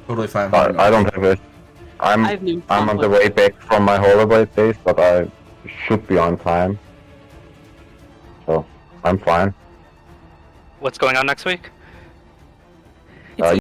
totally fine. I don't have it. I'm on the way back from my holiday days, but I should be on time, so I'm fine. What's going on next week?